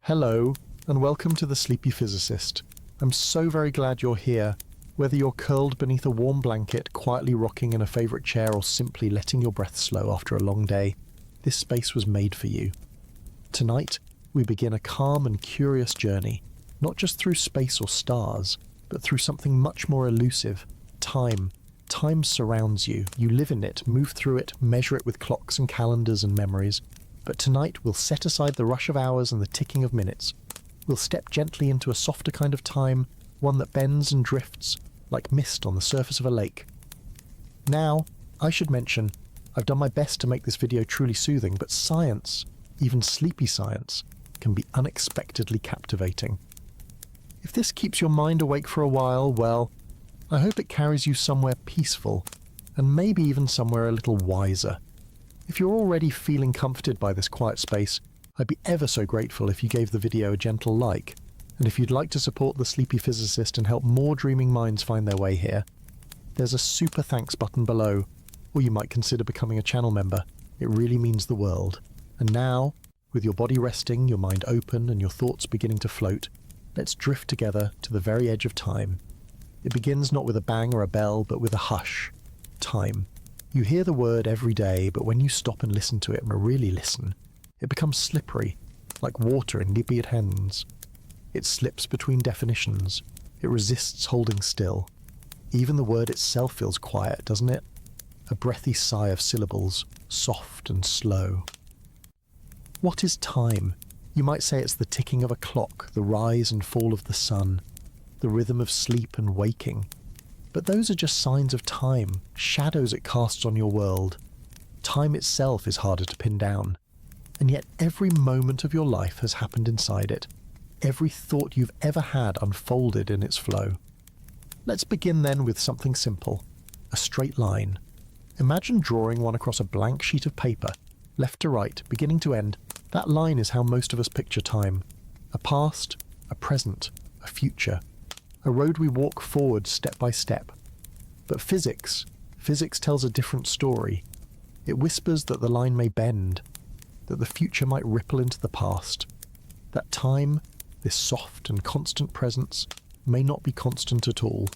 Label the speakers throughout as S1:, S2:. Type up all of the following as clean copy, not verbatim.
S1: Hello, and welcome to The Sleepy Physicist. I'm so very glad you're here. Whether you're curled beneath a warm blanket, quietly rocking in a favourite chair, or simply letting your breath slow after a long day, this space was made for you. Tonight, we begin a calm and curious journey, not just through space or stars, but through something much more elusive, time. Time surrounds you. You live in it, move through it, measure it with clocks and calendars and memories. But tonight we'll set aside the rush of hours and the ticking of minutes. We'll step gently into a softer kind of time, one that bends and drifts like mist on the surface of a lake. Now, I should mention, I've done my best to make this video truly soothing, but science, even sleepy science, can be unexpectedly captivating. If this keeps your mind awake for a while, well, I hope it carries you somewhere peaceful, and maybe even somewhere a little wiser. If you're already feeling comforted by this quiet space, I'd be ever so grateful if you gave the video a gentle like. And if you'd like to support The Sleepy Physicist and help more dreaming minds find their way here, there's a super thanks button below, or you might consider becoming a channel member. It really means the world. And now, with your body resting, your mind open, and your thoughts beginning to float, let's drift together to the very edge of time. It begins not with a bang or a bell, but with a hush. Time. You hear the word every day, but when you stop and listen to it, and really listen, it becomes slippery, like water in Libyan hands. It slips between definitions. It resists holding still. Even the word itself feels quiet, doesn't it? A breathy sigh of syllables, soft and slow. What is time? You might say it's the ticking of a clock, the rise and fall of the sun, the rhythm of sleep and waking. But those are just signs of time, shadows it casts on your world. Time itself is harder to pin down. And yet every moment of your life has happened inside it. Every thought you've ever had unfolded in its flow. Let's begin then with something simple. A straight line. Imagine drawing one across a blank sheet of paper, left to right, beginning to end. That line is how most of us picture time. A past, a present, a future. A road we walk forward step by step. But physics tells a different story. It whispers that the line may bend, that the future might ripple into the past, that time, this soft and constant presence, may not be constant at all.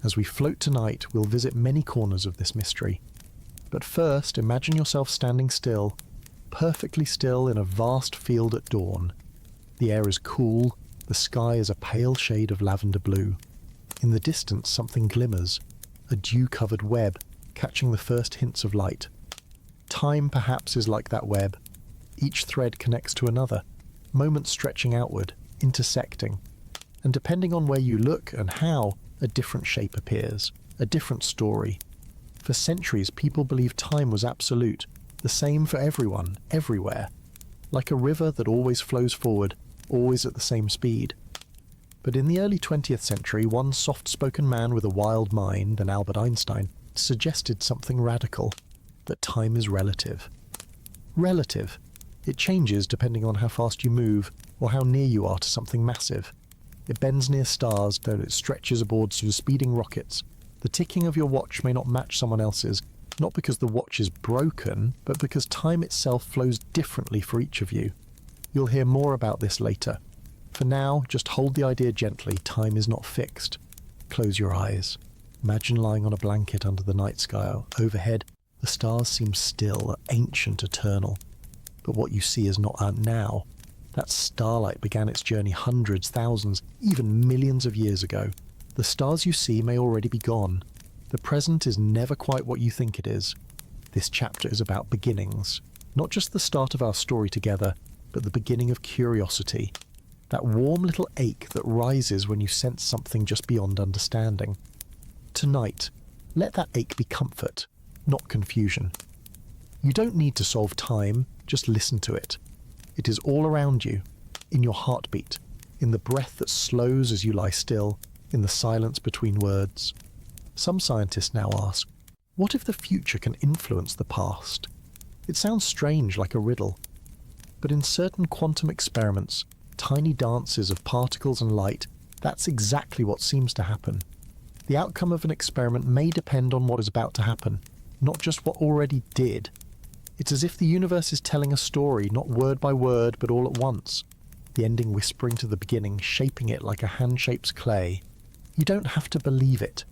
S1: As we float tonight, we'll visit many corners of this mystery. But first, imagine yourself standing still, perfectly still in a vast field at dawn. The air is cool. The sky is a pale shade of lavender blue. In the distance something glimmers, a dew-covered web, catching the first hints of light. Time perhaps is like that web. Each thread connects to another, moments stretching outward, intersecting. And depending on where you look and how, a different shape appears, a different story. For centuries people believed time was absolute, the same for everyone, everywhere. Like a river that always flows forward, always at the same speed. But in the early 20th century, one soft-spoken man with a wild mind, an Albert Einstein, suggested something radical, that time is relative. Relative. It changes depending on how fast you move, or how near you are to something massive. It bends near stars, though it stretches aboard speeding rockets. The ticking of your watch may not match someone else's, not because the watch is broken, but because time itself flows differently for each of you. You'll hear more about this later. For now, just hold the idea gently. Time is not fixed. Close your eyes. Imagine lying on a blanket under the night sky. Overhead, the stars seem still, ancient, eternal. But what you see is not out now. That starlight began its journey hundreds, thousands, even millions of years ago. The stars you see may already be gone. The present is never quite what you think it is. This chapter is about beginnings. Not just the start of our story together, but the beginning of curiosity. That warm little ache that rises when you sense something just beyond understanding. Tonight, let that ache be comfort, not confusion. You don't need to solve time, just listen to it. It is all around you, in your heartbeat, in the breath that slows as you lie still, in the silence between words. Some scientists now ask, what if the future can influence the past? It sounds strange, like a riddle. But in certain quantum experiments, tiny dances of particles and light, that's exactly what seems to happen. The outcome of an experiment may depend on what is about to happen, not just what already did. It's as if the universe is telling a story, not word by word, but all at once. the ending whispering to the beginning, shaping it like a hand shapes clay. You don't have to believe it.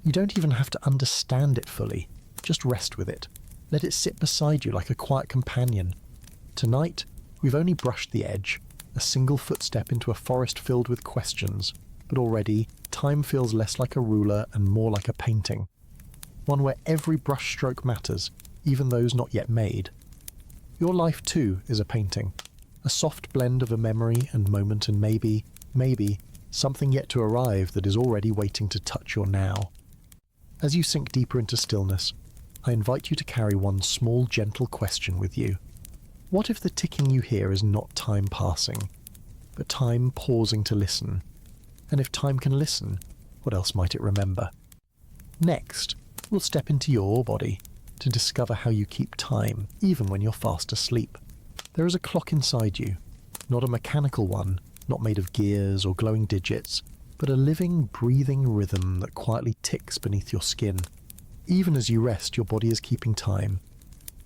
S1: You don't even have to understand it fully. Just rest with it. Let it sit beside you like a quiet companion. Tonight, we've only brushed the edge, a single footstep into a forest filled with questions, but already time feels less like a ruler and more like a painting. One where every brushstroke matters, even those not yet made. Your life too is a painting, a soft blend of a memory and moment and maybe, something yet to arrive that is already waiting to touch your now. As you sink deeper into stillness, I invite you to carry one small, gentle question with you. What if the ticking you hear is not time passing, but time pausing to listen? And if time can listen, what else might it remember? Next, we'll step into your body to discover how you keep time, even when you're fast asleep. There is a clock inside you, not a mechanical one, not made of gears or glowing digits, but a living, breathing rhythm that quietly ticks beneath your skin. Even as you rest, your body is keeping time,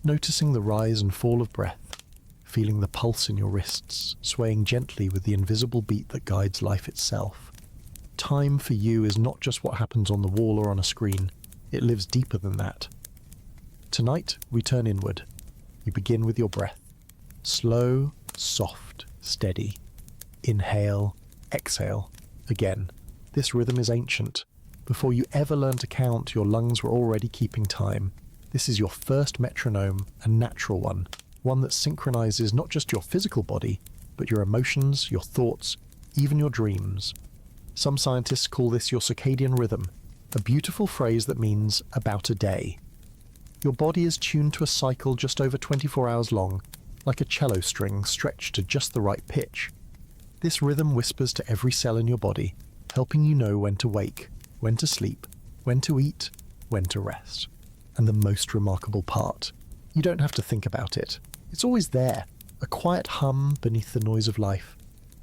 S1: noticing the rise and fall of breath, feeling the pulse in your wrists, swaying gently with the invisible beat that guides life itself. Time for you is not just what happens on the wall or on a screen, it lives deeper than that. Tonight, we turn inward. You begin with your breath. Slow, soft, steady. Inhale, exhale. Again, this rhythm is ancient. Before you ever learn to count, your lungs were already keeping time. This is your first metronome, a natural one that synchronizes not just your physical body, but your emotions, your thoughts, even your dreams. Some scientists call this your circadian rhythm, a beautiful phrase that means about a day. Your body is tuned to a cycle just over 24 hours long, like a cello string stretched to just the right pitch. This rhythm whispers to every cell in your body, helping you know when to wake, when to sleep, when to eat, when to rest. And the most remarkable part, you don't have to think about it. It's always there, a quiet hum beneath the noise of life.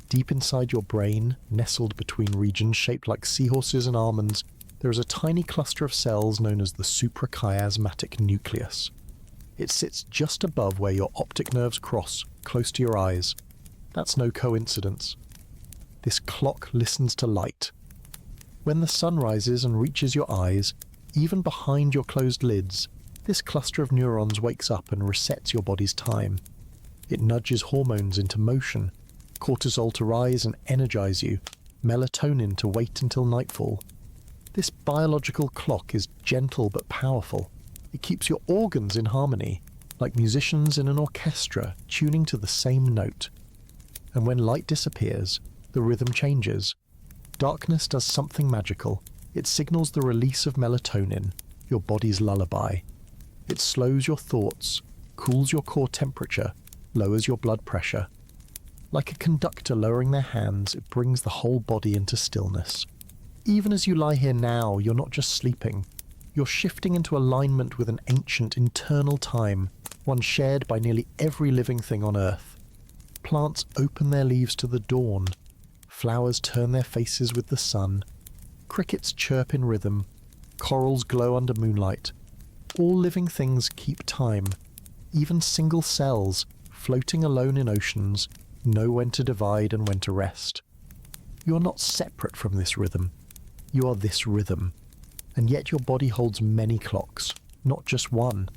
S1: Deep inside your brain, nestled between regions shaped like seahorses and almonds, there is a tiny cluster of cells known as the suprachiasmatic nucleus. It sits just above where your optic nerves cross, close to your eyes. That's no coincidence. This clock listens to light. When the sun rises and reaches your eyes, even behind your closed lids, this cluster of neurons wakes up and resets your body's time. It nudges hormones into motion, cortisol to rise and energize you, melatonin to wait until nightfall. This biological clock is gentle but powerful. It keeps your organs in harmony, like musicians in an orchestra tuning to the same note. And when light disappears, the rhythm changes. Darkness does something magical. It signals the release of melatonin, your body's lullaby. It slows your thoughts, cools your core temperature, lowers your blood pressure. Like a conductor lowering their hands, it brings the whole body into stillness. Even as you lie here now, you're not just sleeping. You're shifting into alignment with an ancient internal time, one shared by nearly every living thing on Earth. Plants open their leaves to the dawn. Flowers turn their faces with the sun. Crickets chirp in rhythm. Corals glow under moonlight. All living things keep time. Even single cells, floating alone in oceans, know when to divide and when to rest. You're not separate from this rhythm. You are this rhythm. And yet your body holds many clocks, not just one.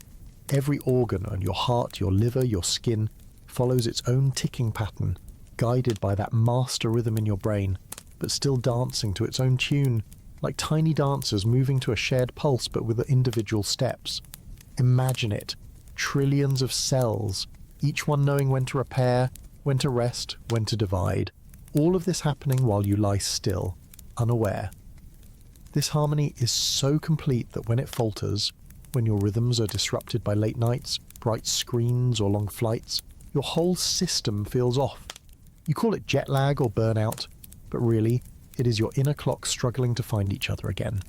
S1: Every organ on your heart, your liver, your skin follows its own ticking pattern, guided by that master rhythm in your brain, but still dancing to its own tune, like tiny dancers moving to a shared pulse but with individual steps. Imagine it, trillions of cells, each one knowing when to repair, when to rest, when to divide. All of this happening while you lie still, unaware. This harmony is so complete that when it falters, when your rhythms are disrupted by late nights, bright screens or long flights, your whole system feels off. You call it jet lag or burnout, but really, it is your inner clock struggling to find each other again.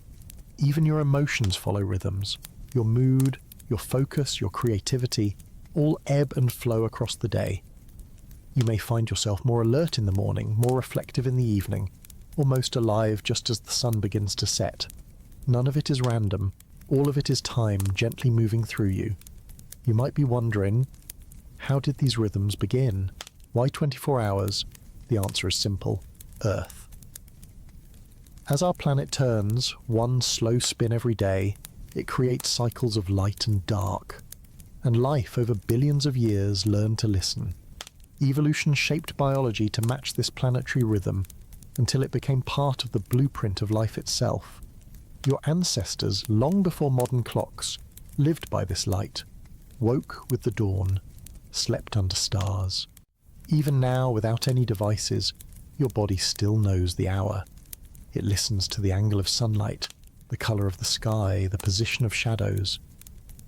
S1: Even your emotions follow rhythms. Your mood, your focus, your creativity, all ebb and flow across the day. You may find yourself more alert in the morning, more reflective in the evening, almost alive just as the sun begins to set. None of it is random. All of it is time gently moving through you. You might be wondering, how did these rhythms begin? Why 24 hours? The answer is simple: Earth. As our planet turns, one slow spin every day, it creates cycles of light and dark. And life over billions of years learned to listen. Evolution shaped biology to match this planetary rhythm until it became part of the blueprint of life itself. Your ancestors, long before modern clocks, lived by this light, woke with the dawn, slept under stars. Even now, without any devices, your body still knows the hour. It listens to the angle of sunlight, the colour of the sky, the position of shadows.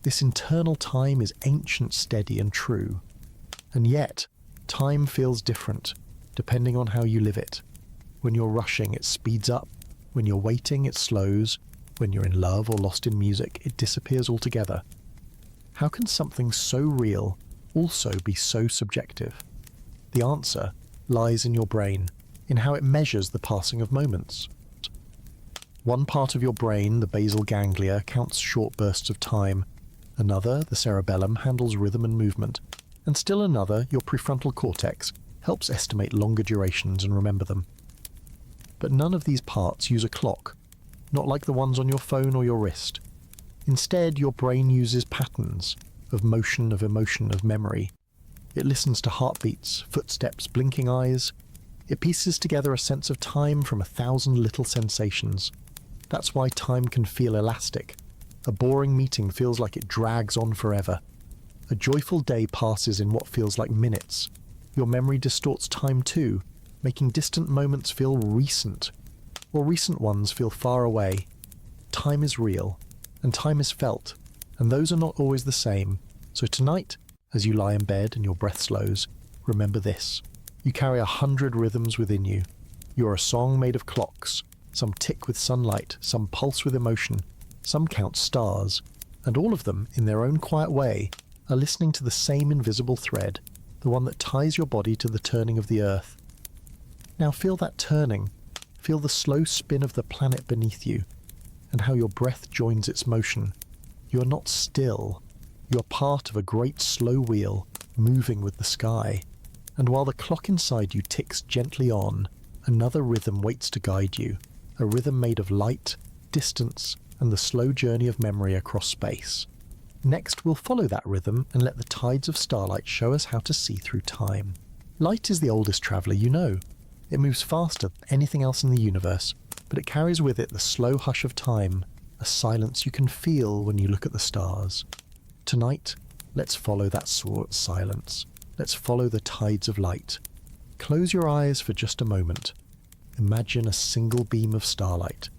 S1: This internal time is ancient, steady and true. And yet, time feels different, depending on how you live it. When you're rushing, it speeds up. When you're waiting, it slows. When you're in love or lost in music, it disappears altogether. How can something so real also be so subjective? The answer lies in your brain, in how it measures the passing of moments. One part of your brain, the basal ganglia, counts short bursts of time. Another, the cerebellum, handles rhythm and movement. And still another, your prefrontal cortex, helps estimate longer durations and remember them. But none of these parts use a clock, not like the ones on your phone or your wrist. Instead, your brain uses patterns of motion, of emotion, of memory. It listens to heartbeats, footsteps, blinking eyes. It pieces together a sense of time from 1,000 little sensations. That's why time can feel elastic. A boring meeting feels like it drags on forever. A joyful day passes in what feels like minutes. Your memory distorts time too, making distant moments feel recent, or recent ones feel far away. Time is real, and time is felt, and those are not always the same. So tonight, as you lie in bed and your breath slows, remember this. You carry 100 rhythms within you. You're a song made of clocks. Some tick with sunlight, some pulse with emotion, some count stars, and all of them, in their own quiet way, are listening to the same invisible thread, the one that ties your body to the turning of the earth. Now feel that turning. Feel the slow spin of the planet beneath you, and how your breath joins its motion. You're not still. You're part of a great slow wheel, moving with the sky. And while the clock inside you ticks gently on, another rhythm waits to guide you, a rhythm made of light, distance, and the slow journey of memory across space. Next, we'll follow that rhythm and let the tides of starlight show us how to see through time. Light is the oldest traveller you know. It moves faster than anything else in the universe, but it carries with it the slow hush of time, a silence you can feel when you look at the stars. Tonight, let's follow that silence. Let's follow the tides of light. Close your eyes for just a moment. Imagine a single beam of starlight.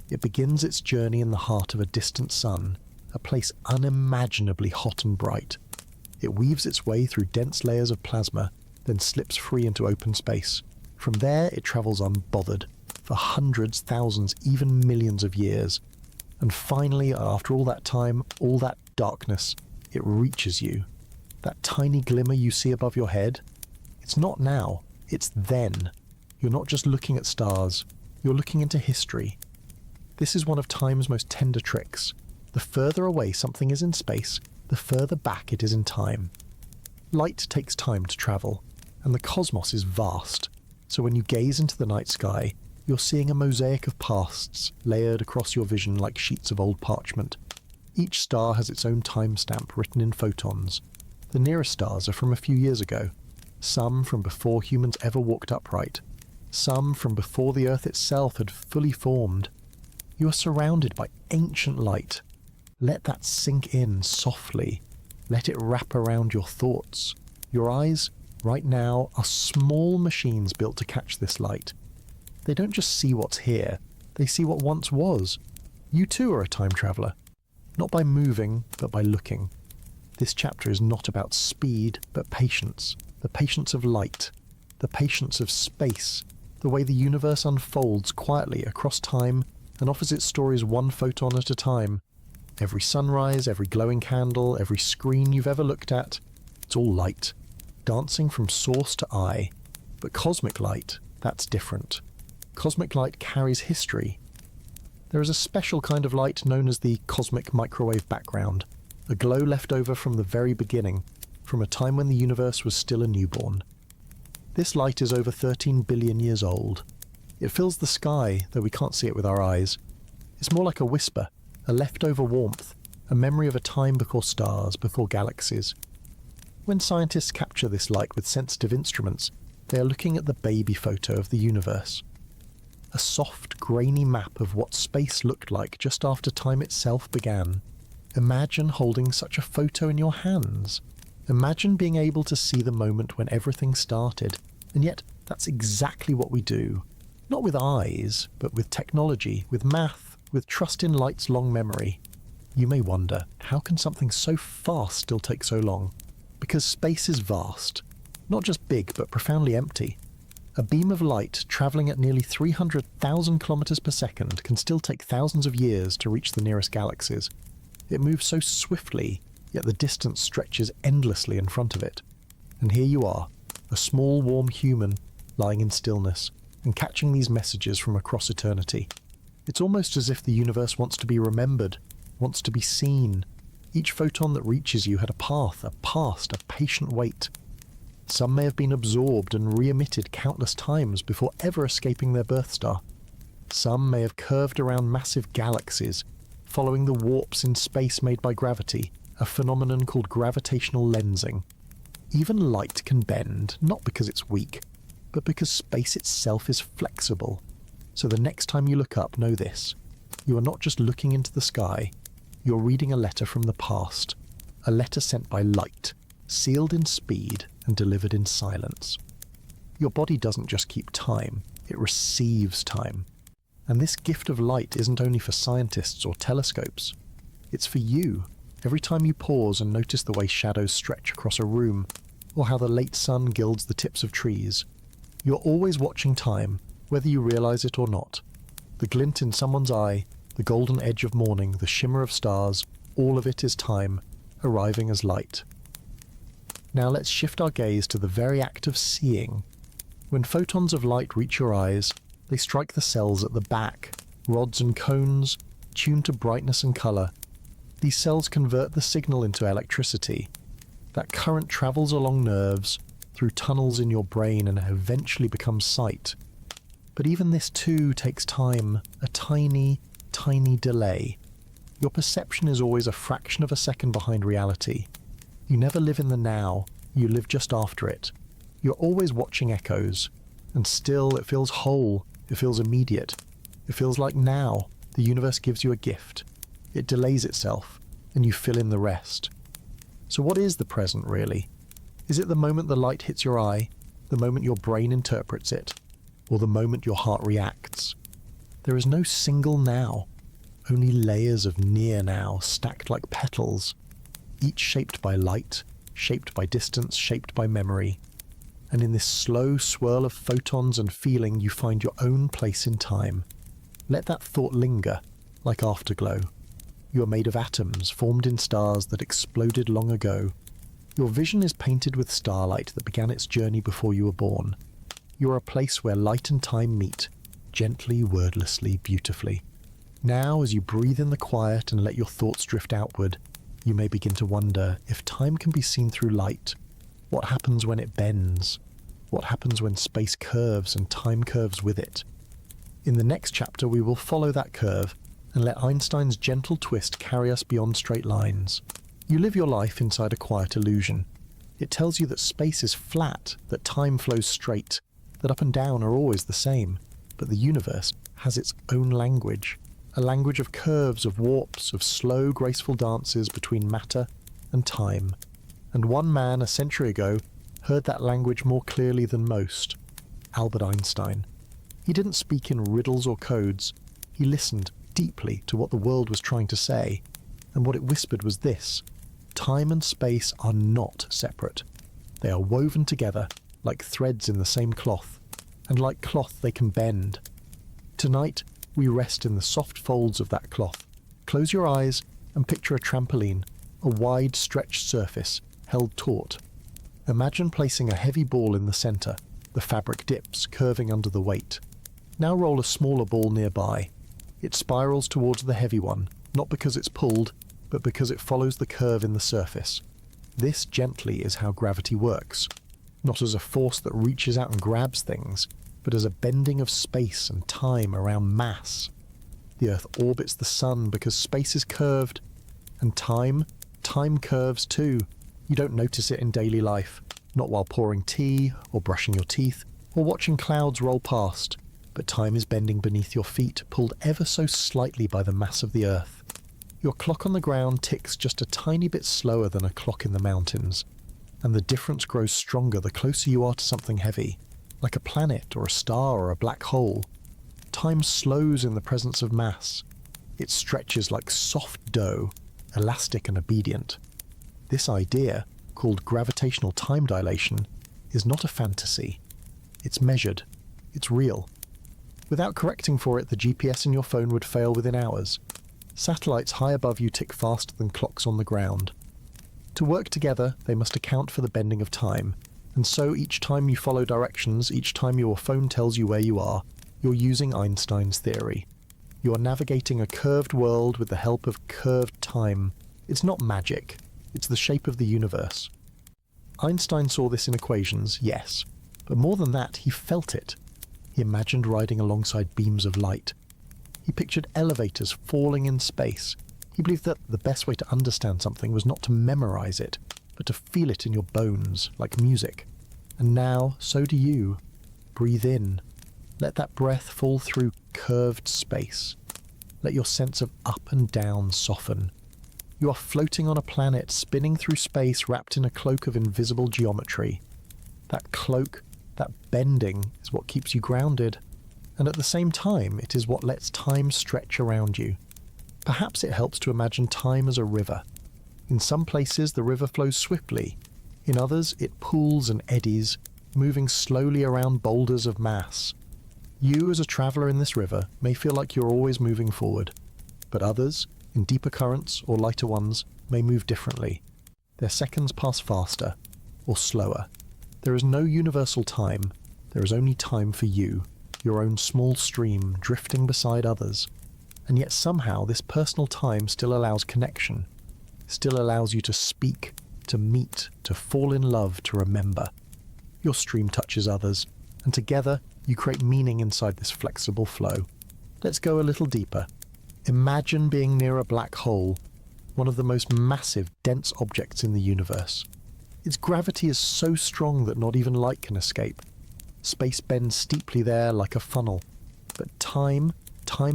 S1: It begins its journey in the heart of a distant sun, a place unimaginably hot and bright. It weaves its way through dense layers of plasma, then slips free into open space. From there, it travels unbothered, for hundreds, thousands, even millions of years. And finally, after all that time, all that darkness, it reaches you. That tiny glimmer you see above your head, it's not now, it's then. You're not just looking at stars, you're looking into history. This is one of time's most tender tricks. The further away something is in space, the further back it is in time. Light takes time to travel, and the cosmos is vast. So when you gaze into the night sky, you're seeing a mosaic of pasts layered across your vision like sheets of old parchment. Each star has its own timestamp written in photons. The nearest stars are from a few years ago, some from before humans ever walked upright, some from before the Earth itself had fully formed. You are surrounded by ancient light. Let that sink in softly. Let it wrap around your thoughts. Your eyes, right now, are small machines built to catch this light. They don't just see what's here, they see what once was. You too are a time traveller. Not by moving, but by looking. This chapter is not about speed, but patience. The patience of light. The patience of space. The way the universe unfolds quietly across time and offers its stories one photon at a time. Every sunrise, every glowing candle, every screen you've ever looked at, it's all light, dancing from source to eye. But cosmic light, that's different. Cosmic light carries history. There is a special kind of light known as the cosmic microwave background, a glow left over from the very beginning, from a time when the universe was still a newborn. This light is over 13 billion years old. It fills the sky, though we can't see it with our eyes. It's more like a whisper, a leftover warmth, a memory of a time before stars, before galaxies. When scientists capture this light with sensitive instruments, they are looking at the baby photo of the universe. A soft, grainy map of what space looked like just after time itself began. Imagine holding such a photo in your hands. Imagine being able to see the moment when everything started. And yet, that's exactly what we do. Not with eyes, but with technology, with math, with trust in light's long memory. You may wonder, how can something so fast still take so long? Because space is vast. Not just big, but profoundly empty. A beam of light travelling at nearly 300,000 kilometers per second can still take thousands of years to reach the nearest galaxies. It moves so swiftly, yet the distance stretches endlessly in front of it. And here you are, a small warm human, lying in stillness, and catching these messages from across eternity. It's almost as if the universe wants to be remembered, wants to be seen. Each photon that reaches you had a path, a past, a patient wait. Some may have been absorbed and re-emitted countless times before ever escaping their birth star. Some may have curved around massive galaxies, following the warps in space made by gravity, a phenomenon called gravitational lensing. Even light can bend, not because it's weak, but because space itself is flexible. So the next time you look up, know this. You are not just looking into the sky, you're reading a letter from the past, a letter sent by light, sealed in speed and delivered in silence. Your body doesn't just keep time, it receives time. And this gift of light isn't only for scientists or telescopes. It's for you. Every time you pause and notice the way shadows stretch across a room, or how the late sun gilds the tips of trees, you're always watching time, whether you realize it or not. The glint in someone's eye, the golden edge of morning, the shimmer of stars, all of it is time, arriving as light. Now let's shift our gaze to the very act of seeing. When photons of light reach your eyes, they strike the cells at the back, rods and cones, tuned to brightness and colour. These cells convert the signal into electricity. That current travels along nerves, through tunnels in your brain, and eventually becomes sight. But even this too takes time, a tiny, tiny delay. Your perception is always a fraction of a second behind reality. You never live in the now, you live just after it. You're always watching echoes, and still it feels whole, it feels immediate. It feels like now, the universe gives you a gift. It delays itself, and you fill in the rest. So what is the present, really? Is it the moment the light hits your eye, the moment your brain interprets it, or the moment your heart reacts? There is no single now, only layers of near now stacked like petals, each shaped by light, shaped by distance, shaped by memory. And in this slow swirl of photons and feeling, you find your own place in time. Let that thought linger, like afterglow. You are made of atoms formed in stars that exploded long ago. Your vision is painted with starlight that began its journey before you were born. You are a place where light and time meet, gently, wordlessly, beautifully. Now, as you breathe in the quiet and let your thoughts drift outward, you may begin to wonder if time can be seen through light. What happens when it bends? What happens when space curves and time curves with it? In the next chapter, we will follow that curve and let Einstein's gentle twist carry us beyond straight lines. You live your life inside a quiet illusion. It tells you that space is flat, that time flows straight, that up and down are always the same. But the universe has its own language, a language of curves, of warps, of slow, graceful dances between matter and time. And one man a century ago heard that language more clearly than most, Albert Einstein. He didn't speak in riddles or codes. He listened deeply to what the world was trying to say, and what it whispered was this: time and space are not separate. They are woven together, like threads in the same cloth, and like cloth they can bend. Tonight, we rest in the soft folds of that cloth. Close your eyes and picture a trampoline, a wide stretched surface, held taut. Imagine placing a heavy ball in the center. The fabric dips, curving under the weight. Now roll a smaller ball nearby. It spirals towards the heavy one, not because it's pulled, but because it follows the curve in the surface. This gently is how gravity works. not as a force that reaches out and grabs things, but as a bending of space and time around mass. The Earth orbits the sun because space is curved, and time curves too. You don't notice it in daily life, not while pouring tea, or brushing your teeth, or watching clouds roll past, but time is bending beneath your feet, pulled ever so slightly by the mass of the Earth. Your clock on the ground ticks just a tiny bit slower than a clock in the mountains, and the difference grows stronger the closer you are to something heavy, like a planet or a star or a black hole. Time slows in the presence of mass. It stretches like soft dough, elastic and obedient. This idea, called gravitational time dilation, is not a fantasy. It's measured. It's real. Without correcting for it, the GPS in your phone would fail within hours. Satellites high above you tick faster than clocks on the ground. To work together, they must account for the bending of time, and so each time you follow directions, each time your phone tells you where you are, you're using Einstein's theory. You are navigating a curved world with the help of curved time. It's not magic. It's the shape of the universe. Einstein saw this in equations, yes, but more than that, he felt it. He imagined riding alongside beams of light. He pictured elevators falling in space. He believed that the best way to understand something was not to memorize it, but to feel it in your bones, like music. And now, so do you. Breathe in. Let that breath fall through curved space. Let your sense of up and down soften. You are floating on a planet, spinning through space, wrapped in a cloak of invisible geometry. That cloak, that bending, is what keeps you grounded. And at the same time, it is what lets time stretch around you. Perhaps it helps to imagine time as a river. In some places, the river flows swiftly. In others, it pools and eddies, moving slowly around boulders of mass. You, as a traveller in this river, may feel like you're always moving forward. But others, in deeper currents or lighter ones, may move differently. Their seconds pass faster, or slower. There is no universal time. There is only time for you, your own small stream drifting beside others. And yet somehow this personal time still allows connection, still allows you to speak, to meet, to fall in love, to remember. Your stream touches others, and together you create meaning inside this flexible flow. Let's go a little deeper. Imagine being near a black hole, one of the most massive, dense objects in the universe. Its gravity is so strong that not even light can escape. Space bends steeply there like a funnel. But time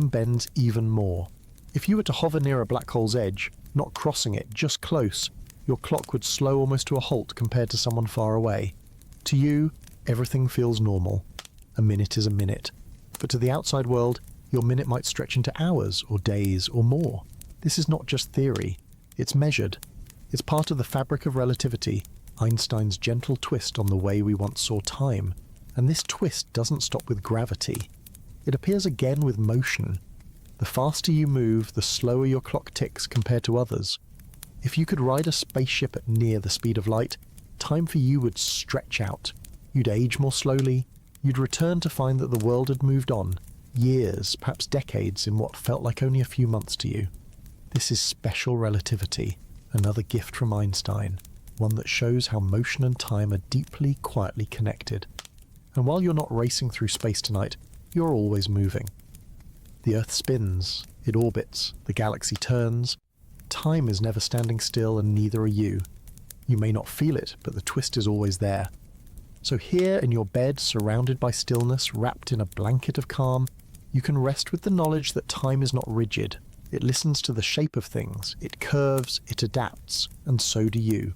S1: bends even more. If you were to hover near a black hole's edge, not crossing it, just close, your clock would slow almost to a halt compared to someone far away. To you, everything feels normal. A minute is a minute. But to the outside world, your minute might stretch into hours or days or more. This is not just theory. It's measured. It's part of the fabric of relativity, Einstein's gentle twist on the way we once saw time. And this twist doesn't stop with gravity. It appears again with motion. The faster you move, the slower your clock ticks compared to others. If you could ride a spaceship at near the speed of light, time for you would stretch out. You'd age more slowly. You'd return to find that the world had moved on. Years, perhaps decades, in what felt like only a few months to you. This is special relativity, another gift from Einstein, one that shows how motion and time are deeply, quietly connected. And while you're not racing through space tonight, you're always moving. The Earth spins, it orbits, the galaxy turns. Time is never standing still, and neither are you. You may not feel it, but the twist is always there. So here in your bed, surrounded by stillness, wrapped in a blanket of calm, you can rest with the knowledge that time is not rigid. It listens to the shape of things, it curves, it adapts, and so do you.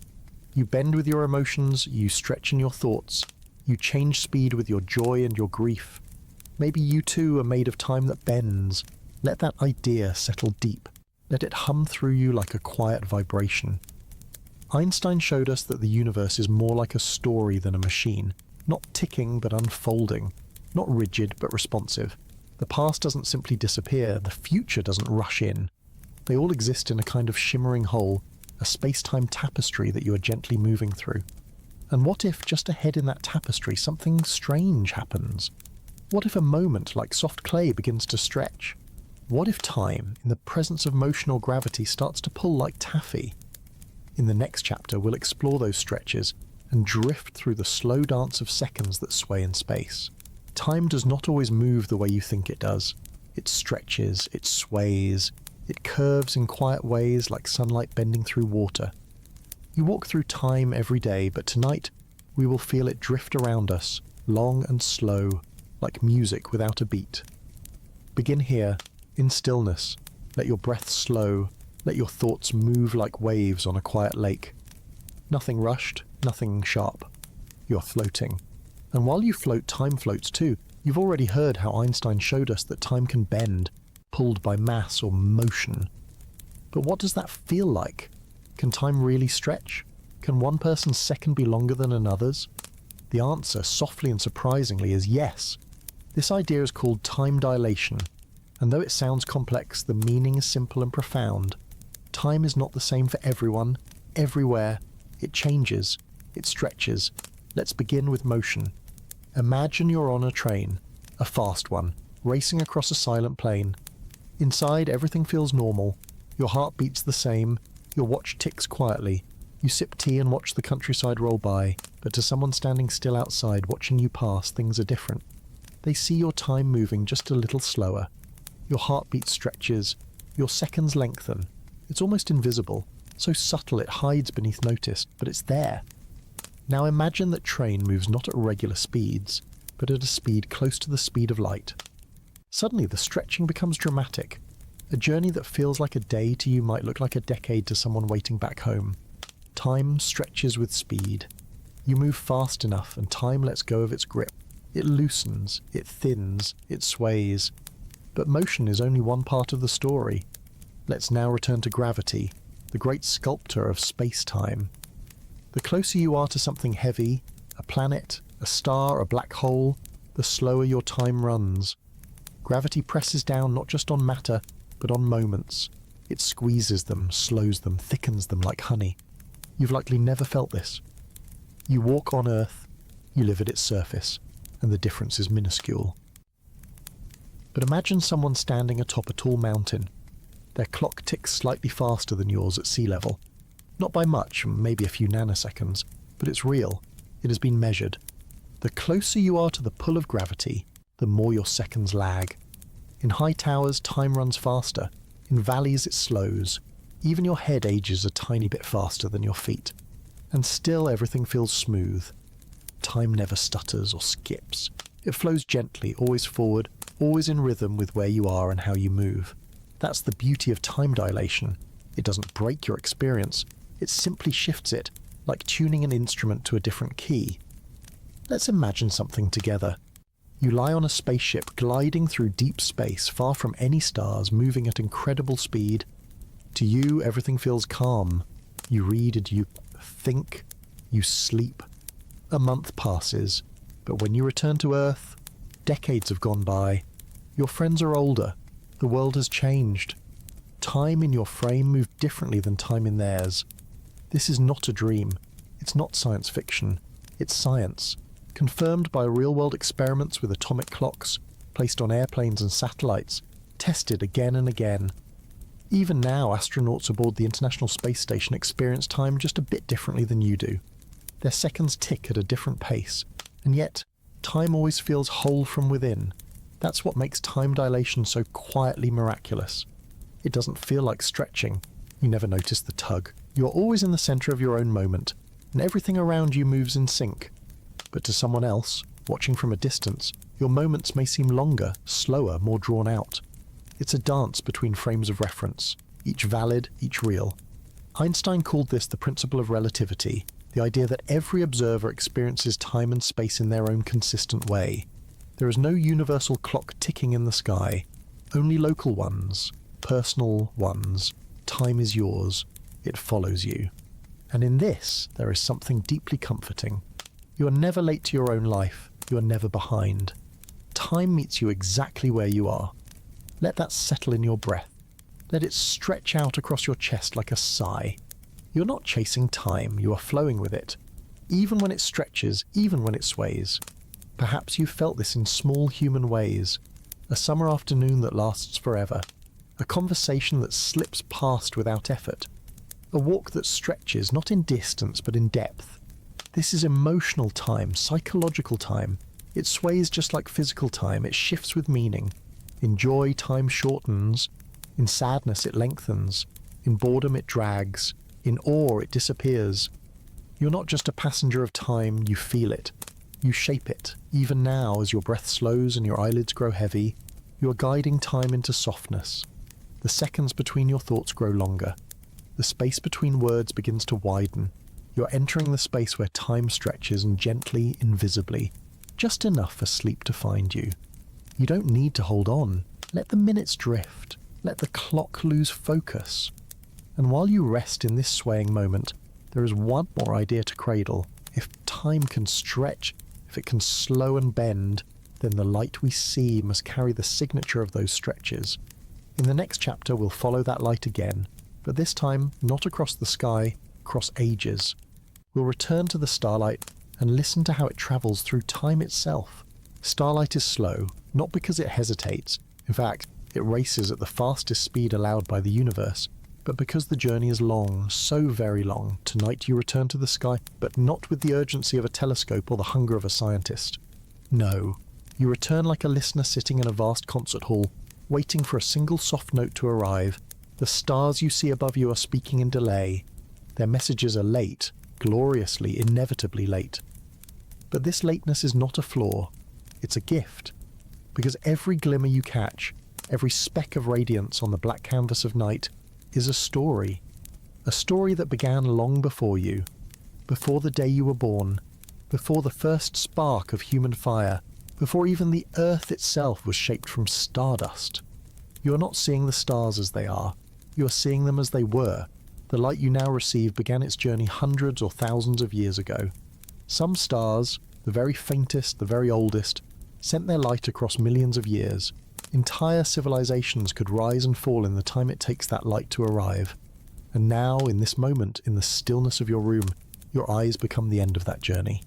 S1: You bend with your emotions, you stretch in your thoughts, you change speed with your joy and your grief. Maybe you too are made of time that bends. Let that idea settle deep. Let it hum through you like a quiet vibration. Einstein showed us that the universe is more like a story than a machine, not ticking but unfolding, not rigid but responsive. The past doesn't simply disappear, the future doesn't rush in. They all exist in a kind of shimmering whole, a space-time tapestry that you are gently moving through. And what if, just ahead in that tapestry, something strange happens? What if a moment like soft clay begins to stretch? What if time, in the presence of motion or gravity, starts to pull like taffy? In the next chapter, we'll explore those stretches, and drift through the slow dance of seconds that sway in space. Time does not always move the way you think it does. It stretches, it sways, it curves in quiet ways like sunlight bending through water. You walk through time every day, but tonight we will feel it drift around us, long and slow, like music without a beat. Begin here, in stillness. Let your breath slow, let your thoughts move like waves on a quiet lake. Nothing rushed, nothing sharp. You're floating. And while you float, time floats too. You've already heard how Einstein showed us that time can bend, pulled by mass or motion. But what does that feel like? Can time really stretch? Can one person's second be longer than another's? The answer, softly and surprisingly, is yes. This idea is called time dilation, and though it sounds complex, the meaning is simple and profound. Time is not the same for everyone, everywhere. It changes, it stretches. Let's begin with motion. Imagine you're on a train, a fast one, racing across a silent plain. Inside, everything feels normal. Your heart beats the same, your watch ticks quietly. You sip tea and watch the countryside roll by, but to someone standing still outside watching you pass, things are different. They see your time moving just a little slower. Your heartbeat stretches, your seconds lengthen. It's almost invisible, so subtle it hides beneath notice, but it's there. Now imagine that train moves not at regular speeds, but at a speed close to the speed of light. Suddenly the stretching becomes dramatic. A journey that feels like a day to you might look like a decade to someone waiting back home. Time stretches with speed. You move fast enough and time lets go of its grip. It loosens, it thins, it sways. But motion is only one part of the story. Let's now return to gravity, the great sculptor of space-time. The closer you are to something heavy, a planet, a star, a black hole, the slower your time runs. Gravity presses down not just on matter, but on moments. It squeezes them, slows them, thickens them like honey. You've likely never felt this. You walk on Earth, you live at its surface, and the difference is minuscule. But imagine someone standing atop a tall mountain. Their clock ticks slightly faster than yours at sea level. Not by much, maybe a few nanoseconds, but it's real. It has been measured. The closer you are to the pull of gravity, the more your seconds lag. In high towers, time runs faster. In valleys, it slows. Even your head ages a tiny bit faster than your feet. And still everything feels smooth. Time never stutters or skips. It flows gently, always forward, always in rhythm with where you are and how you move. That's the beauty of time dilation. It doesn't break your experience. It simply shifts it, like tuning an instrument to a different key. Let's imagine something together. You lie on a spaceship gliding through deep space, far from any stars, moving at incredible speed. To you, everything feels calm. You read and you think, you sleep. A month passes, but when you return to Earth, decades have gone by. Your friends are older. The world has changed. Time in your frame moved differently than time in theirs. This is not a dream. It's not science fiction. It's science, confirmed by real-world experiments with atomic clocks, placed on airplanes and satellites, tested again and again. Even now, astronauts aboard the International Space Station experience time just a bit differently than you do. Their seconds tick at a different pace, and yet, time always feels whole from within. That's what makes time dilation so quietly miraculous. It doesn't feel like stretching. You never notice the tug. You're always in the center of your own moment, and everything around you moves in sync. But to someone else, watching from a distance, your moments may seem longer, slower, more drawn out. It's a dance between frames of reference, each valid, each real. Einstein called this the principle of relativity, the idea that every observer experiences time and space in their own consistent way. There is no universal clock ticking in the sky, only local ones, personal ones. Time is yours. It follows you. And in this, there is something deeply comforting. You are never late to your own life. You are never behind. Time meets you exactly where you are. Let that settle in your breath. Let it stretch out across your chest like a sigh. You're not chasing time, you are flowing with it. Even when it stretches, even when it sways. Perhaps you've felt this in small human ways. A summer afternoon that lasts forever. A conversation that slips past without effort. A walk that stretches not in distance but in depth. This is emotional time, psychological time. It sways just like physical time, it shifts with meaning. In joy, time shortens. In sadness, it lengthens. In boredom, it drags. In awe, it disappears. You're not just a passenger of time, you feel it. You shape it. Even now, as your breath slows and your eyelids grow heavy, you are guiding time into softness. The seconds between your thoughts grow longer. The space between words begins to widen. You're entering the space where time stretches and gently, invisibly, just enough for sleep to find you. You don't need to hold on. Let the minutes drift. Let the clock lose focus. And while you rest in this swaying moment, there is one more idea to cradle. If time can stretch, if it can slow and bend, then the light we see must carry the signature of those stretches. In the next chapter, we'll follow that light again, but this time not across the sky, across ages. We'll return to the starlight and listen to how it travels through time itself. Starlight is slow, not because it hesitates. In fact, it races at the fastest speed allowed by the universe, but because the journey is long, so very long. Tonight you return to the sky, but not with the urgency of a telescope or the hunger of a scientist. No, you return like a listener sitting in a vast concert hall, waiting for a single soft note to arrive. The stars you see above you are speaking in delay. Their messages are late, gloriously, inevitably late. But this lateness is not a flaw, it's a gift. Because every glimmer you catch, every speck of radiance on the black canvas of night, is a story that began long before you, before the day you were born, before the first spark of human fire, before even the earth itself was shaped from stardust. You are not seeing the stars as they are, you are seeing them as they were. The light you now receive began its journey hundreds or thousands of years ago. Some stars, the very faintest, the very oldest, sent their light across millions of years. Entire civilizations could rise and fall in the time it takes that light to arrive. And now, in this moment, in the stillness of your room, your eyes become the end of that journey.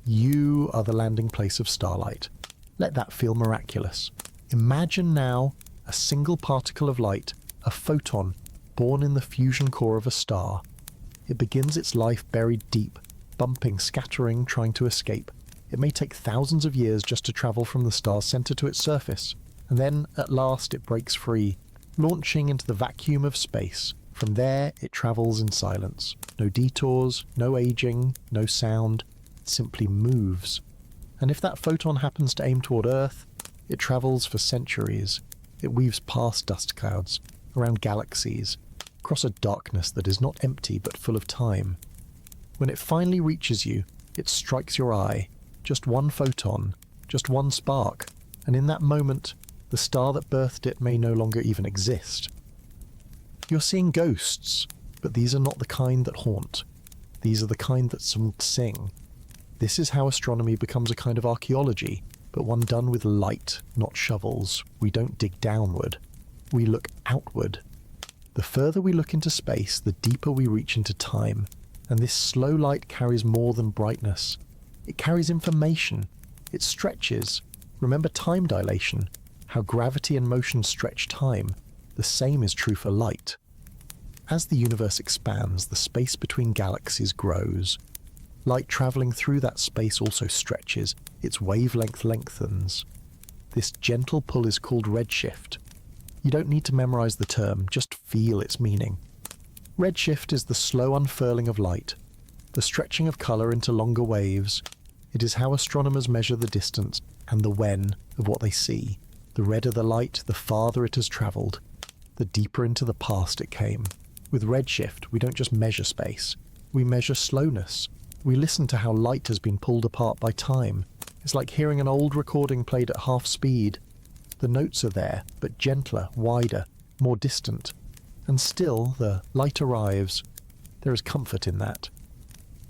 S1: You are the landing place of starlight. Let that feel miraculous. Imagine now a single particle of light, a photon, born in the fusion core of a star. It begins its life buried deep, bumping, scattering, trying to escape. It may take thousands of years just to travel from the star's center to its surface. And then, at last, it breaks free, launching into the vacuum of space. From there, it travels in silence. No detours, no aging, no sound. It simply moves. And if that photon happens to aim toward Earth, it travels for centuries. It weaves past dust clouds, around galaxies, across a darkness that is not empty but full of time. When it finally reaches you, it strikes your eye. Just one photon, just one spark. And in that moment, the star that birthed it may no longer even exist. You're seeing ghosts, but these are not the kind that haunt. These are the kind that sing. This is how astronomy becomes a kind of archaeology, but one done with light, not shovels. We don't dig downward. We look outward. The further we look into space, the deeper we reach into time. And this slow light carries more than brightness. It carries information. It stretches. Remember time dilation. How gravity and motion stretch time. The same is true for light. As the universe expands, the space between galaxies grows. Light travelling through that space also stretches. Its wavelength lengthens. This gentle pull is called redshift. You don't need to memorize the term, just feel its meaning. Redshift is the slow unfurling of light, the stretching of colour into longer waves. It is how astronomers measure the distance and the when of what they see. The redder the light, the farther it has travelled, the deeper into the past it came. With redshift, we don't just measure space, we measure slowness. We listen to how light has been pulled apart by time. It's like hearing an old recording played at half speed. The notes are there, but gentler, wider, more distant. And still, the light arrives. There is comfort in that.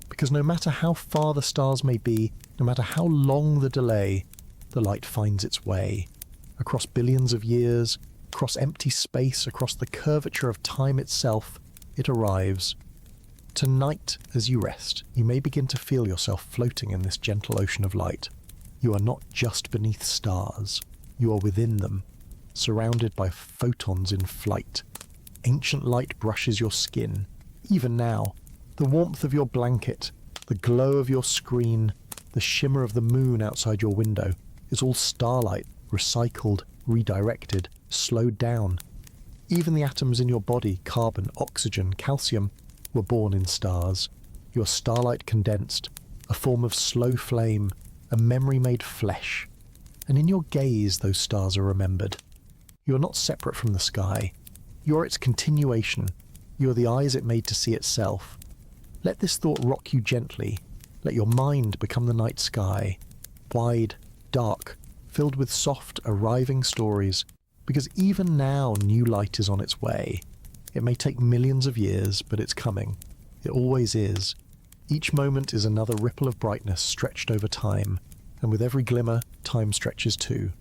S1: Because no matter how far the stars may be, no matter how long the delay, the light finds its way. Across billions of years, across empty space, across the curvature of time itself, it arrives. Tonight, as you rest, you may begin to feel yourself floating in this gentle ocean of light. You are not just beneath stars. You are within them, surrounded by photons in flight. Ancient light brushes your skin. Even now, the warmth of your blanket, The glow of your screen, the shimmer of the moon outside your window, is all starlight, recycled, redirected, slowed down. Even the atoms in your body, carbon, oxygen, calcium, were born in stars. Your starlight condensed, a form of slow flame, a memory made flesh. And in your gaze those stars are remembered. You are not separate from the sky. You are its continuation. You are the eyes it made to see itself. Let this thought rock you gently. Let your mind become the night sky. Wide, dark, filled with soft, arriving stories. Because even now new light is on its way. It may take millions of years, but it's coming. It always is. Each moment is another ripple of brightness stretched over time. And with every glimmer, time stretches too.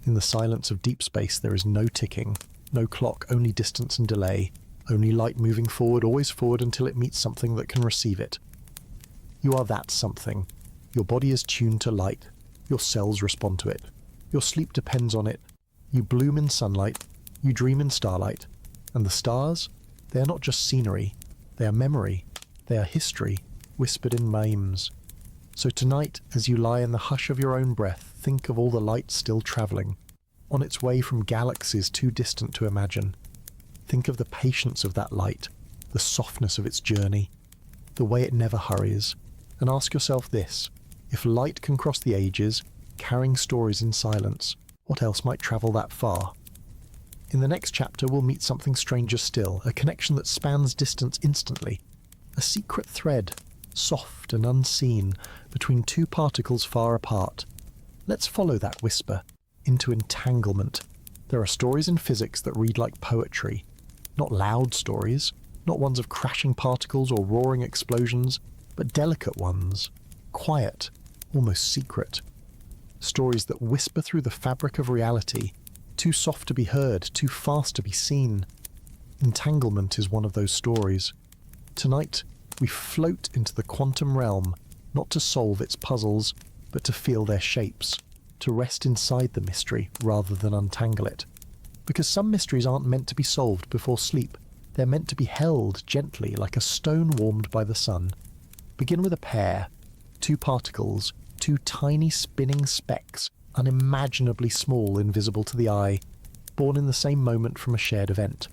S1: In the silence of deep space there is no ticking, no clock, only distance and delay, only light moving forward, always forward until it meets something that can receive it. You are that something. Your body is tuned to light. Your cells respond to it. Your sleep depends on it. You bloom in sunlight. You dream in starlight. And the stars? They are not just scenery. They are memory. They are history, whispered in mimes. So tonight, as you lie in the hush of your own breath, think of all the light still travelling, on its way from galaxies too distant to imagine. Think of the patience of that light, the softness of its journey, the way it never hurries, and ask yourself this: if light can cross the ages, carrying stories in silence, what else might travel that far? In the next chapter we'll meet something stranger still, a connection that spans distance instantly, a secret thread, soft and unseen, between two particles far apart. Let's follow that whisper into entanglement. There are stories in physics that read like poetry. Not loud stories, not ones of crashing particles or roaring explosions, but delicate ones, quiet, almost secret. Stories that whisper through the fabric of reality, too soft to be heard, too fast to be seen. Entanglement is one of those stories. Tonight, we float into the quantum realm, not to solve its puzzles, but to feel their shapes, to rest inside the mystery rather than untangle it. Because some mysteries aren't meant to be solved before sleep. They're meant to be held gently like a stone warmed by the sun. Begin with a pair, two particles, two tiny spinning specks, unimaginably small, invisible to the eye, born in the same moment from a shared event.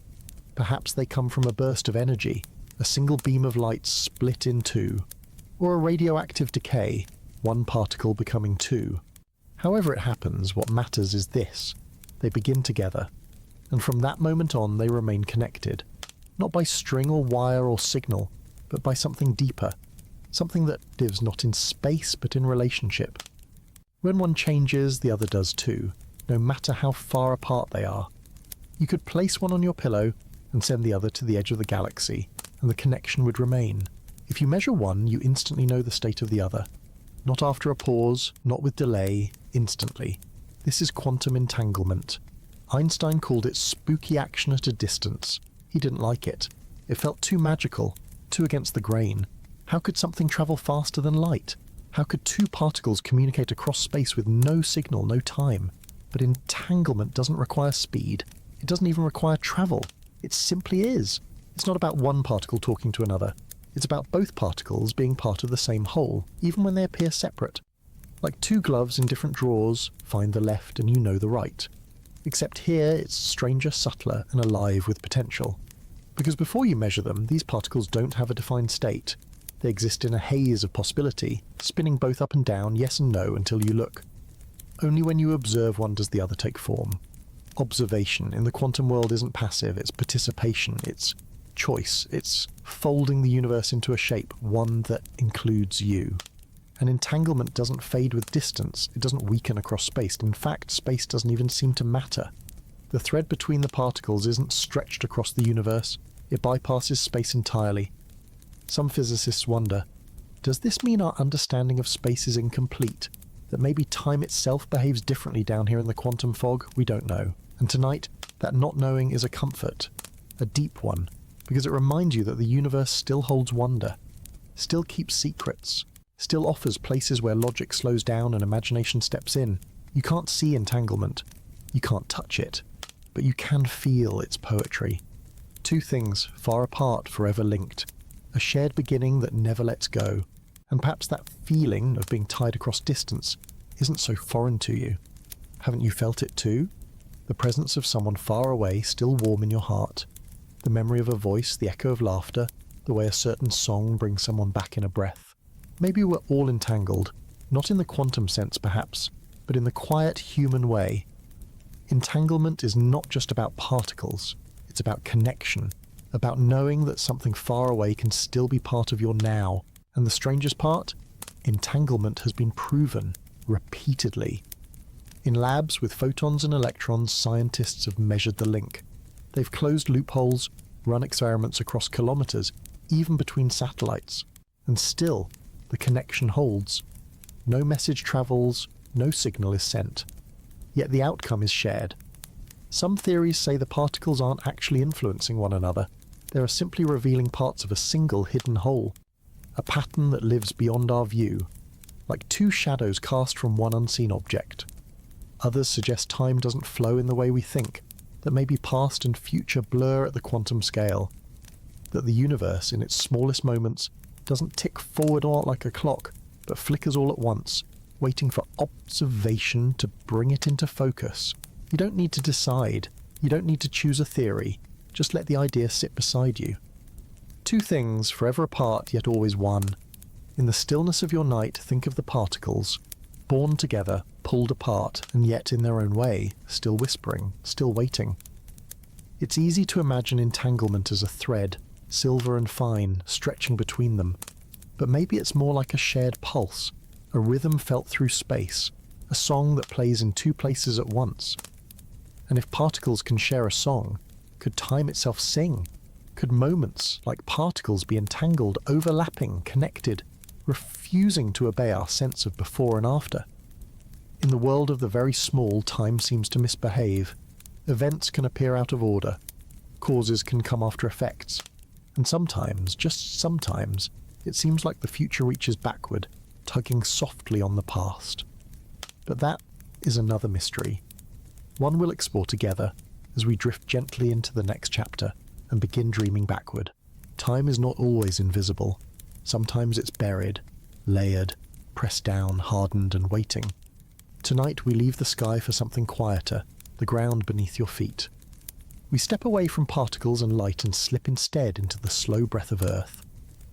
S1: Perhaps they come from a burst of energy, a single beam of light split in two, or a radioactive decay, one particle becoming two. However it happens, what matters is this: they begin together, and from that moment on they remain connected, not by string or wire or signal, but by something deeper, something that lives not in space but in relationship. When one changes, the other does too, no matter how far apart they are. You could place one on your pillow and send the other to the edge of the galaxy, and the connection would remain. If you measure one, you instantly know the state of the other. Not after a pause, not with delay, instantly. This is quantum entanglement. Einstein called it spooky action at a distance. He didn't like it. It felt too magical, too against the grain. How could something travel faster than light? How could two particles communicate across space with no signal, no time? But entanglement doesn't require speed. It doesn't even require travel. It simply is. It's not about one particle talking to another. It's about both particles being part of the same whole, even when they appear separate. Like two gloves in different drawers, find the left and you know the right. Except here it's stranger, subtler, and alive with potential. Because before you measure them, these particles don't have a defined state. They exist in a haze of possibility, spinning both up and down, yes and no, until you look. Only when you observe one does the other take form. Observation in the quantum world isn't passive, it's participation, it's choice, it's folding the universe into a shape, one that includes you. And entanglement doesn't fade with distance, it doesn't weaken across space. In fact, space doesn't even seem to matter. The thread between the particles isn't stretched across the universe, it bypasses space entirely. Some physicists wonder, does this mean our understanding of space is incomplete? That maybe time itself behaves differently down here in the quantum fog? We don't know. And tonight, that not knowing is a comfort, a deep one, because it reminds you that the universe still holds wonder, still keeps secrets, still offers places where logic slows down and imagination steps in. You can't see entanglement, you can't touch it, but you can feel its poetry. Two things, far apart, forever linked. A shared beginning that never lets go. And perhaps that feeling of being tied across distance isn't so foreign to you. Haven't you felt it too? The presence of someone far away, still warm in your heart. The memory of a voice, the echo of laughter, the way a certain song brings someone back in a breath. Maybe we're all entangled, not in the quantum sense perhaps, but in the quiet human way. Entanglement is not just about particles, it's about connection, about knowing that something far away can still be part of your now. And the strangest part? Entanglement has been proven repeatedly. In labs with photons and electrons, scientists have measured the link. They've closed loopholes, run experiments across kilometers, even between satellites. And still, the connection holds. No message travels, no signal is sent. Yet the outcome is shared. Some theories say the particles aren't actually influencing one another. They are simply revealing parts of a single hidden whole. A pattern that lives beyond our view, like two shadows cast from one unseen object. Others suggest time doesn't flow in the way we think, that maybe past and future blur at the quantum scale, that the universe, in its smallest moments, doesn't tick forward or like a clock, but flickers all at once, waiting for observation to bring it into focus. You don't need to decide, you don't need to choose a theory, just let the idea sit beside you. Two things, forever apart yet always one. In the stillness of your night, think of the particles, born together, pulled apart, and yet in their own way, still whispering, still waiting. It's easy to imagine entanglement as a thread, silver and fine, stretching between them. But maybe it's more like a shared pulse, a rhythm felt through space, a song that plays in two places at once. And if particles can share a song, could time itself sing? Could moments, like particles, be entangled, overlapping, connected, refusing to obey our sense of before and after? In the world of the very small, time seems to misbehave. Events can appear out of order. Causes can come after effects. And sometimes, just sometimes, it seems like the future reaches backward, tugging softly on the past. But that is another mystery. One we'll explore together as we drift gently into the next chapter and begin dreaming backward. Time is not always invisible. Sometimes it's buried, layered, pressed down, hardened and waiting. Tonight we leave the sky for something quieter, the ground beneath your feet. We step away from particles and light and slip instead into the slow breath of earth.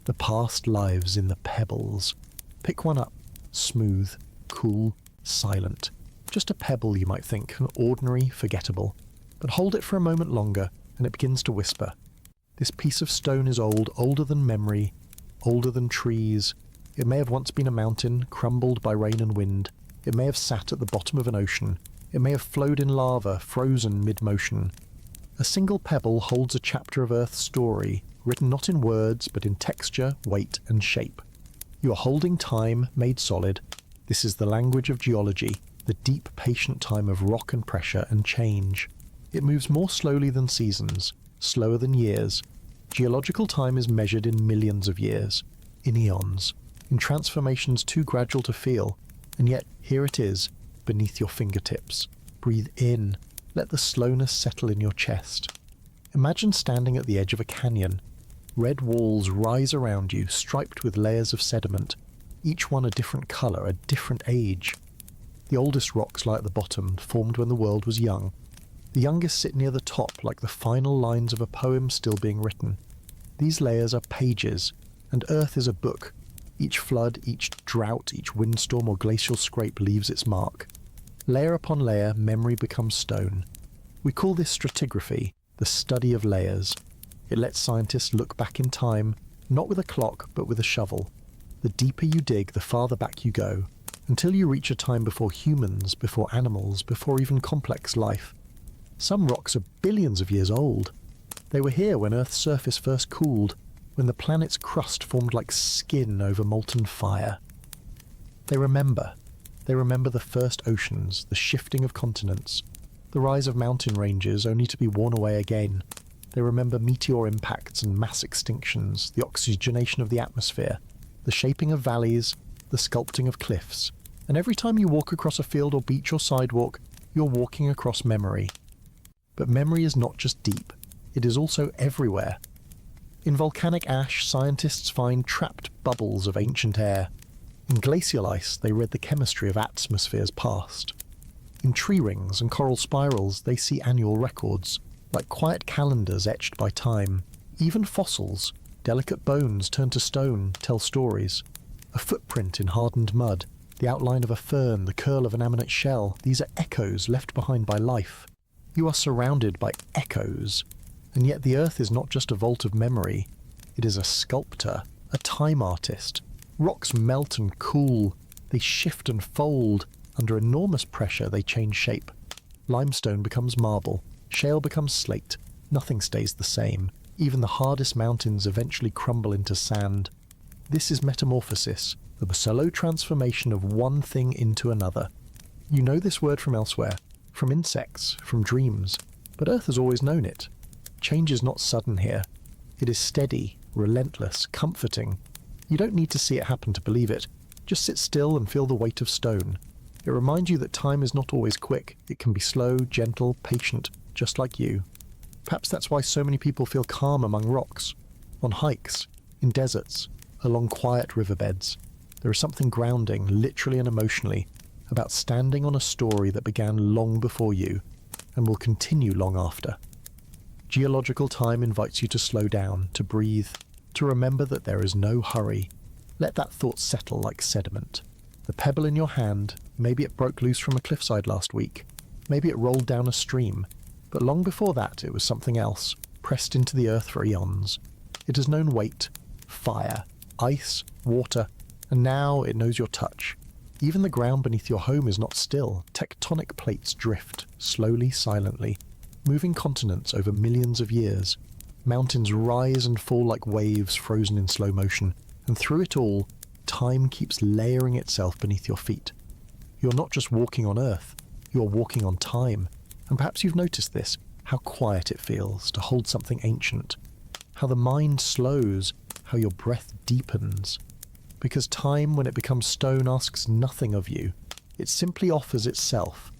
S1: The past lives in the pebbles. Pick one up, smooth, cool, silent. Just a pebble, you might think, ordinary, forgettable. But hold it for a moment longer, and it begins to whisper. This piece of stone is old, older than memory, older than trees. It may have once been a mountain, crumbled by rain and wind. It may have sat at the bottom of an ocean. It may have flowed in lava, frozen mid-motion. A single pebble holds a chapter of Earth's story, written not in words, but in texture, weight, and shape. You are holding time, made solid. This is the language of geology, the deep, patient time of rock and pressure and change. It moves more slowly than seasons, slower than years. Geological time is measured in millions of years, in eons, in transformations too gradual to feel, and yet here it is, beneath your fingertips. Breathe in, let the slowness settle in your chest. Imagine standing at the edge of a canyon. Red walls rise around you, striped with layers of sediment, each one a different colour, a different age. The oldest rocks lie at the bottom, formed when the world was young. The youngest sit near the top, like the final lines of a poem still being written. These layers are pages, and Earth is a book. Each flood, each drought, each windstorm or glacial scrape leaves its mark. Layer upon layer, memory becomes stone. We call this stratigraphy, the study of layers. It lets scientists look back in time, not with a clock, but with a shovel. The deeper you dig, the farther back you go, until you reach a time before humans, before animals, before even complex life. Some rocks are billions of years old. They were here when Earth's surface first cooled, when the planet's crust formed like skin over molten fire. They remember the first oceans, the shifting of continents, the rise of mountain ranges only to be worn away again. They remember meteor impacts and mass extinctions, the oxygenation of the atmosphere, the shaping of valleys, the sculpting of cliffs. And every time you walk across a field or beach or sidewalk, you're walking across memory. But memory is not just deep, it is also everywhere. In volcanic ash, scientists find trapped bubbles of ancient air. In glacial ice, they read the chemistry of atmospheres past. In tree rings and coral spirals, they see annual records, like quiet calendars etched by time. Even fossils, delicate bones turned to stone, tell stories. A footprint in hardened mud, the outline of a fern, the curl of an ammonite shell, these are echoes left behind by life. You are surrounded by echoes, and yet the earth is not just a vault of memory. It is a sculptor, a time artist. Rocks melt and cool, they shift and fold. Under enormous pressure they change shape. Limestone becomes marble, shale becomes slate, nothing stays the same. Even the hardest mountains eventually crumble into sand. This is metamorphosis, the slow transformation of one thing into another. You know this word from elsewhere, from insects, from dreams, but Earth has always known it. Change is not sudden here. It is steady, relentless, comforting. You don't need to see it happen to believe it. Just sit still and feel the weight of stone. It reminds you that time is not always quick. It can be slow, gentle, patient, just like you. Perhaps that's why so many people feel calm among rocks, on hikes, in deserts, along quiet riverbeds. There is something grounding, literally and emotionally, about standing on a story that began long before you, and will continue long after. Geological time invites you to slow down, to breathe, to remember that there is no hurry. Let that thought settle like sediment. The pebble in your hand, maybe it broke loose from a cliffside last week. Maybe it rolled down a stream. But long before that it was something else, pressed into the earth for eons. It has known weight, fire, ice, water, and now it knows your touch. Even the ground beneath your home is not still. Tectonic plates drift, slowly, silently, moving continents over millions of years. Mountains rise and fall like waves frozen in slow motion, and through it all, time keeps layering itself beneath your feet. You're not just walking on Earth, you're walking on time. And perhaps you've noticed this, how quiet it feels to hold something ancient, how the mind slows, how your breath deepens. Because time, when it becomes stone, asks nothing of you. It simply offers itself,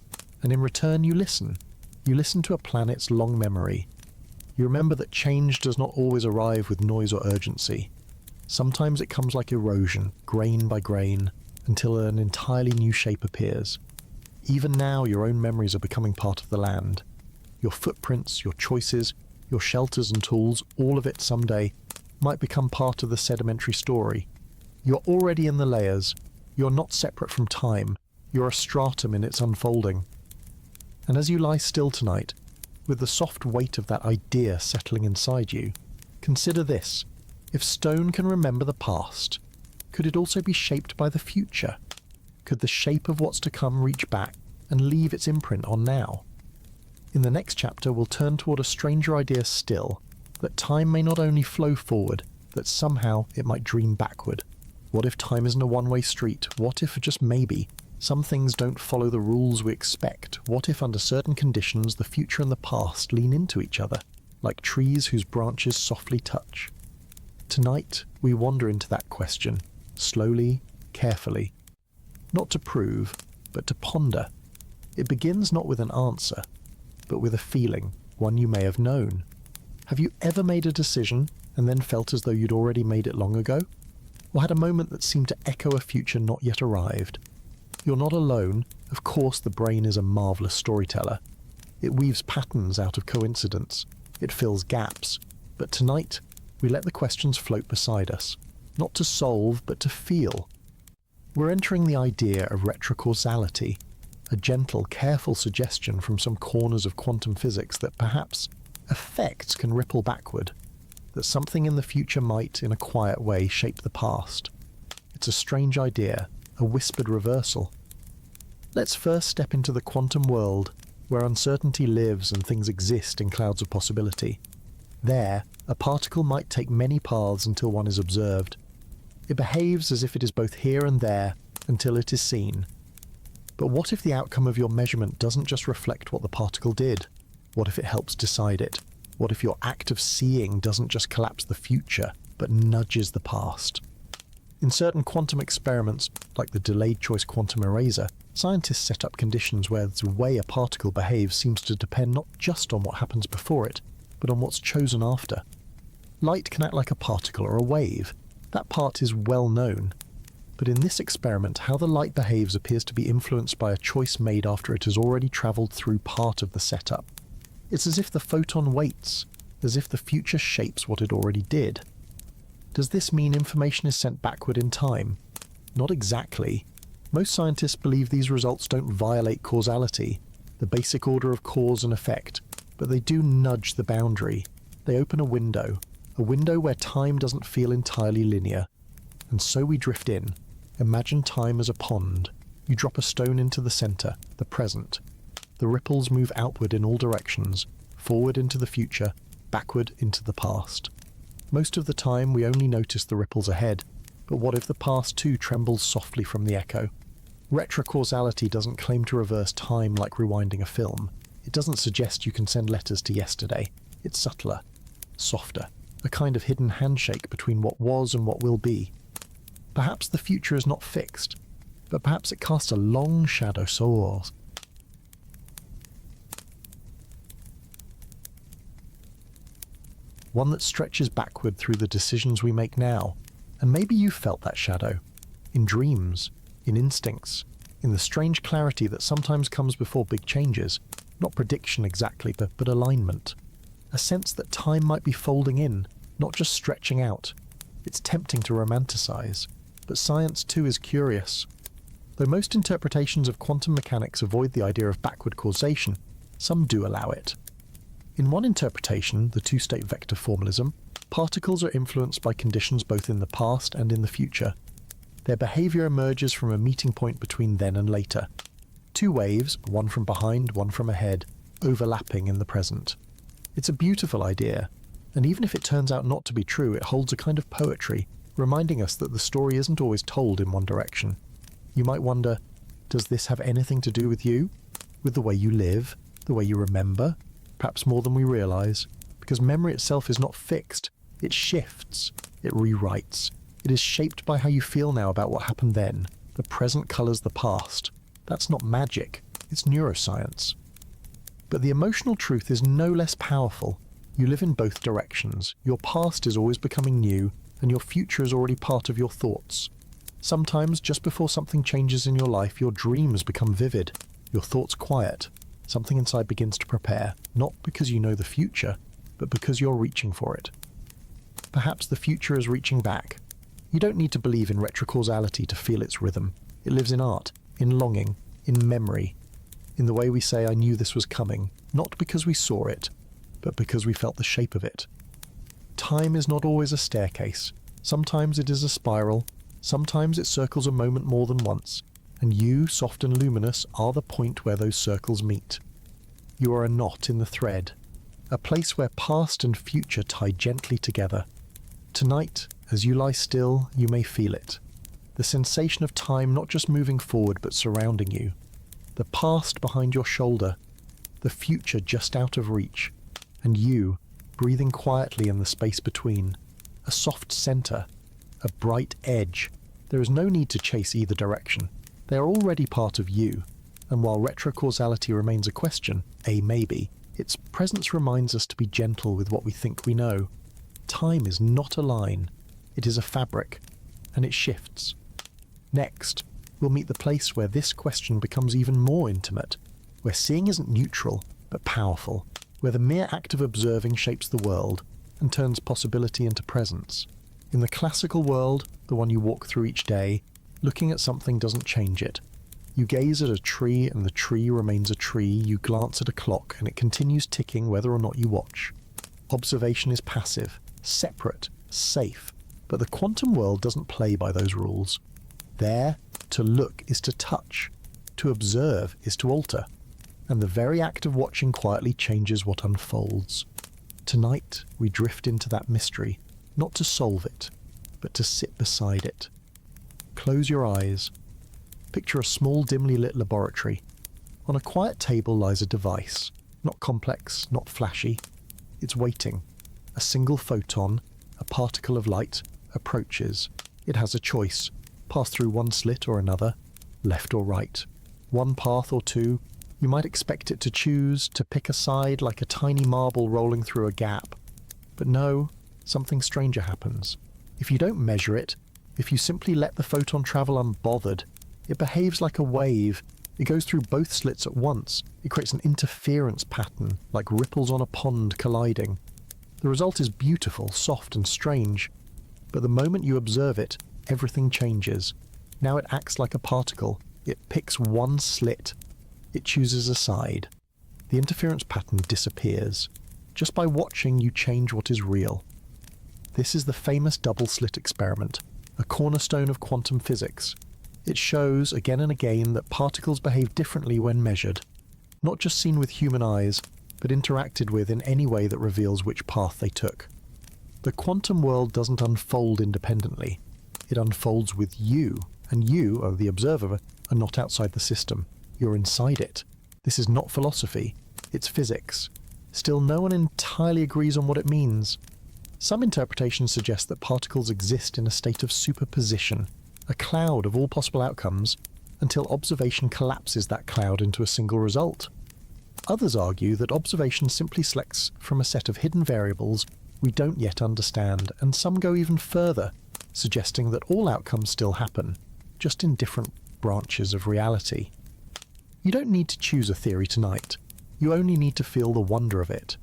S1: and in return you listen. You listen to a planet's long memory. You remember that change does not always arrive with noise or urgency. Sometimes it comes like erosion, grain by grain, until an entirely new shape appears. Even now, your own memories are becoming part of the land. Your footprints, your choices, your shelters and tools, all of it someday might become part of the sedimentary story. You're already in the layers. You're not separate from time. You're a stratum in its unfolding. And as you lie still tonight, with the soft weight of that idea settling inside you, consider this. If stone can remember the past, could it also be shaped by the future? Could the shape of what's to come reach back and leave its imprint on now? In the next chapter, we'll turn toward a stranger idea still, that time may not only flow forward, that somehow it might dream backward. What if time isn't a one-way street? What if, just maybe, some things don't follow the rules we expect? What if, under certain conditions, the future and the past lean into each other, like trees whose branches softly touch? Tonight, we wander into that question, slowly, carefully. Not to prove, but to ponder. It begins not with an answer, but with a feeling, one you may have known. Have you ever made a decision and then felt as though you'd already made it long ago? Or had a moment that seemed to echo a future not yet arrived? You're not alone. Of course the brain is a marvellous storyteller. It weaves patterns out of coincidence. It fills gaps. But tonight, we let the questions float beside us, not to solve, but to feel. We're entering the idea of retrocausality, a gentle, careful suggestion from some corners of quantum physics that perhaps effects can ripple backward, that something in the future might, in a quiet way, shape the past. It's a strange idea, a whispered reversal. Let's first step into the quantum world, where uncertainty lives and things exist in clouds of possibility. There, a particle might take many paths until one is observed. It behaves as if it is both here and there until it is seen. But what if the outcome of your measurement doesn't just reflect what the particle did? What if it helps decide it? What if your act of seeing doesn't just collapse the future, but nudges the past? In certain quantum experiments, like the delayed choice quantum eraser, scientists set up conditions where the way a particle behaves seems to depend not just on what happens before it, but on what's chosen after. Light can act like a particle or a wave. That part is well known. But in this experiment, how the light behaves appears to be influenced by a choice made after it has already travelled through part of the setup. It's as if the photon waits, as if the future shapes what it already did. Does this mean information is sent backward in time? Not exactly. Most scientists believe these results don't violate causality, the basic order of cause and effect, but they do nudge the boundary. They open a window where time doesn't feel entirely linear. And so we drift in. Imagine time as a pond. You drop a stone into the centre, the present. The ripples move outward in all directions, forward into the future, backward into the past. Most of the time we only notice the ripples ahead, but what if the past too trembles softly from the echo? Retrocausality doesn't claim to reverse time like rewinding a film. It doesn't suggest you can send letters to yesterday. It's subtler, softer, a kind of hidden handshake between what was and what will be. Perhaps the future is not fixed, but perhaps it casts a long shadow soars. One that stretches backward through the decisions we make now. And maybe you felt that shadow. In dreams, in instincts, in the strange clarity that sometimes comes before big changes. Not prediction exactly, but alignment. A sense that time might be folding in, not just stretching out. It's tempting to romanticize. But science too is curious. Though most interpretations of quantum mechanics avoid the idea of backward causation, some do allow it. In one interpretation, the two-state vector formalism, particles are influenced by conditions both in the past and in the future. Their behavior emerges from a meeting point between then and later. Two waves, one from behind, one from ahead, overlapping in the present. It's a beautiful idea, and even if it turns out not to be true, it holds a kind of poetry, reminding us that the story isn't always told in one direction. You might wonder, does this have anything to do with you? With the way you live? The way you remember? Perhaps more than we realise. Because memory itself is not fixed. It shifts. It rewrites. It is shaped by how you feel now about what happened then. The present colours the past. That's not magic. It's neuroscience. But the emotional truth is no less powerful. You live in both directions. Your past is always becoming new, and your future is already part of your thoughts. Sometimes, just before something changes in your life, your dreams become vivid, your thoughts quiet. Something inside begins to prepare, not because you know the future, but because you're reaching for it. Perhaps the future is reaching back. You don't need to believe in retrocausality to feel its rhythm. It lives in art, in longing, in memory, in the way we say, "I knew this was coming," not because we saw it, but because we felt the shape of it. Time is not always a staircase. Sometimes it is a spiral. Sometimes it circles a moment more than once. And you, soft and luminous, are the point where those circles meet. You are a knot in the thread, a place where past and future tie gently together. Tonight, as you lie still, you may feel it. The sensation of time not just moving forward but surrounding you. The past behind your shoulder, the future just out of reach, and you, breathing quietly in the space between. A soft centre, a bright edge. There is no need to chase either direction. They are already part of you, and while retrocausality remains a question, a maybe, its presence reminds us to be gentle with what we think we know. Time is not a line, it is a fabric, and it shifts. Next, we'll meet the place where this question becomes even more intimate, where seeing isn't neutral, but powerful, where the mere act of observing shapes the world and turns possibility into presence. In the classical world, the one you walk through each day, looking at something doesn't change it. You gaze at a tree and the tree remains a tree, you glance at a clock and it continues ticking whether or not you watch. Observation is passive, separate, safe, but the quantum world doesn't play by those rules. There, to look is to touch, to observe is to alter, and the very act of watching quietly changes what unfolds. Tonight, we drift into that mystery, not to solve it, but to sit beside it. Close your eyes. Picture a small, dimly lit laboratory. On a quiet table lies a device, not complex, not flashy. It's waiting. A single photon, a particle of light, approaches. It has a choice. Pass through one slit or another, left or right. One path or two. You might expect it to choose, to pick a side like a tiny marble rolling through a gap. But no, something stranger happens. If you don't measure it, if you simply let the photon travel unbothered, it behaves like a wave. It goes through both slits at once. It creates an interference pattern, like ripples on a pond colliding. The result is beautiful, soft and strange. But the moment you observe it, everything changes. Now it acts like a particle. It picks one slit. It chooses a side. The interference pattern disappears. Just by watching, you change what is real. This is the famous double-slit experiment, a cornerstone of quantum physics. It shows again and again that particles behave differently when measured, not just seen with human eyes, but interacted with in any way that reveals which path they took. The quantum world doesn't unfold independently. It unfolds with you, and you, or the observer, are not outside the system. You're inside it. This is not philosophy, it's physics. Still, no one entirely agrees on what it means. Some interpretations suggest that particles exist in a state of superposition, a cloud of all possible outcomes, until observation collapses that cloud into a single result. Others argue that observation simply selects from a set of hidden variables we don't yet understand, and some go even further, suggesting that all outcomes still happen, just in different branches of reality. You don't need to choose a theory tonight. You only need to feel the wonder of it.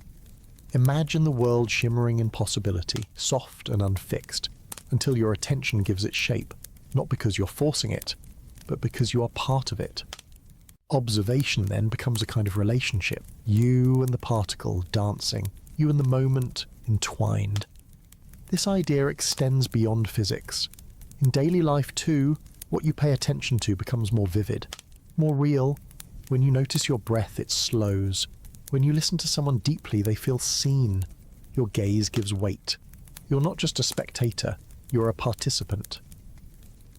S1: Imagine the world shimmering in possibility, soft and unfixed, until your attention gives it shape, not because you're forcing it, but because you are part of it. Observation then becomes a kind of relationship. You and the particle dancing, you and the moment entwined. This idea extends beyond physics. In daily life too, what you pay attention to becomes more vivid, more real. When you notice your breath, it slows. When you listen to someone deeply, they feel seen. Your gaze gives weight. You're not just a spectator, you're a participant.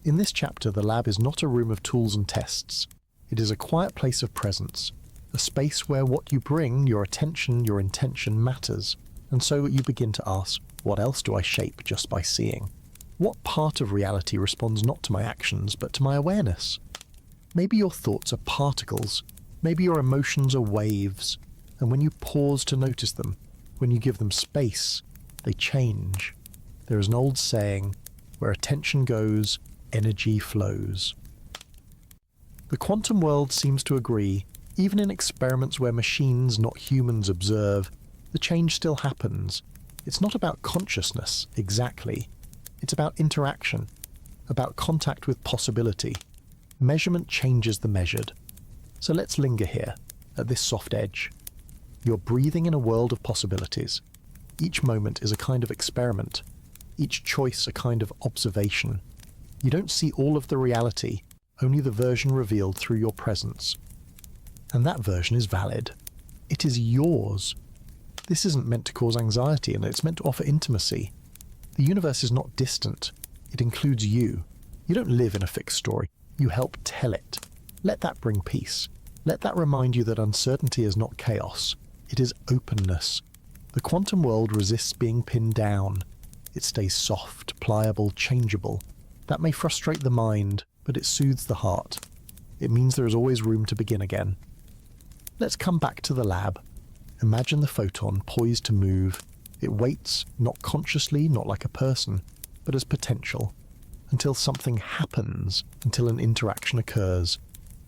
S1: In this chapter, the lab is not a room of tools and tests. It is a quiet place of presence, a space where what you bring, your attention, your intention, matters. And so you begin to ask, what else do I shape just by seeing? What part of reality responds not to my actions, but to my awareness? Maybe your thoughts are particles. Maybe your emotions are waves. And when you pause to notice them, when you give them space, they change. There is an old saying, where attention goes, energy flows. The quantum world seems to agree, even in experiments where machines, not humans, observe, the change still happens. It's not about consciousness, exactly. It's about interaction, about contact with possibility. Measurement changes the measured. So let's linger here, at this soft edge. You're breathing in a world of possibilities. Each moment is a kind of experiment. Each choice a kind of observation. You don't see all of the reality, only the version revealed through your presence. And that version is valid. It is yours. This isn't meant to cause anxiety, and it's meant to offer intimacy. The universe is not distant. It includes you. You don't live in a fixed story. You help tell it. Let that bring peace. Let that remind you that uncertainty is not chaos. It is openness. The quantum world resists being pinned down. It stays soft, pliable, changeable. That may frustrate the mind, but it soothes the heart. It means there is always room to begin again. Let's come back to the lab. Imagine the photon poised to move. It waits, not consciously, not like a person, but as potential, until something happens, until an interaction occurs.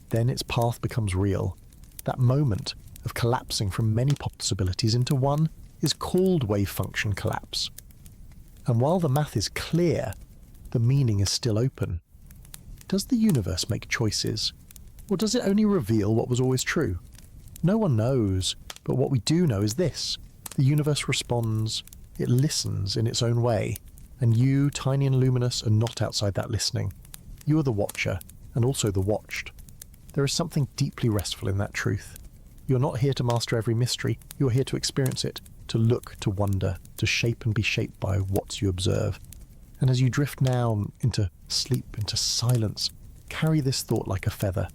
S1: Then its path becomes real. That moment of collapsing from many possibilities into one is called wave function collapse. And while the math is clear, the meaning is still open. Does the universe make choices? Or does it only reveal what was always true? No one knows, but what we do know is this. The universe responds, it listens in its own way, and you, tiny and luminous, are not outside that listening. You are the watcher, and also the watched. There is something deeply restful in that truth. You're not here to master every mystery, you're here to experience it, to look, to wonder, to shape and be shaped by what you observe. And as you drift now into sleep, into silence, carry this thought like a feather.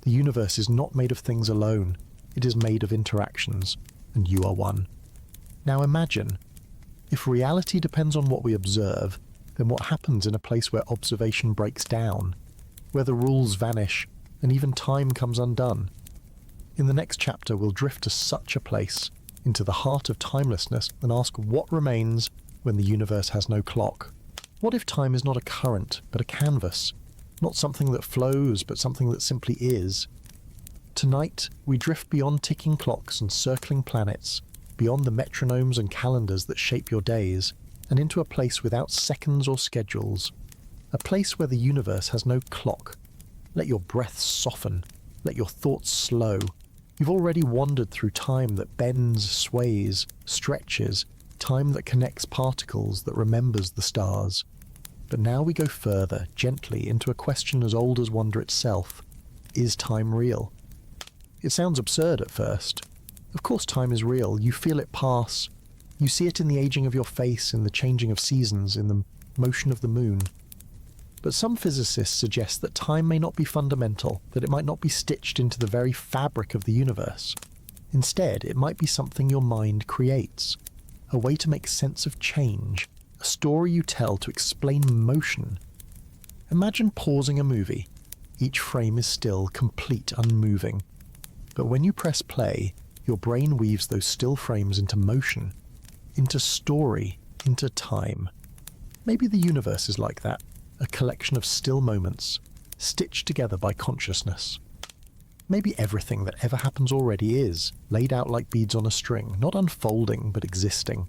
S1: The universe is not made of things alone, it is made of interactions, and you are one. Now imagine, if reality depends on what we observe, then what happens in a place where observation breaks down, where the rules vanish, and even time comes undone? In the next chapter, we'll drift to such a place, into the heart of timelessness, and ask what remains when the universe has no clock? What if time is not a current, but a canvas? Not something that flows, but something that simply is. Tonight, we drift beyond ticking clocks and circling planets, beyond the metronomes and calendars that shape your days, and into a place without seconds or schedules. A place where the universe has no clock. Let your breath soften. Let your thoughts slow. You've already wandered through time that bends, sways, stretches, time that connects particles, that remembers the stars. But now we go further, gently, into a question as old as wonder itself. Is time real? It sounds absurd at first. Of course time is real. You feel it pass. You see it in the aging of your face, in the changing of seasons, in the motion of the moon. But some physicists suggest that time may not be fundamental, that it might not be stitched into the very fabric of the universe. Instead, it might be something your mind creates, a way to make sense of change, a story you tell to explain motion. Imagine pausing a movie. Each frame is still, complete, unmoving. But when you press play, your brain weaves those still frames into motion, into story, into time. Maybe the universe is like that, a collection of still moments, stitched together by consciousness. Maybe everything that ever happens already is, laid out like beads on a string, not unfolding, but existing.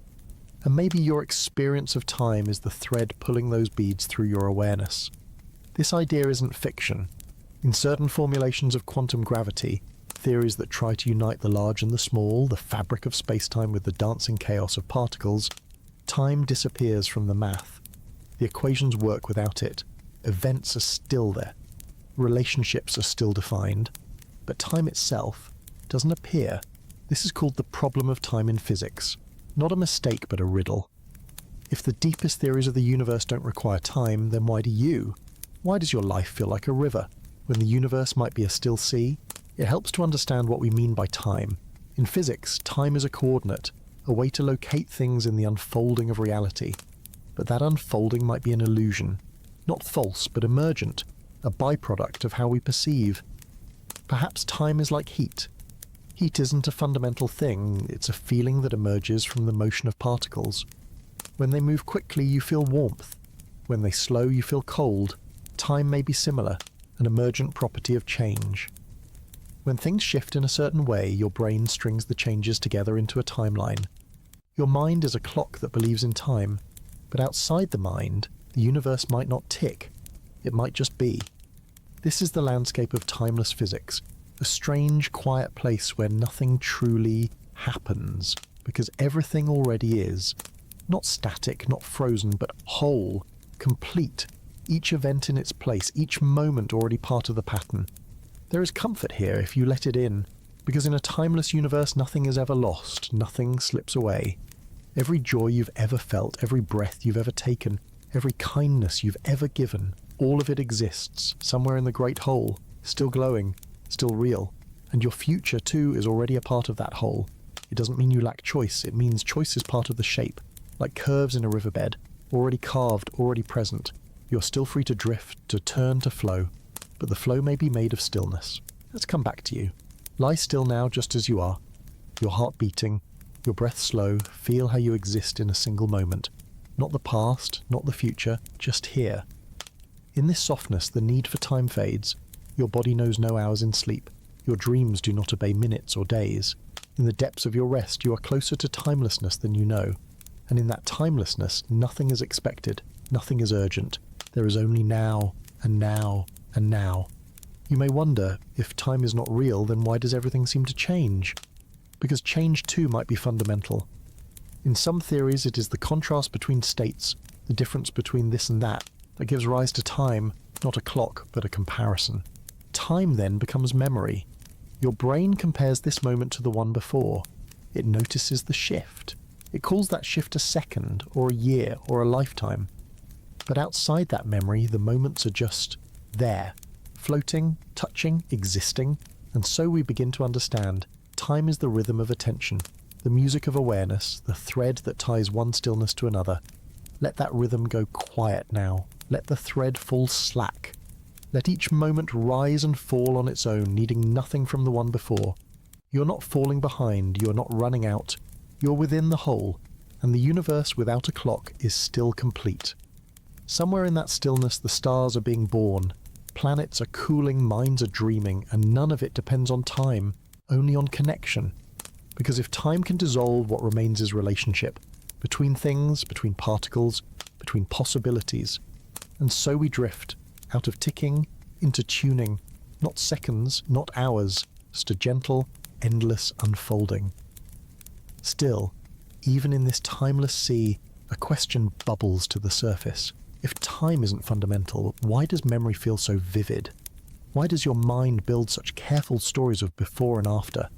S1: And maybe your experience of time is the thread pulling those beads through your awareness. This idea isn't fiction. In certain formulations of quantum gravity, theories that try to unite the large and the small, the fabric of space-time with the dancing chaos of particles, time disappears from the math. The equations work without it. Events are still there. Relationships are still defined. But time itself doesn't appear. This is called the problem of time in physics. Not a mistake, but a riddle. If the deepest theories of the universe don't require time, then why do you? Why does your life feel like a river, when the universe might be a still sea? It helps to understand what we mean by time. In physics, time is a coordinate, a way to locate things in the unfolding of reality. But that unfolding might be an illusion. Not false, but emergent, a byproduct of how we perceive. Perhaps time is like heat. Heat isn't a fundamental thing, it's a feeling that emerges from the motion of particles. When they move quickly, you feel warmth. When they slow, you feel cold. Time may be similar, an emergent property of change. When things shift in a certain way, your brain strings the changes together into a timeline. Your mind is a clock that believes in time, but outside the mind, the universe might not tick. It might just be. This is the landscape of timeless physics, a strange, quiet place where nothing truly happens, because everything already is. Not static, not frozen, but whole, complete, each event in its place, each moment already part of the pattern. There is comfort here if you let it in, because in a timeless universe nothing is ever lost, nothing slips away. Every joy you've ever felt, every breath you've ever taken, every kindness you've ever given, all of it exists, somewhere in the great whole, still glowing, still real. And your future, too, is already a part of that whole. It doesn't mean you lack choice, it means choice is part of the shape, like curves in a riverbed, already carved, already present. You're still free to drift, to turn, to flow, but the flow may be made of stillness. Let's come back to you. Lie still now just as you are, your heart beating, your breath slow, feel how you exist in a single moment. Not the past, not the future, just here. In this softness, the need for time fades. Your body knows no hours in sleep. Your dreams do not obey minutes or days. In the depths of your rest, you are closer to timelessness than you know. And in that timelessness, nothing is expected, nothing is urgent. There is only now, and now, and now. You may wonder, if time is not real, then why does everything seem to change? Because change too might be fundamental. In some theories, it is the contrast between states, the difference between this and that gives rise to time, not a clock, but a comparison. Time then becomes memory. Your brain compares this moment to the one before. It notices the shift. It calls that shift a second, or a year, or a lifetime. But outside that memory, the moments are just there, floating, touching, existing, and so we begin to understand. Time is the rhythm of attention, the music of awareness, the thread that ties one stillness to another. Let that rhythm go quiet now. Let the thread fall slack. Let each moment rise and fall on its own, needing nothing from the one before. You're not falling behind, you're not running out. You're within the whole, and the universe without a clock is still complete. Somewhere in that stillness the stars are being born, planets are cooling, minds are dreaming, and none of it depends on time, only on connection. Because if time can dissolve, what remains is relationship, between things, between particles, between possibilities. And so we drift, out of ticking, into tuning, not seconds, not hours, just a gentle, endless unfolding. Still, even in this timeless sea, a question bubbles to the surface. If time isn't fundamental, why does memory feel so vivid? Why does your mind build such careful stories of before and after?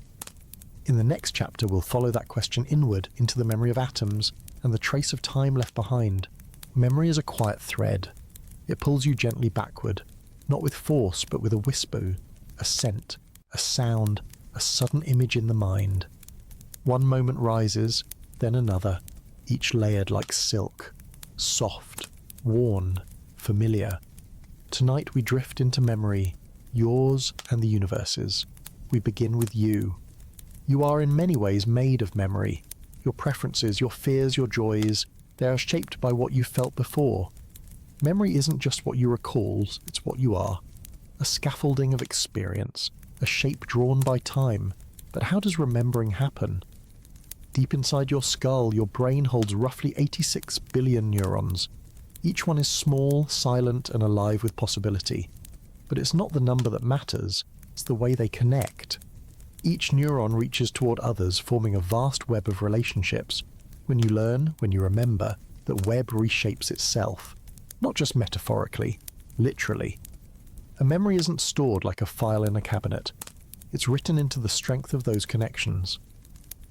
S1: In the next chapter, we'll follow that question inward into the memory of atoms and the trace of time left behind. Memory is a quiet thread. It pulls you gently backward, not with force, but with a whisper, a scent, a sound, a sudden image in the mind. One moment rises, then another, each layered like silk, soft, worn, familiar. Tonight we drift into memory, yours and the universe's. We begin with you. You are in many ways made of memory. Your preferences, your fears, your joys, they are shaped by what you felt before. Memory isn't just what you recall, it's what you are. A scaffolding of experience, a shape drawn by time. But how does remembering happen? Deep inside your skull, your brain holds roughly 86 billion neurons. Each one is small, silent, and alive with possibility. But it's not the number that matters, it's the way they connect. Each neuron reaches toward others, forming a vast web of relationships. When you learn, when you remember, that web reshapes itself. Not just metaphorically, literally. A memory isn't stored like a file in a cabinet. It's written into the strength of those connections.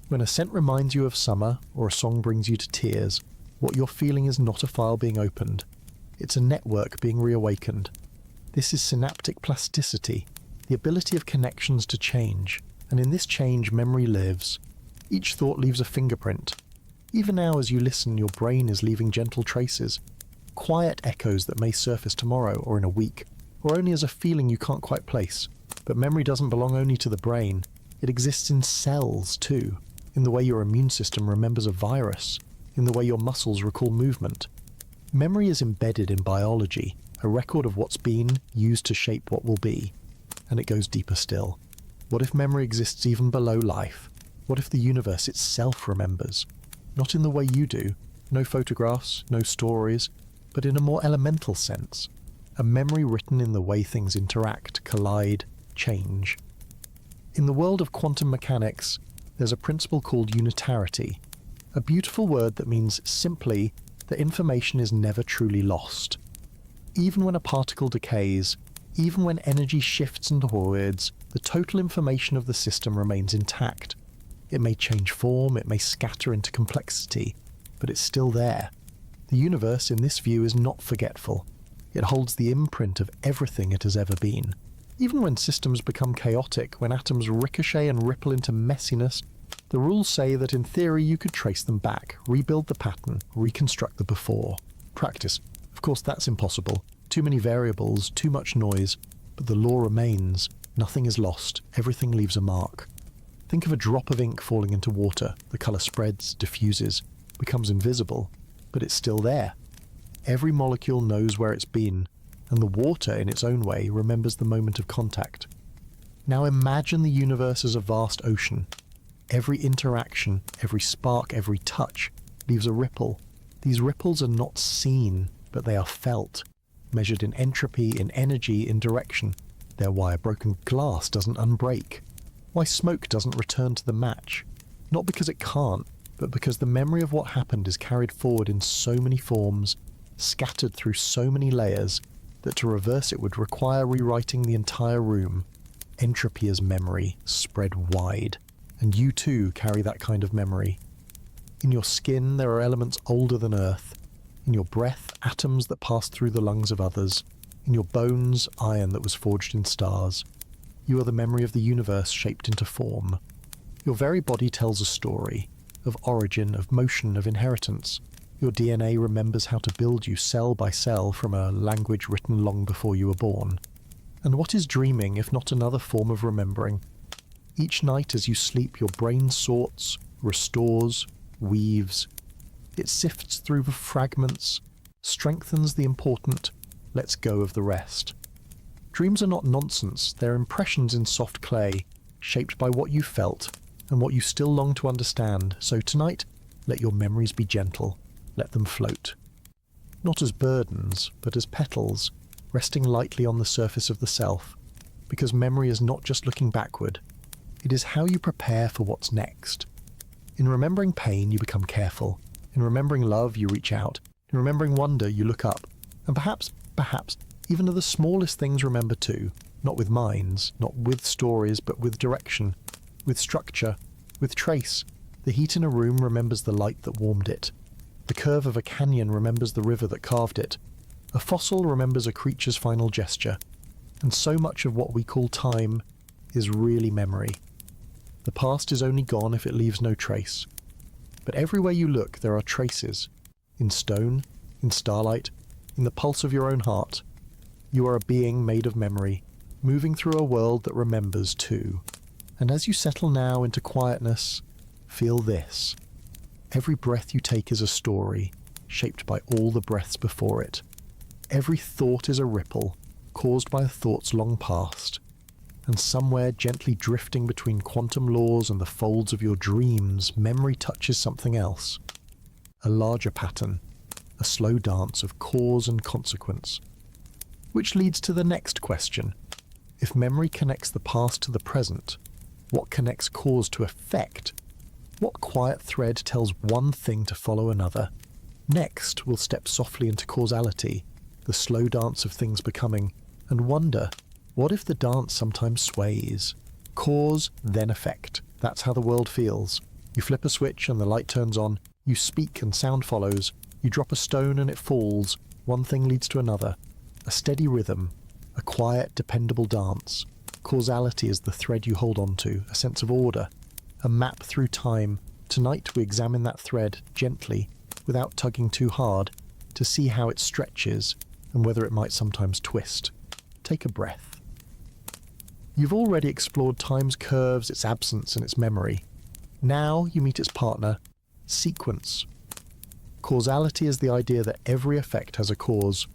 S1: When a scent reminds you of summer, or a song brings you to tears, what you're feeling is not a file being opened. It's a network being reawakened. This is synaptic plasticity, the ability of connections to change. And in this change, memory lives. Each thought leaves a fingerprint. Even now, as you listen, your brain is leaving gentle traces. Quiet echoes that may surface tomorrow or in a week, or only as a feeling you can't quite place. But memory doesn't belong only to the brain. It exists in cells, too. In the way your immune system remembers a virus. In the way your muscles recall movement. Memory is embedded in biology, a record of what's been, used to shape what will be. And it goes deeper still. What if memory exists even below life? What if the universe itself remembers? Not in the way you do, no photographs, no stories, but in a more elemental sense. A memory written in the way things interact, collide, change. In the world of quantum mechanics, there's a principle called unitarity, a beautiful word that means simply that information is never truly lost. Even when a particle decays, even when energy shifts and voids, the total information of the system remains intact. It may change form, it may scatter into complexity, but it's still there. The universe, in this view, is not forgetful. It holds the imprint of everything it has ever been. Even when systems become chaotic, when atoms ricochet and ripple into messiness, the rules say that in theory you could trace them back, rebuild the pattern, reconstruct the before. Practice. Of course, that's impossible. Too many variables, too much noise, but the law remains. Nothing is lost. Everything leaves a mark. Think of a drop of ink falling into water. The colour spreads, diffuses, becomes invisible, but it's still there. Every molecule knows where it's been, and the water, in its own way, remembers the moment of contact. Now imagine the universe as a vast ocean. Every interaction, every spark, every touch leaves a ripple. These ripples are not seen, but they are felt, measured in entropy, in energy, in direction. They're why a broken glass doesn't unbreak. Why smoke doesn't return to the match. Not because it can't, but because the memory of what happened is carried forward in so many forms, scattered through so many layers, that to reverse it would require rewriting the entire room. Entropy as memory, spread wide. And you too carry that kind of memory. In your skin there are elements older than Earth. In your breath, atoms that passed through the lungs of others. In your bones, iron that was forged in stars. You are the memory of the universe shaped into form. Your very body tells a story, of origin, of motion, of inheritance. Your DNA remembers how to build you cell by cell from a language written long before you were born. And what is dreaming if not another form of remembering? Each night as you sleep, your brain sorts, restores, weaves, It sifts through the fragments, strengthens the important, lets go of the rest. Dreams are not nonsense, they're impressions in soft clay, shaped by what you felt and what you still long to understand. So tonight, let your memories be gentle, let them float. Not as burdens, but as petals, resting lightly on the surface of the self, because memory is not just looking backward, it is how you prepare for what's next. In remembering pain, you become careful. In remembering love, you reach out. In remembering wonder, you look up. And perhaps, even of the smallest things remember too, not with minds, not with stories, but with direction, with structure, with trace. The heat in a room remembers the light that warmed it. The curve of a canyon remembers the river that carved it. A fossil remembers a creature's final gesture. And so much of what we call time is really memory. The past is only gone if it leaves no trace. But everywhere you look, there are traces. In stone, in starlight, in the pulse of your own heart. You are a being made of memory, moving through a world that remembers too. And as you settle now into quietness, feel this. Every breath you take is a story, shaped by all the breaths before it. Every thought is a ripple, caused by thoughts long past. And somewhere gently drifting between quantum laws and the folds of your dreams, memory touches something else. A larger pattern, a slow dance of cause and consequence. Which leads to the next question. If memory connects the past to the present, what connects cause to effect? What quiet thread tells one thing to follow another? Next, we'll step softly into causality, the slow dance of things becoming, and wonder, what if the dance sometimes sways? Cause, then effect. That's how the world feels. You flip a switch and the light turns on. You speak and sound follows. You drop a stone and it falls. One thing leads to another. A steady rhythm. A quiet, dependable dance. Causality is the thread you hold on to, a sense of order. A map through time. Tonight we examine that thread gently, without tugging too hard, to see how it stretches and whether it might sometimes twist. Take a breath. You've already explored time's curves, its absence, and its memory. Now you meet its partner, sequence. Causality is the idea that every effect has a cause,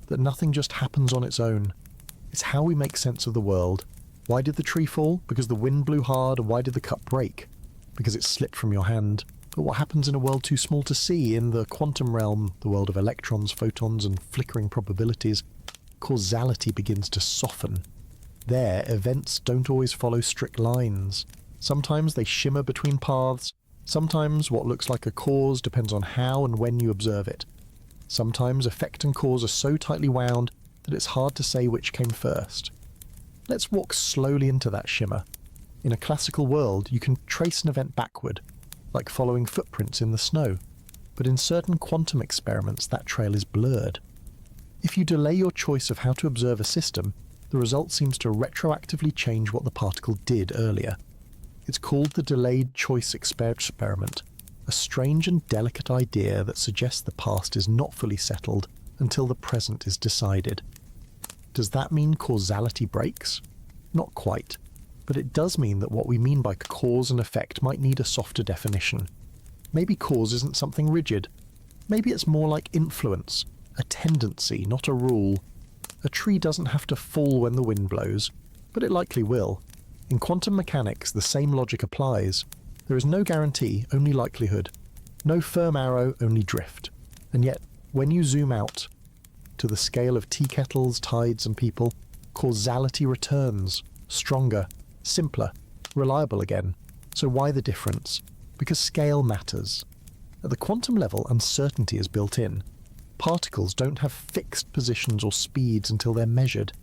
S1: that nothing just happens on its own. It's how we make sense of the world. Why did the tree fall? Because the wind blew hard. Why did the cup break? Because it slipped from your hand. But what happens in a world too small to see, in the quantum realm, the world of electrons, photons, and flickering probabilities? Causality begins to soften. There, events don't always follow strict lines. Sometimes they shimmer between paths. Sometimes what looks like a cause depends on how and when you observe it. Sometimes effect and cause are so tightly wound that it's hard to say which came first. Let's walk slowly into that shimmer. In a classical world, you can trace an event backward, like following footprints in the snow. But in certain quantum experiments, that trail is blurred. If you delay your choice of how to observe a system, the result seems to retroactively change what the particle did earlier. It's called the delayed choice experiment, a strange and delicate idea that suggests the past is not fully settled until the present is decided. Does that mean causality breaks? Not quite, but it does mean that what we mean by cause and effect might need a softer definition. Maybe cause isn't something rigid. Maybe it's more like influence, a tendency, not a rule. A tree doesn't have to fall when the wind blows, but it likely will. In quantum mechanics, the same logic applies. There is no guarantee, only likelihood. No firm arrow, only drift. And yet, when you zoom out to the scale of tea kettles, tides, and people, causality returns, stronger, simpler, reliable again. So why the difference? Because scale matters. At the quantum level, uncertainty is built in. Particles don't have fixed positions or speeds until they're measured.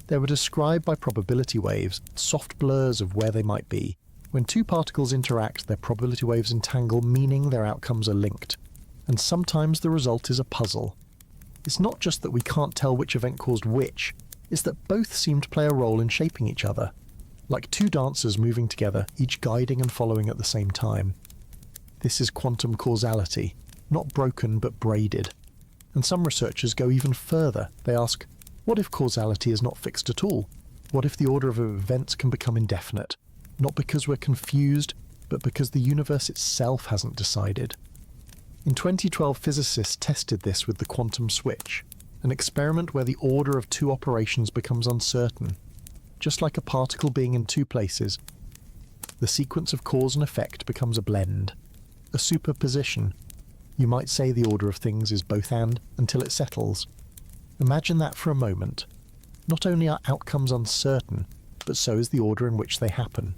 S1: They were described by probability waves, soft blurs of where they might be. When two particles interact, their probability waves entangle, meaning their outcomes are linked. And sometimes the result is a puzzle. It's not just that we can't tell which event caused which, it's that both seem to play a role in shaping each other. Like two dancers moving together, each guiding and following at the same time. This is quantum causality, not broken but braided. And some researchers go even further. They ask, what if causality is not fixed at all? What if the order of events can become indefinite? Not because we're confused, but because the universe itself hasn't decided. In 2012, physicists tested this with the quantum switch, an experiment where the order of two operations becomes uncertain. Just like a particle being in two places, the sequence of cause and effect becomes a blend, a superposition. You might say the order of things is both and until it settles. Imagine that for a moment. Not only are outcomes uncertain, but so is the order in which they happen.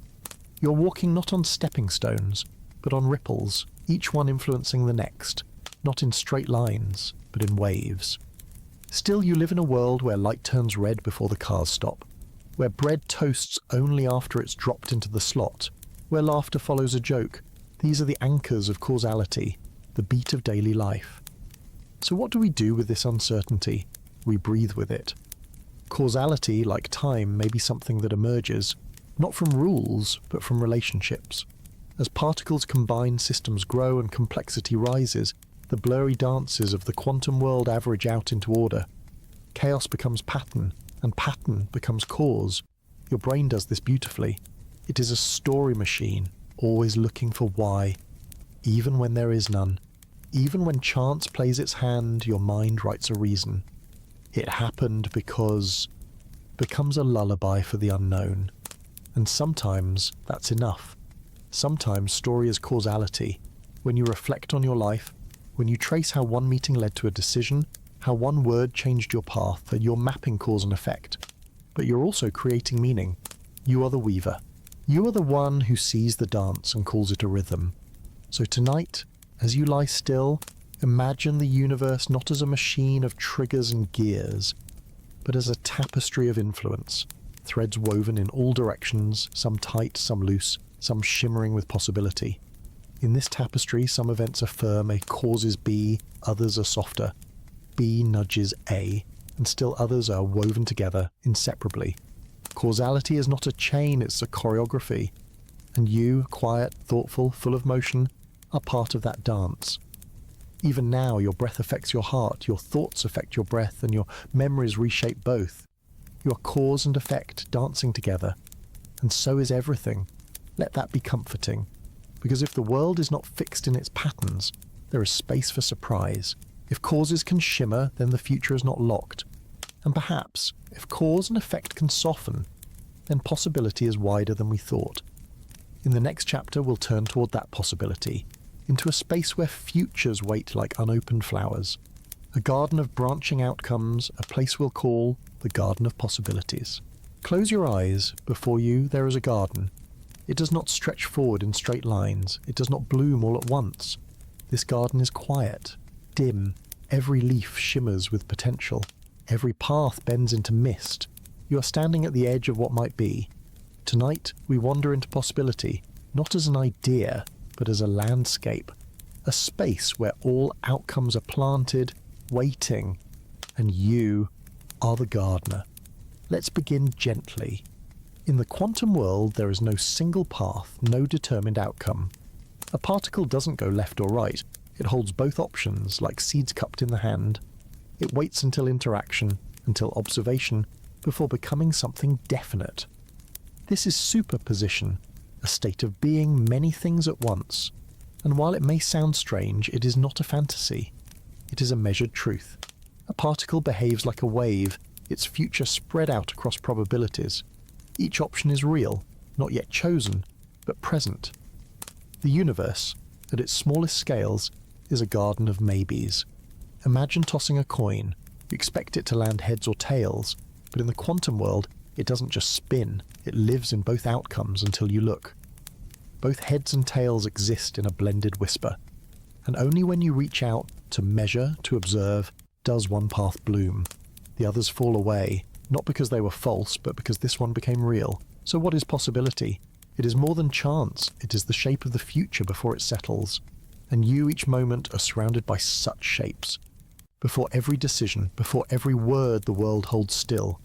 S1: You're walking not on stepping stones, but on ripples, each one influencing the next, not in straight lines, but in waves. Still, you live in a world where light turns red before the cars stop, where bread toasts only after it's dropped into the slot, where laughter follows a joke. These are the anchors of causality, the beat of daily life. So what do we do with this uncertainty? We breathe with it. Causality, like time, may be something that emerges, not from rules, but from relationships. As particles combine, systems grow and complexity rises, the blurry dances of the quantum world average out into order. Chaos becomes pattern, and pattern becomes cause. Your brain does this beautifully. It is a story machine, always looking for why, even when there is none. Even when chance plays its hand, your mind writes a reason. It happened because becomes a lullaby for the unknown. And sometimes that's enough. Sometimes story is causality. When you reflect on your life, when you trace how one meeting led to a decision, how one word changed your path, and you're mapping cause and effect. But you're also creating meaning. You are the weaver. You are the one who sees the dance and calls it a rhythm. So tonight, as you lie still, imagine the universe not as a machine of triggers and gears, but as a tapestry of influence, threads woven in all directions, some tight, some loose, some shimmering with possibility. In this tapestry, some events are firm, A causes B, others are softer. B nudges A, and still others are woven together inseparably. Causality is not a chain, it's a choreography. And you, quiet, thoughtful, full of motion, are part of that dance. Even now, your breath affects your heart, your thoughts affect your breath, and your memories reshape both. You are cause and effect dancing together. And so is everything. Let that be comforting. Because if the world is not fixed in its patterns, there is space for surprise. If causes can shimmer, then the future is not locked. And perhaps, if cause and effect can soften, then possibility is wider than we thought. In the next chapter, we'll turn toward that possibility, into a space where futures wait like unopened flowers. A garden of branching outcomes, a place we'll call the Garden of Possibilities. Close your eyes. Before you, there is a garden. It does not stretch forward in straight lines. It does not bloom all at once. This garden is quiet, dim. Every leaf shimmers with potential. Every path bends into mist. You are standing at the edge of what might be. Tonight, we wander into possibility, not as an idea, but as a landscape. A space where all outcomes are planted, waiting, and you are the gardener. Let's begin gently. In the quantum world, there is no single path, no determined outcome. A particle doesn't go left or right. It holds both options, like seeds cupped in the hand. It waits until interaction, until observation, before becoming something definite. This is superposition, a state of being many things at once. And while it may sound strange, it is not a fantasy. It is a measured truth. A particle behaves like a wave, its future spread out across probabilities. Each option is real, not yet chosen, but present. The universe, at its smallest scales, is a garden of maybes. Imagine tossing a coin. You expect it to land heads or tails, but in the quantum world, it doesn't just spin, it lives in both outcomes until you look. Both heads and tails exist in a blended whisper, and only when you reach out to measure, to observe, does one path bloom. The others fall away, not because they were false, but because this one became real. So what is possibility? It is more than chance, it is the shape of the future before it settles. And you each moment are surrounded by such shapes. Before every decision, before every word, the world holds still,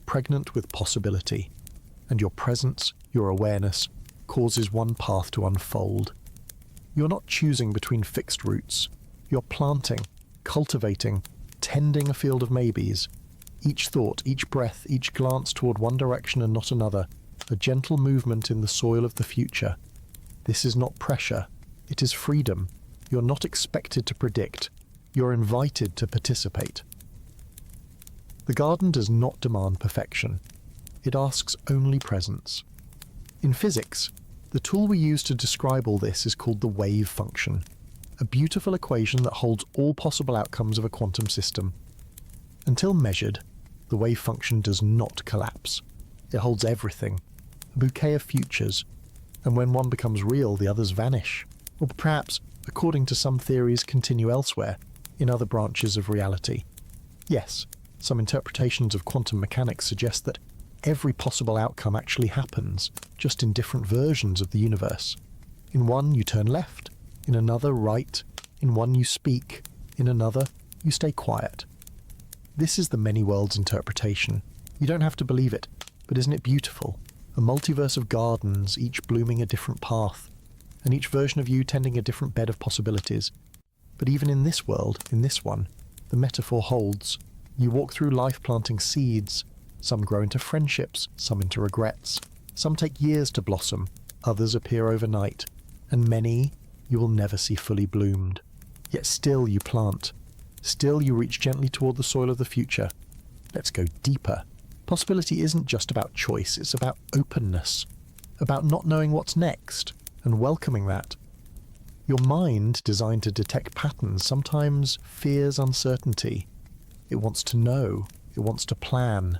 S1: pregnant with possibility. And your presence, your awareness, causes one path to unfold. You're not choosing between fixed routes. You're planting, cultivating, tending a field of maybes. Each thought, each breath, each glance toward one direction and not another, a gentle movement in the soil of the future. This is not pressure, it is freedom. You're not expected to predict. You're invited to participate. The garden does not demand perfection. It asks only presence. In physics, the tool we use to describe all this is called the wave function, a beautiful equation that holds all possible outcomes of a quantum system. Until measured, the wave function does not collapse. It holds everything, a bouquet of futures, and when one becomes real, the others vanish, or perhaps, according to some theories, continue elsewhere, in other branches of reality. Yes, some interpretations of quantum mechanics suggest that every possible outcome actually happens, just in different versions of the universe. In one, you turn left, in another, right, in one you speak, in another, you stay quiet. This is the many worlds interpretation. You don't have to believe it, but isn't it beautiful? A multiverse of gardens, each blooming a different path, and each version of you tending a different bed of possibilities. But even in this world, in this one, the metaphor holds. You walk through life planting seeds. Some grow into friendships, some into regrets. Some take years to blossom, others appear overnight, and many you will never see fully bloomed. Yet still you plant. Still you reach gently toward the soil of the future. Let's go deeper. Possibility isn't just about choice, it's about openness, about not knowing what's next, and welcoming that. Your mind, designed to detect patterns, sometimes fears uncertainty. It wants to know, it wants to plan.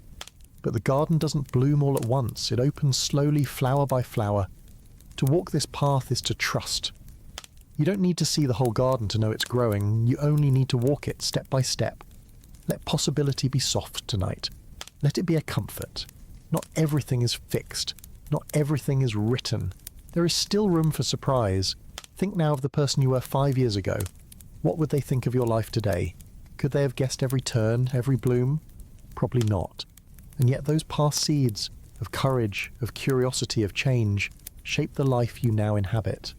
S1: But the garden doesn't bloom all at once, it opens slowly, flower by flower. To walk this path is to trust. You don't need to see the whole garden to know it's growing, you only need to walk it step by step. Let possibility be soft tonight. Let it be a comfort. Not everything is fixed. Not everything is written. There is still room for surprise. Think now of the person you were 5 years ago. What would they think of your life today? Could they have guessed every turn, every bloom? Probably not. And yet those past seeds of courage, of curiosity, of change, shape the life you now inhabit.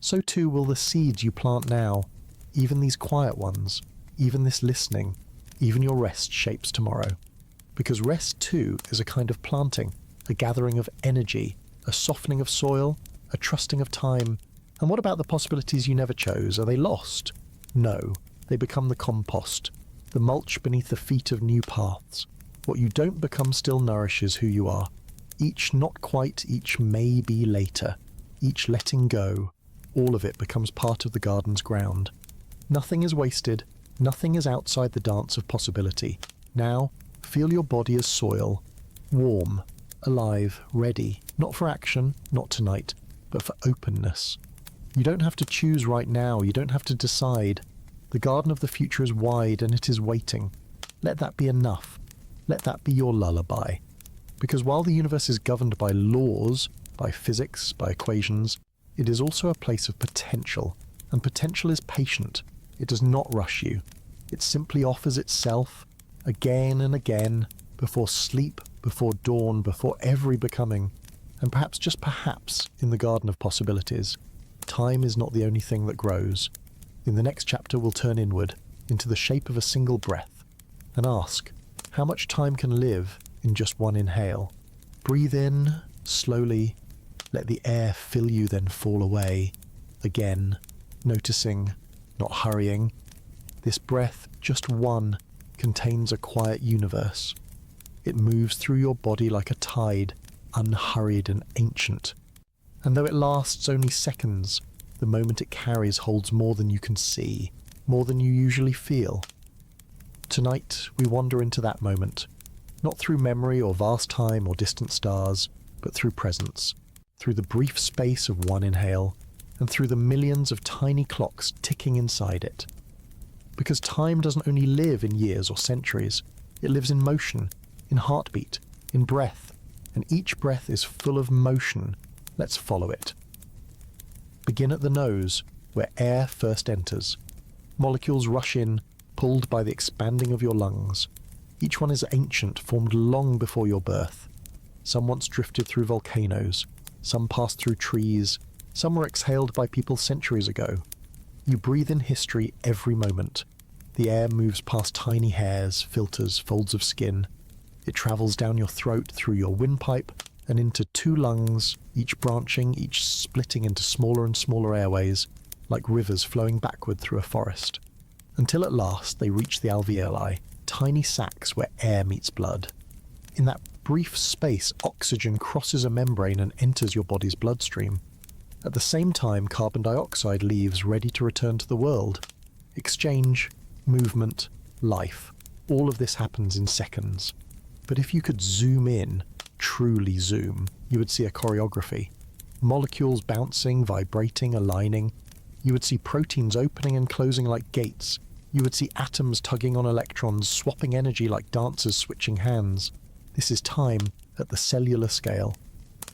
S1: So too will the seeds you plant now, even these quiet ones, even this listening, even your rest shapes tomorrow. Because rest too is a kind of planting, a gathering of energy, a softening of soil, a trusting of time. And what about the possibilities you never chose? Are they lost? No, they become the compost, the mulch beneath the feet of new paths. What you don't become still nourishes who you are. Each not quite, each maybe later, each letting go, all of it becomes part of the garden's ground. Nothing is wasted, nothing is outside the dance of possibility. Now, feel your body as soil, warm, alive, ready, not for action, not tonight, but for openness. You don't have to choose right now, you don't have to decide. The garden of the future is wide and it is waiting. Let that be enough. Let that be your lullaby. Because while the universe is governed by laws, by physics, by equations, it is also a place of potential, and potential is patient. It does not rush you. It simply offers itself, again and again, before sleep, before dawn, before every becoming, and perhaps just perhaps in the garden of possibilities, time is not the only thing that grows. In the next chapter we'll turn inward, into the shape of a single breath, and ask, how much time can live in just one inhale? Breathe in, slowly, let the air fill you, then fall away, again, noticing, not hurrying. This breath, just one, contains a quiet universe. It moves through your body like a tide, unhurried and ancient. And though it lasts only seconds, the moment it carries holds more than you can see, more than you usually feel. Tonight, we wander into that moment, not through memory or vast time or distant stars, but through presence, through the brief space of one inhale, and through the millions of tiny clocks ticking inside it. Because time doesn't only live in years or centuries, it lives in motion, in heartbeat, in breath, and each breath is full of motion. Let's follow it. Begin at the nose, where air first enters. Molecules rush in, pulled by the expanding of your lungs. Each one is ancient, formed long before your birth. Some once drifted through volcanoes, some passed through trees, some were exhaled by people centuries ago. You breathe in history every moment. The air moves past tiny hairs, filters, folds of skin. It travels down your throat, through your windpipe, and into 2 lungs, each branching, each splitting into smaller and smaller airways, like rivers flowing backward through a forest, until at last they reach the alveoli, tiny sacs where air meets blood. In that brief space, oxygen crosses a membrane and enters your body's bloodstream. At the same time, carbon dioxide leaves ready to return to the world. Exchange, movement, life, all of this happens in seconds. But if you could zoom in, truly zoom, you would see a choreography. Molecules bouncing, vibrating, aligning. You would see proteins opening and closing like gates. You would see atoms tugging on electrons, swapping energy like dancers switching hands. This is time at the cellular scale.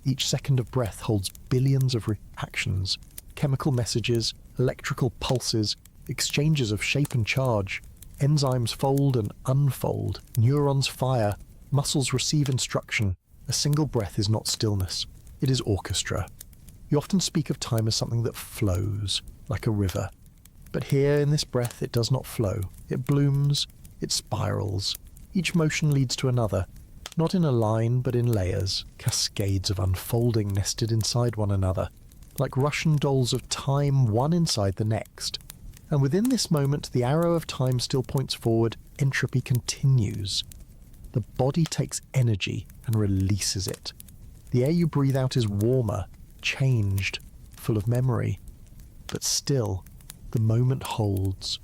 S1: Each second of breath holds billions of reactions, chemical messages, electrical pulses, exchanges of shape and charge. Enzymes fold and unfold, neurons fire, muscles receive instruction. A single breath is not stillness, it is orchestra. You often speak of time as something that flows, like a river. But here in this breath it does not flow. It blooms, it spirals. Each motion leads to another, not in a line but in layers, cascades of unfolding nested inside one another, like Russian dolls of time one inside the next. And within this moment the arrow of time still points forward, entropy continues. The body takes energy and releases it. The air you breathe out is warmer, changed, full of memory. But still, the moment holds.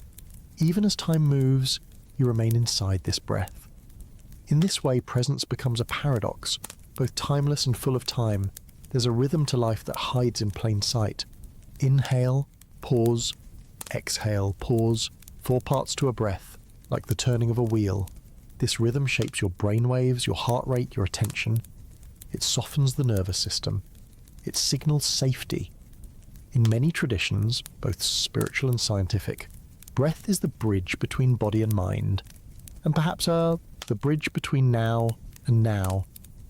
S1: Even as time moves, you remain inside this breath. In this way, presence becomes a paradox, both timeless and full of time. There's a rhythm to life that hides in plain sight. Inhale, pause, exhale, pause, 4 parts to a breath, like the turning of a wheel. This rhythm shapes your brainwaves, your heart rate, your attention. It softens the nervous system. It signals safety. In many traditions, both spiritual and scientific, breath is the bridge between body and mind, and perhaps the bridge between now and now,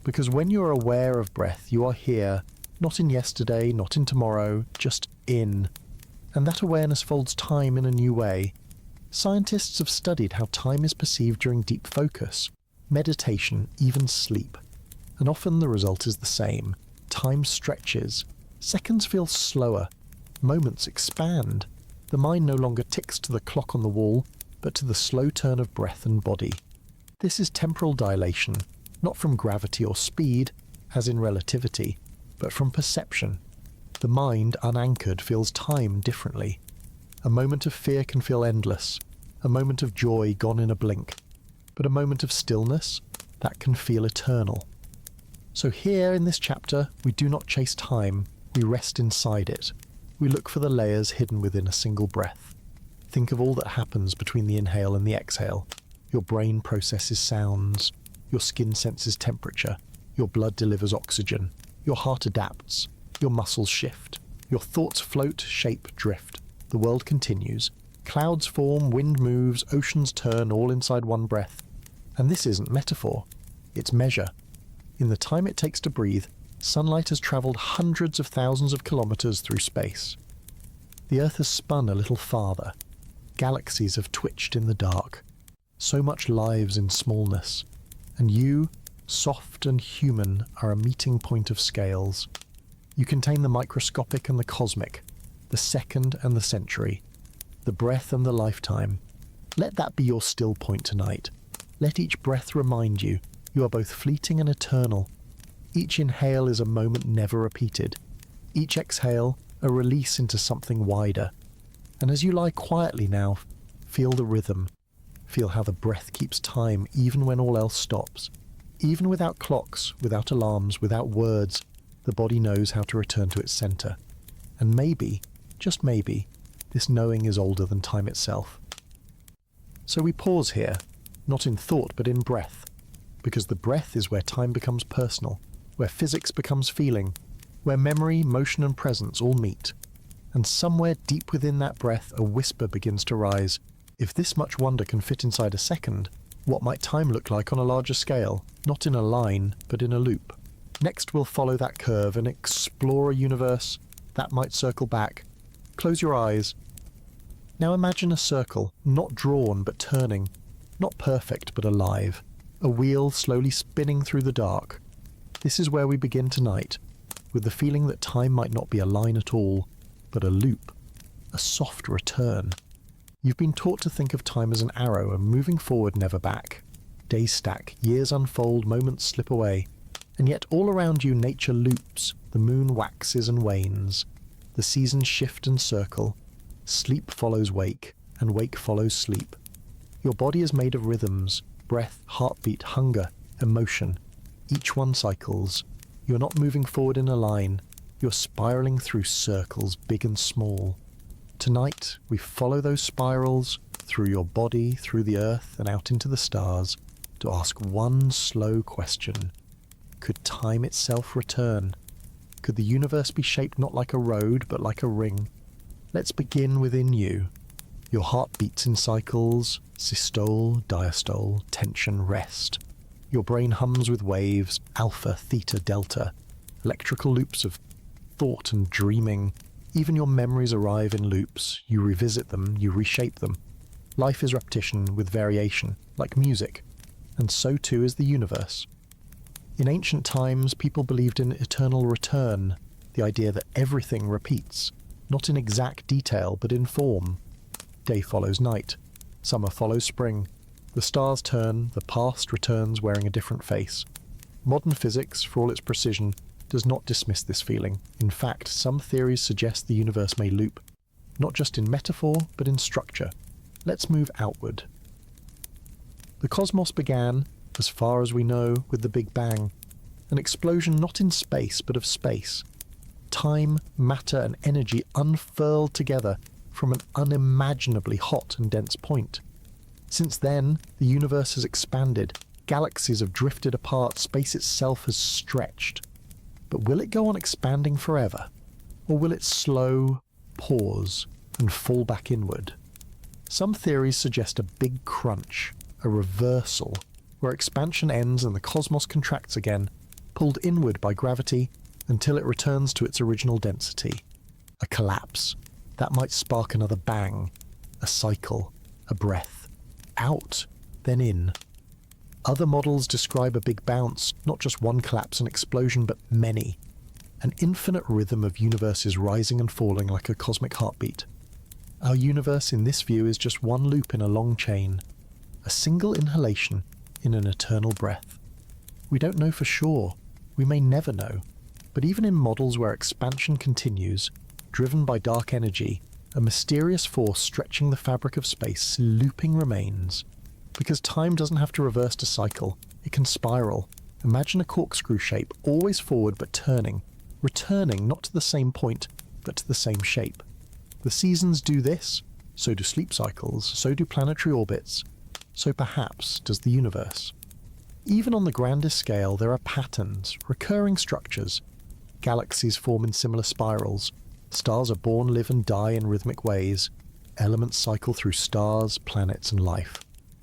S1: because when you're aware of breath, you are here, not in yesterday, not in tomorrow, just in. And that awareness folds time in a new way. Scientists have studied how time is perceived during deep focus, meditation, even sleep. And often the result is the same. Time stretches. Seconds feel slower. Moments expand. The mind no longer ticks to the clock on the wall, but to the slow turn of breath and body. This is temporal dilation, not from gravity or speed, as in relativity, but from perception. The mind, unanchored, feels time differently. A moment of fear can feel endless, a moment of joy gone in a blink, but a moment of stillness, that can feel eternal. So here in this chapter, we do not chase time, we rest inside it. We look for the layers hidden within a single breath. Think of all that happens between the inhale and the exhale. Your brain processes sounds, your skin senses temperature, your blood delivers oxygen, your heart adapts, your muscles shift, your thoughts float, shape, drift. The world continues. Clouds form, wind moves, oceans turn, all inside one breath. And this isn't metaphor, it's measure. In the time it takes to breathe, sunlight has travelled hundreds of thousands of kilometres through space. The Earth has spun a little farther. Galaxies have twitched in the dark. So much lives in smallness. And you, soft and human, are a meeting point of scales. You contain the microscopic and the cosmic, the second and the century, the breath and the lifetime. Let that be your still point tonight. Let each breath remind you are both fleeting and eternal. Each inhale is a moment never repeated. Each exhale, a release into something wider. And as you lie quietly now, feel the rhythm. Feel how the breath keeps time even when all else stops. Even without clocks, without alarms, without words, the body knows how to return to its centre. And maybe, just maybe, this knowing is older than time itself. So we pause here, not in thought but in breath, because the breath is where time becomes personal, where physics becomes feeling, where memory, motion and presence all meet. And somewhere deep within that breath a whisper begins to rise. If this much wonder can fit inside a second, what might time look like on a larger scale, not in a line, but in a loop? Next we'll follow that curve and explore a universe that might circle back. Close your eyes. Now imagine a circle, not drawn but turning, not perfect but alive, a wheel slowly spinning through the dark. This is where we begin tonight, with the feeling that time might not be a line at all, but a loop. a soft return. You've been taught to think of time as an arrow and moving forward, never back. Days stack, years unfold, moments slip away, and yet all around you nature loops, the moon waxes and wanes, the seasons shift and circle, sleep follows wake, and wake follows sleep. Your body is made of rhythms, breath, heartbeat, hunger, emotion. Each one cycles. You're not moving forward in a line, you're spiraling through circles, big and small. Tonight, we follow those spirals through your body, through the earth, and out into the stars to ask one slow question. Could time itself return? Could the universe be shaped not like a road, but like a ring? Let's begin within you. Your heart beats in cycles, systole, diastole, tension, rest. Your brain hums with waves, alpha, theta, delta, electrical loops of thought and dreaming. Even your memories arrive in loops. You revisit them, you reshape them. Life is repetition with variation, like music, and so too is the universe. In ancient times, people believed in eternal return, the idea that everything repeats, not in exact detail, but in form. Day follows night. Summer follows spring. The stars turn, the past returns wearing a different face. Modern physics, for all its precision, does not dismiss this feeling. In fact, some theories suggest the universe may loop, not just in metaphor, but in structure. Let's move outward. The cosmos began, as far as we know, with the Big Bang, an explosion not in space, but of space. Time, matter, and energy unfurled together from an unimaginably hot and dense point. Since then, the universe has expanded, galaxies have drifted apart, space itself has stretched. But will it go on expanding forever? Or will it slow, pause, and fall back inward? Some theories suggest a big crunch, a reversal, where expansion ends and the cosmos contracts again, pulled inward by gravity until it returns to its original density. A collapse. That might spark another bang, a cycle, a breath. Out, then in. Other models describe a big bounce, not just one collapse and explosion, but many. An infinite rhythm of universes rising and falling like a cosmic heartbeat. Our universe in this view is just one loop in a long chain, a single inhalation in an eternal breath. We don't know for sure, we may never know, but even in models where expansion continues, driven by dark energy, a mysterious force stretching the fabric of space, looping remains. Because time doesn't have to reverse to cycle, it can spiral. Imagine a corkscrew shape, always forward but turning, returning not to the same point, but to the same shape. The seasons do this, so do sleep cycles, so do planetary orbits, so perhaps does the universe. Even on the grandest scale, there are patterns, recurring structures. Galaxies form in similar spirals. Stars are born, live and die in rhythmic ways. Elements cycle through stars, planets and life.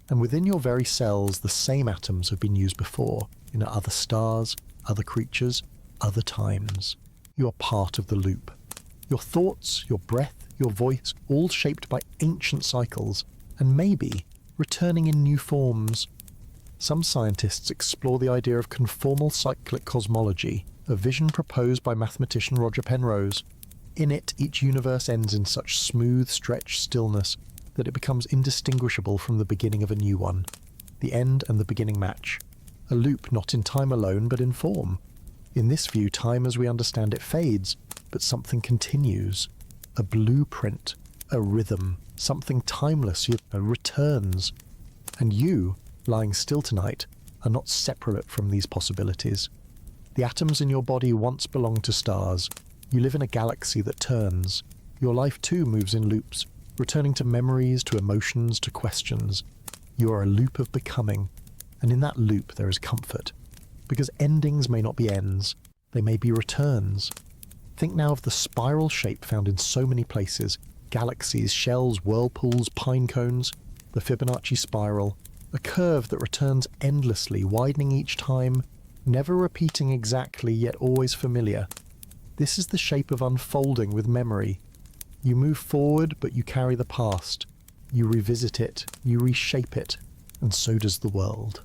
S1: And within your very cells, the same atoms have been used before, in other stars, other creatures, other times. You are part of the loop. Your thoughts, your breath, your voice, all shaped by ancient cycles, and maybe returning in new forms. Some scientists explore the idea of conformal cyclic cosmology, a vision proposed by mathematician Roger Penrose. In it, each universe ends in such smooth, stretched stillness that it becomes indistinguishable from the beginning of a new one. The end and the beginning match. A loop not in time alone, but in form. In this view, time as we understand it fades, but something continues. A blueprint, a rhythm, something timeless returns. And you, lying still tonight, are not separate from these possibilities. The atoms in your body once belonged to stars. You live in a galaxy that turns. Your life too moves in loops, returning to memories, to emotions, to questions. You are a loop of becoming, and in that loop there is comfort. Because endings may not be ends, they may be returns. Think now of the spiral shape found in so many places, galaxies, shells, whirlpools, pine cones, the Fibonacci spiral, a curve that returns endlessly, widening each time, never repeating exactly, yet always familiar. This is the shape of unfolding with memory. You move forward, but you carry the past. You revisit it, you reshape it, and so does the world.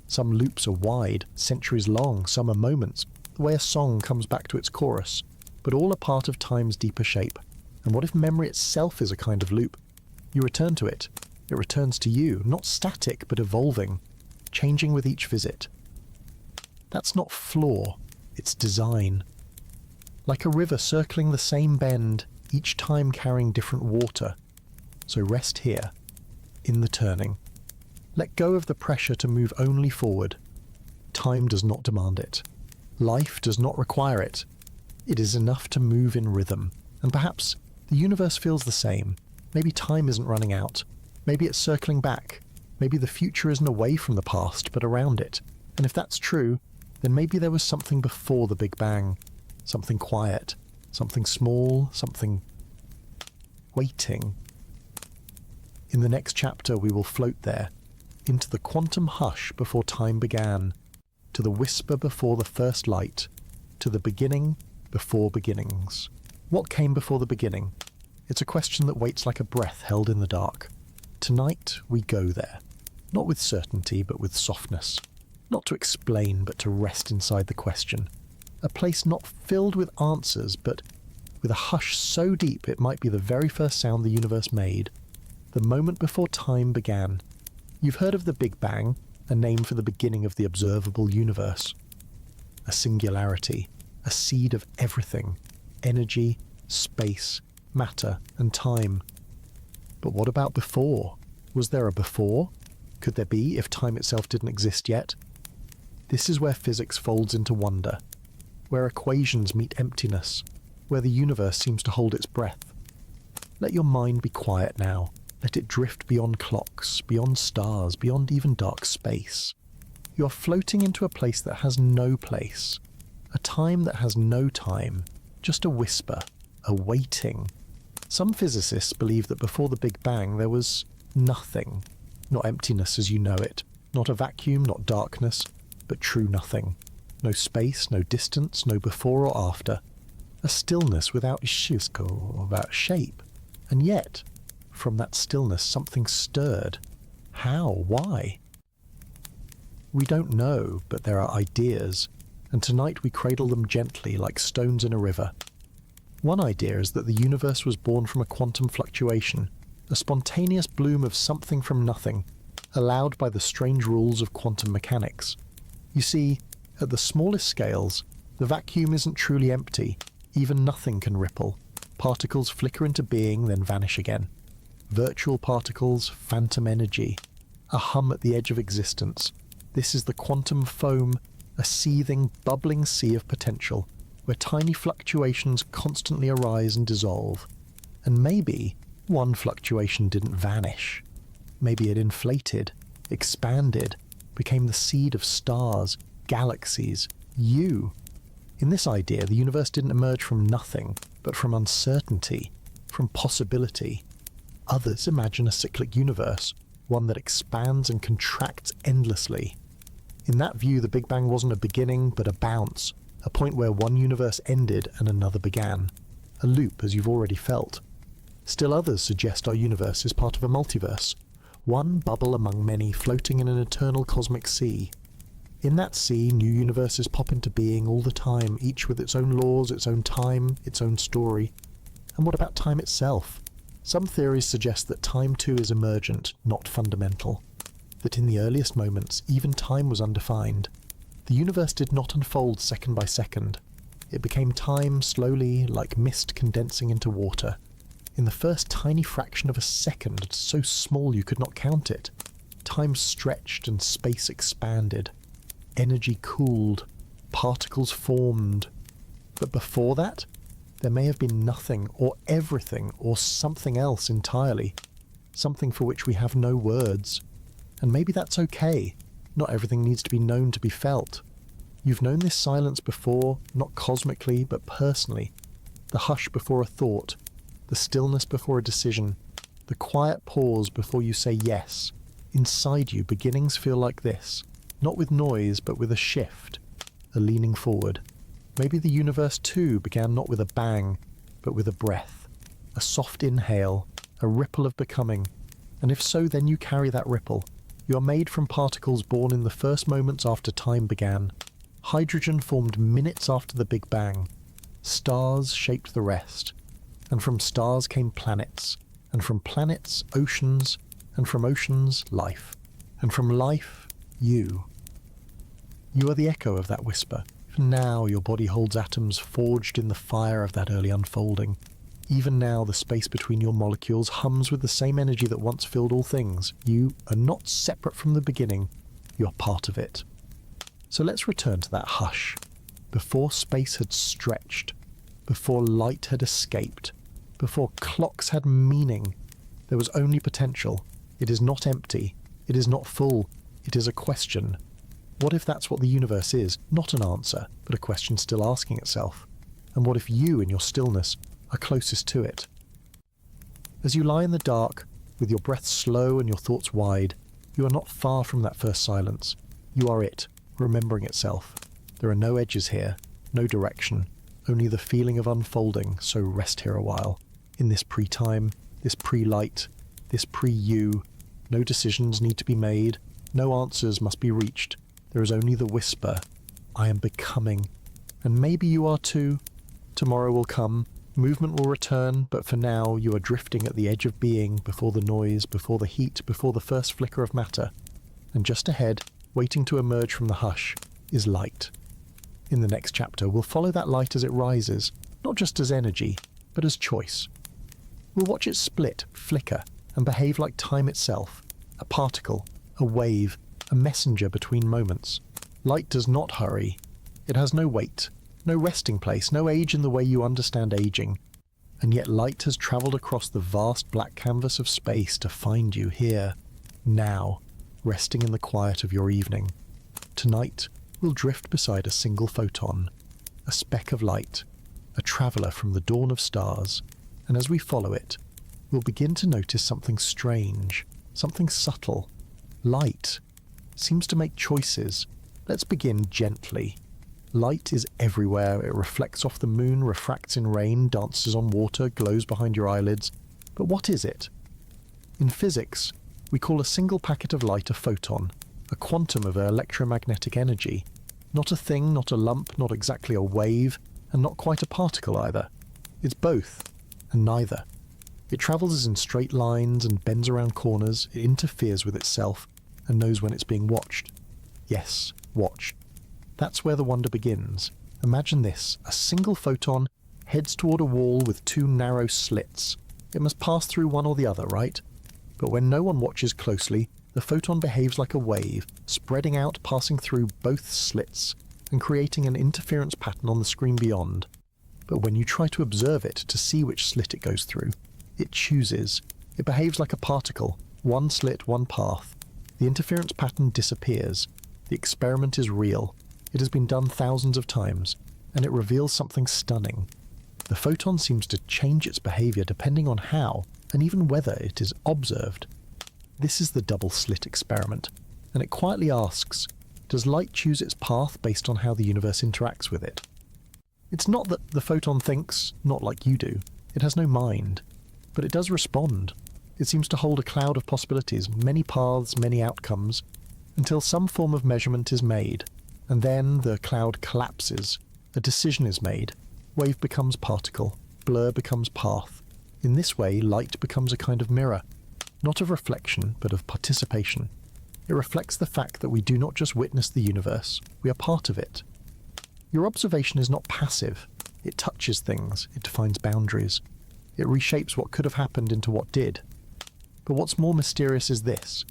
S1: Some loops are wide, centuries long, some are moments, the way a song comes back to its chorus, but all are part of time's deeper shape. And what if memory itself is a kind of loop? You return to it. It returns to you, not static, but evolving, changing with each visit. That's not flaw, it's design. Like a river circling the same bend, each time carrying different water. So rest here, in the turning. Let go of the pressure to move only forward. Time does not demand it. Life does not require it. It is enough to move in rhythm. And perhaps the universe feels the same. Maybe time isn't running out. Maybe it's circling back. Maybe the future isn't away from the past, but around it. And if that's true, then maybe there was something before the Big Bang. Something quiet. Something small. Something waiting. In the next chapter we will float there, into the quantum hush before time began, to the whisper before the first light, to the beginning before beginnings. What came before the beginning? It's a question that waits like a breath held in the dark. Tonight we go there, not with certainty but with softness, not to explain but to rest inside the question. A place not filled with answers but with a hush so deep it might be the very first sound the universe made, the moment before time began. You've heard of the Big Bang, a name for the beginning of the observable universe. A singularity, a seed of everything, energy, space, matter, and time. But what about before? Was there a before? Could there be if time itself didn't exist yet? This is where physics folds into wonder, where equations meet emptiness, where the universe seems to hold its breath. Let your mind be quiet now. Let it drift beyond clocks, beyond stars, beyond even dark space. You are floating into a place that has no place, a time that has no time, just a whisper, a waiting. Some physicists believe that before the Big Bang there was nothing, not emptiness as you know it, not a vacuum, not darkness, but true nothing. No space, no distance, no before or after. A stillness without shisko, without shape. And yet, from that stillness something stirred. How? Why? We don't know, but there are ideas, and tonight we cradle them gently like stones in a river. One idea is that the universe was born from a quantum fluctuation, a spontaneous bloom of something from nothing, allowed by the strange rules of quantum mechanics. You see, at the smallest scales, the vacuum isn't truly empty, even nothing can ripple. Particles flicker into being, then vanish again. Virtual particles, phantom energy, a hum at the edge of existence. This is the quantum foam, a seething, bubbling sea of potential, where tiny fluctuations constantly arise and dissolve. And maybe one fluctuation didn't vanish. Maybe it inflated, expanded, became the seed of stars, galaxies, you. In this idea, the universe didn't emerge from nothing, but from uncertainty, from possibility. Others imagine a cyclic universe, one that expands and contracts endlessly. In that view, the Big Bang wasn't a beginning, but a bounce, a point where one universe ended and another began. A loop, as you've already felt. Still others suggest our universe is part of a multiverse, one bubble among many floating in an eternal cosmic sea. In that sea, new universes pop into being all the time, each with its own laws, its own time, its own story. And what about time itself? Some theories suggest that time too is emergent, not fundamental. That in the earliest moments, even time was undefined. The universe did not unfold second by second. It became time slowly, like mist condensing into water. In the first tiny fraction of a second, so small you could not count it, time stretched and space expanded. Energy cooled, particles formed. But before that, there may have been nothing, or everything, or something else entirely. Something for which we have no words. And maybe that's okay. Not everything needs to be known to be felt. You've known this silence before, not cosmically, but personally. The hush before a thought, the stillness before a decision, the quiet pause before you say yes. Inside you, beginnings feel like this. Not with noise, but with a shift, a leaning forward. Maybe the universe too began not with a bang, but with a breath, a soft inhale, a ripple of becoming. And if so, then you carry that ripple. You are made from particles born in the first moments after time began. Hydrogen formed minutes after the Big Bang. Stars shaped the rest. and from stars came planets, and from planets, oceans, and from oceans, life, and from life, you. You are the echo of that whisper. Even now your body holds atoms forged in the fire of that early unfolding. Even now the space between your molecules hums with the same energy that once filled all things. You are not separate from the beginning, you are part of it. So let's return to that hush. Before space had stretched, before light had escaped, before clocks had meaning, there was only potential. It is not empty, it is not full, it is a question. What if that's what the universe is? Not an answer, but a question still asking itself. And what if you, in your stillness, are closest to it? As you lie in the dark, with your breath slow and your thoughts wide, you are not far from that first silence. You are it, remembering itself. There are no edges here, no direction, only the feeling of unfolding, so rest here a while. In this pre-time, this pre-light, this pre-you, no decisions need to be made, no answers must be reached. There is only the whisper, I am becoming. And maybe you are too. Tomorrow will come, movement will return, but for now you are drifting at the edge of being, before the noise, before the heat, before the first flicker of matter. And just ahead, waiting to emerge from the hush, is light. In the next chapter, we'll follow that light as it rises, not just as energy, but as choice. We'll watch it split, flicker, and behave like time itself, a particle, a wave, a messenger between moments. Light does not hurry. It has no weight, no resting place, no age in the way you understand aging. And yet light has travelled across the vast black canvas of space to find you here, now, resting in the quiet of your evening. Tonight, we'll drift beside a single photon, a speck of light, a traveller from the dawn of stars, and as we follow it, we'll begin to notice something strange, something subtle. Light seems to make choices. Let's begin gently. Light is everywhere. It reflects off the moon, refracts in rain, dances on water, glows behind your eyelids. But what is it? In physics, we call a single packet of light a photon, a quantum of electromagnetic energy. Not a thing, not a lump, not exactly a wave, and not quite a particle either. It's both, and neither. It travels in straight lines and bends around corners. It interferes with itself and knows when it's being watched. Yes, watched. That's where the wonder begins. Imagine this. A single photon heads toward a wall with two narrow slits. It must pass through one or the other, right? But when no one watches closely, the photon behaves like a wave, spreading out, passing through both slits, and creating an interference pattern on the screen beyond. But when you try to observe it to see which slit it goes through, it chooses. It behaves like a particle, one slit, one path. The interference pattern disappears. The experiment is real. It has been done thousands of times, and it reveals something stunning. The photon seems to change its behavior depending on how, and even whether it is observed. This is the double-slit experiment, and it quietly asks, does light choose its path based on how the universe interacts with it? It's not that the photon thinks, not like you do. It has no mind. But it does respond. It seems to hold a cloud of possibilities, many paths, many outcomes, until some form of measurement is made, and then the cloud collapses. A decision is made. Wave becomes particle. Blur becomes path. In this way, light becomes a kind of mirror, not of reflection, but of participation. It reflects the fact that we do not just witness the universe, we are part of it. Your observation is not passive. It touches things, it defines boundaries. It reshapes what could have happened into what did. But what's more mysterious is this.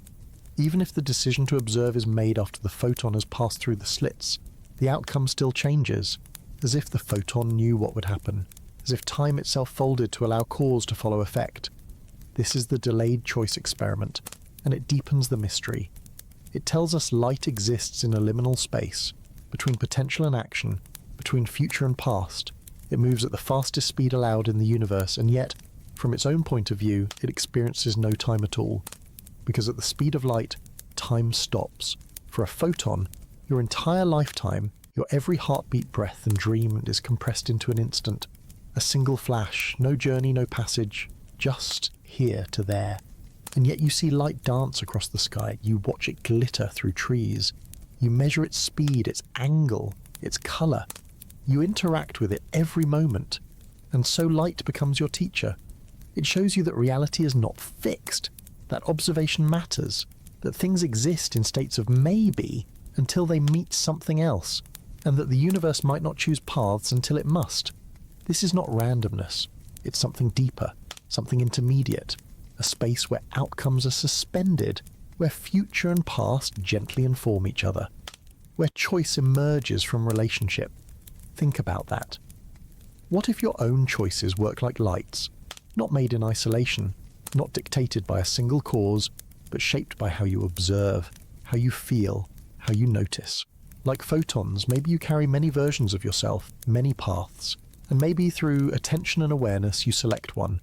S1: Even if the decision to observe is made after the photon has passed through the slits, the outcome still changes, as if the photon knew what would happen, as if time itself folded to allow cause to follow effect. This is the delayed choice experiment, and it deepens the mystery. It tells us light exists in a liminal space, between potential and action, between future and past. It moves at the fastest speed allowed in the universe, and yet, from its own point of view, it experiences no time at all. Because at the speed of light, time stops. For a photon, your entire lifetime, your every heartbeat, breath and dream is compressed into an instant. A single flash, no journey, no passage, just here to there. And yet you see light dance across the sky, you watch it glitter through trees. You measure its speed, its angle, its colour. You interact with it every moment. And so light becomes your teacher. It shows you that reality is not fixed, that observation matters, that things exist in states of maybe until they meet something else, and that the universe might not choose paths until it must. This is not randomness. It's something deeper, something intermediate, a space where outcomes are suspended, where future and past gently inform each other, where choice emerges from relationship. Think about that. What if your own choices work like lights, not made in isolation, not dictated by a single cause, but shaped by how you observe, how you feel, how you notice? Like photons, maybe you carry many versions of yourself, many paths, and maybe through attention and awareness you select one.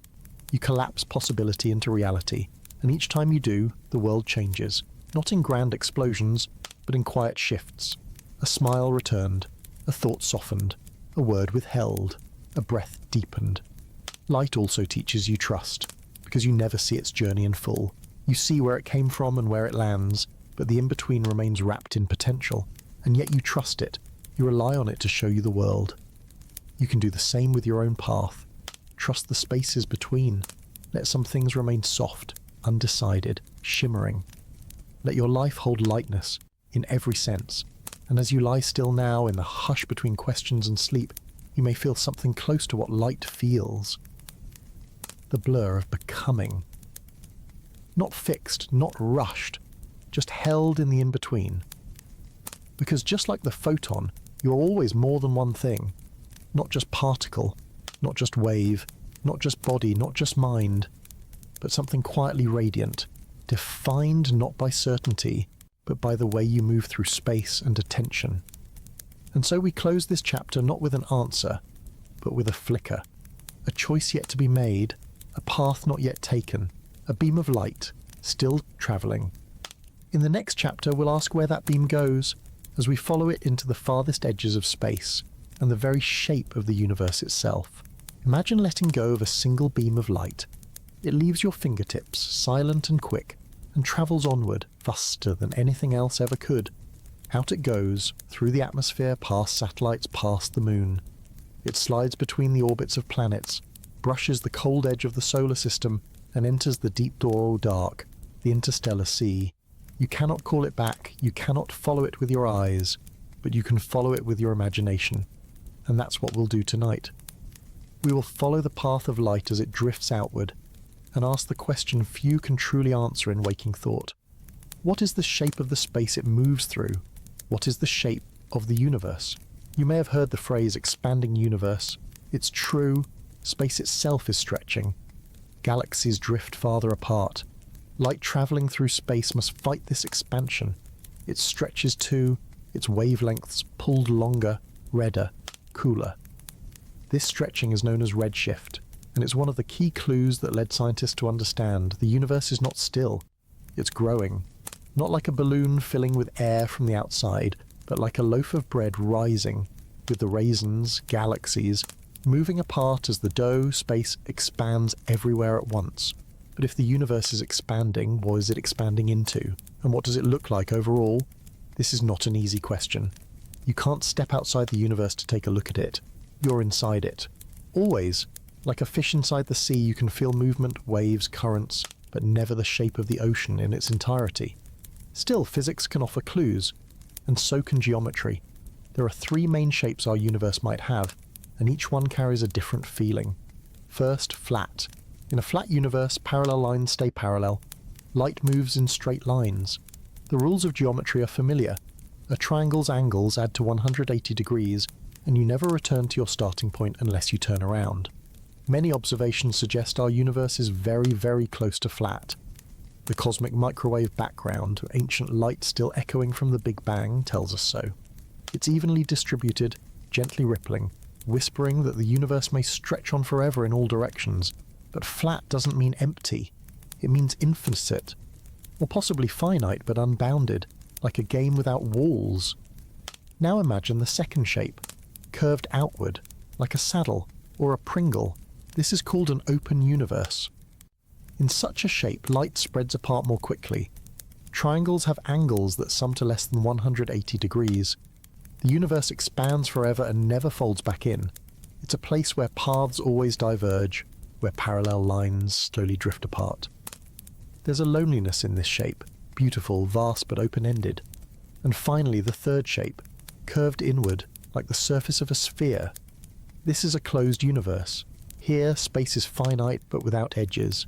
S1: You collapse possibility into reality, and each time you do, the world changes, not in grand explosions, but in quiet shifts. A smile returned, a thought softened, a word withheld, a breath deepened. Light also teaches you trust, because you never see its journey in full. You see where it came from and where it lands, but the in-between remains wrapped in potential, and yet you trust it. You rely on it to show you the world. You can do the same with your own path. Trust the spaces between. Let some things remain soft, undecided, shimmering. Let your life hold lightness in every sense, and as you lie still now in the hush between questions and sleep, you may feel something close to what light feels. The blur of becoming. Not fixed, not rushed, just held in the in-between. Because just like the photon, you're always more than one thing. Not just particle, not just wave, not just body, not just mind, but something quietly radiant, defined not by certainty, but by the way you move through space and attention. And so we close this chapter not with an answer, but with a flicker, a choice yet to be made, a path not yet taken, a beam of light, still travelling. In the next chapter we'll ask where that beam goes, as we follow it into the farthest edges of space, and the very shape of the universe itself. Imagine letting go of a single beam of light. It leaves your fingertips, silent and quick, and travels onward, faster than anything else ever could. Out it goes, through the atmosphere, past satellites, past the moon. It slides between the orbits of planets, brushes the cold edge of the solar system, and enters the deep doral dark, the interstellar sea. You cannot call it back, you cannot follow it with your eyes, but you can follow it with your imagination. And that's what we'll do tonight. We will follow the path of light as it drifts outward, and ask the question few can truly answer in waking thought. What is the shape of the space it moves through? What is the shape of the universe? You may have heard the phrase expanding universe. It's true. Space itself is stretching. Galaxies drift farther apart. Light travelling through space must fight this expansion. It stretches too, its wavelengths pulled longer, redder, cooler. This stretching is known as redshift, and it's one of the key clues that led scientists to understand the universe is not still. It's growing. Not like a balloon filling with air from the outside, but like a loaf of bread rising, with the raisins, galaxies, moving apart as the dough space expands everywhere at once. But if the universe is expanding, what is it expanding into? And what does it look like overall? This is not an easy question. You can't step outside the universe to take a look at it. You're inside it. Always. Like a fish inside the sea, you can feel movement, waves, currents, but never the shape of the ocean in its entirety. Still, physics can offer clues, and so can geometry. There are three main shapes our universe might have, and each one carries a different feeling. First, flat. In a flat universe, parallel lines stay parallel. Light moves in straight lines. The rules of geometry are familiar. A triangle's angles add to 180 degrees, and you never return to your starting point unless you turn around. Many observations suggest our universe is very, very close to flat. The cosmic microwave background, ancient light still echoing from the Big Bang, tells us so. It's evenly distributed, gently rippling, whispering that the universe may stretch on forever in all directions. But flat doesn't mean empty. It means infinite, or possibly finite but unbounded, like a game without walls. Now imagine the second shape, curved outward, like a saddle or a Pringle. This is called an open universe. In such a shape, light spreads apart more quickly. Triangles have angles that sum to less than 180 degrees. The universe expands forever and never folds back in. It's a place where paths always diverge, where parallel lines slowly drift apart. There's a loneliness in this shape, beautiful, vast but open-ended. And finally, the third shape, curved inward, like the surface of a sphere. This is a closed universe. Here, space is finite but without edges.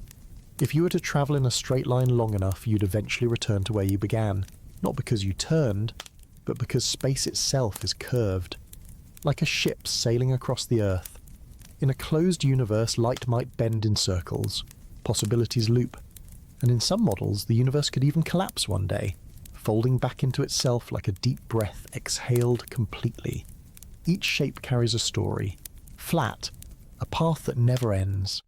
S1: If you were to travel in a straight line long enough, you'd eventually return to where you began, not because you turned, but because space itself is curved. Like a ship sailing across the Earth. In a closed universe, light might bend in circles, possibilities loop, and in some models, the universe could even collapse one day, folding back into itself like a deep breath exhaled completely. Each shape carries a story. Flat, a path that never ends.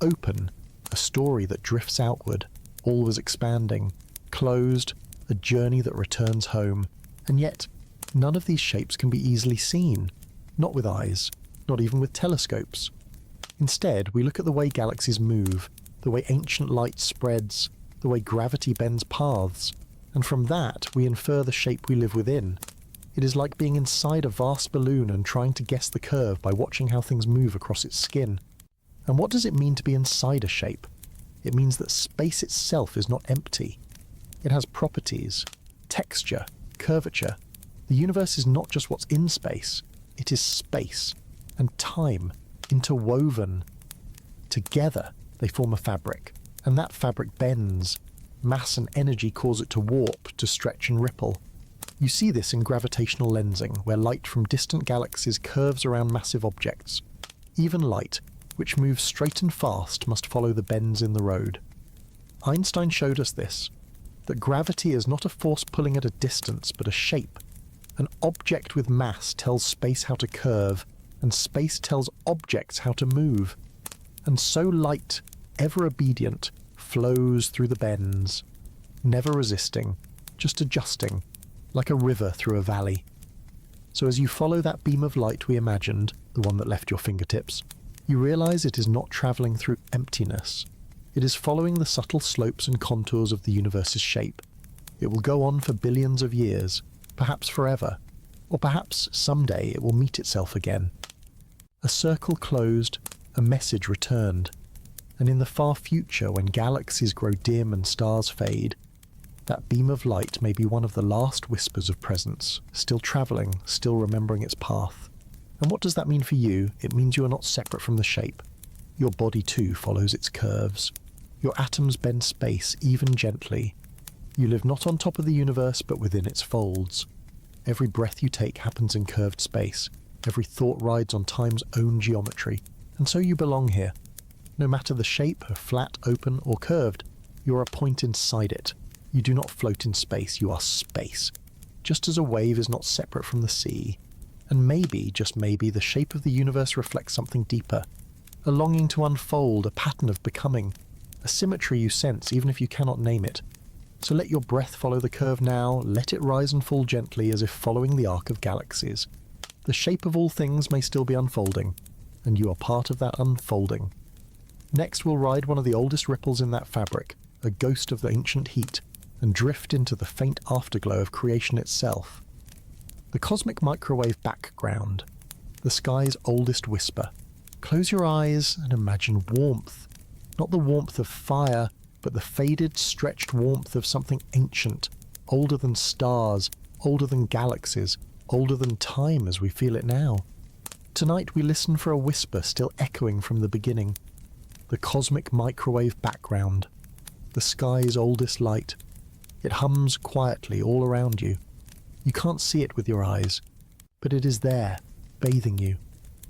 S1: Open, a story that drifts outward, always expanding. Closed, a journey that returns home. And yet, none of these shapes can be easily seen. Not with eyes, not even with telescopes. Instead, we look at the way galaxies move, the way ancient light spreads, the way gravity bends paths, and from that we infer the shape we live within. It is like being inside a vast balloon and trying to guess the curve by watching how things move across its skin. And what does it mean to be inside a shape? It means that space itself is not empty. It has properties, texture, curvature. The universe is not just what's in space, it is space and time interwoven. Together they form a fabric, and that fabric bends. Mass and energy cause it to warp, to stretch and ripple. You see this in gravitational lensing, where light from distant galaxies curves around massive objects. Even light, which moves straight and fast, must follow the bends in the road. Einstein showed us this, that gravity is not a force pulling at a distance, but a shape. An object with mass tells space how to curve, and space tells objects how to move. And so light, ever obedient, flows through the bends, never resisting, just adjusting, like a river through a valley. So as you follow that beam of light we imagined, the one that left your fingertips, you realize it is not traveling through emptiness. It is following the subtle slopes and contours of the universe's shape. It will go on for billions of years, perhaps forever, or perhaps someday it will meet itself again. A circle closed, a message returned, and in the far future when galaxies grow dim and stars fade, that beam of light may be one of the last whispers of presence, still travelling, still remembering its path. And what does that mean for you? It means you are not separate from the shape. Your body too follows its curves. Your atoms bend space, even gently. You live not on top of the universe, but within its folds. Every breath you take happens in curved space. Every thought rides on time's own geometry. And so you belong here. No matter the shape, flat, open, or curved, you are a point inside it. You do not float in space, you are space. Just as a wave is not separate from the sea. And maybe, just maybe, the shape of the universe reflects something deeper. A longing to unfold, a pattern of becoming. A symmetry you sense, even if you cannot name it. So let your breath follow the curve now, let it rise and fall gently as if following the arc of galaxies. The shape of all things may still be unfolding, and you are part of that unfolding. Next we'll ride one of the oldest ripples in that fabric, a ghost of the ancient heat, and drift into the faint afterglow of creation itself. The cosmic microwave background, the sky's oldest whisper. Close your eyes and imagine warmth. Not the warmth of fire, but the faded, stretched warmth of something ancient, older than stars, older than galaxies, older than time as we feel it now. Tonight we listen for a whisper still echoing from the beginning. The cosmic microwave background, the sky's oldest light. It hums quietly all around you. You can't see it with your eyes, but it is there, bathing you.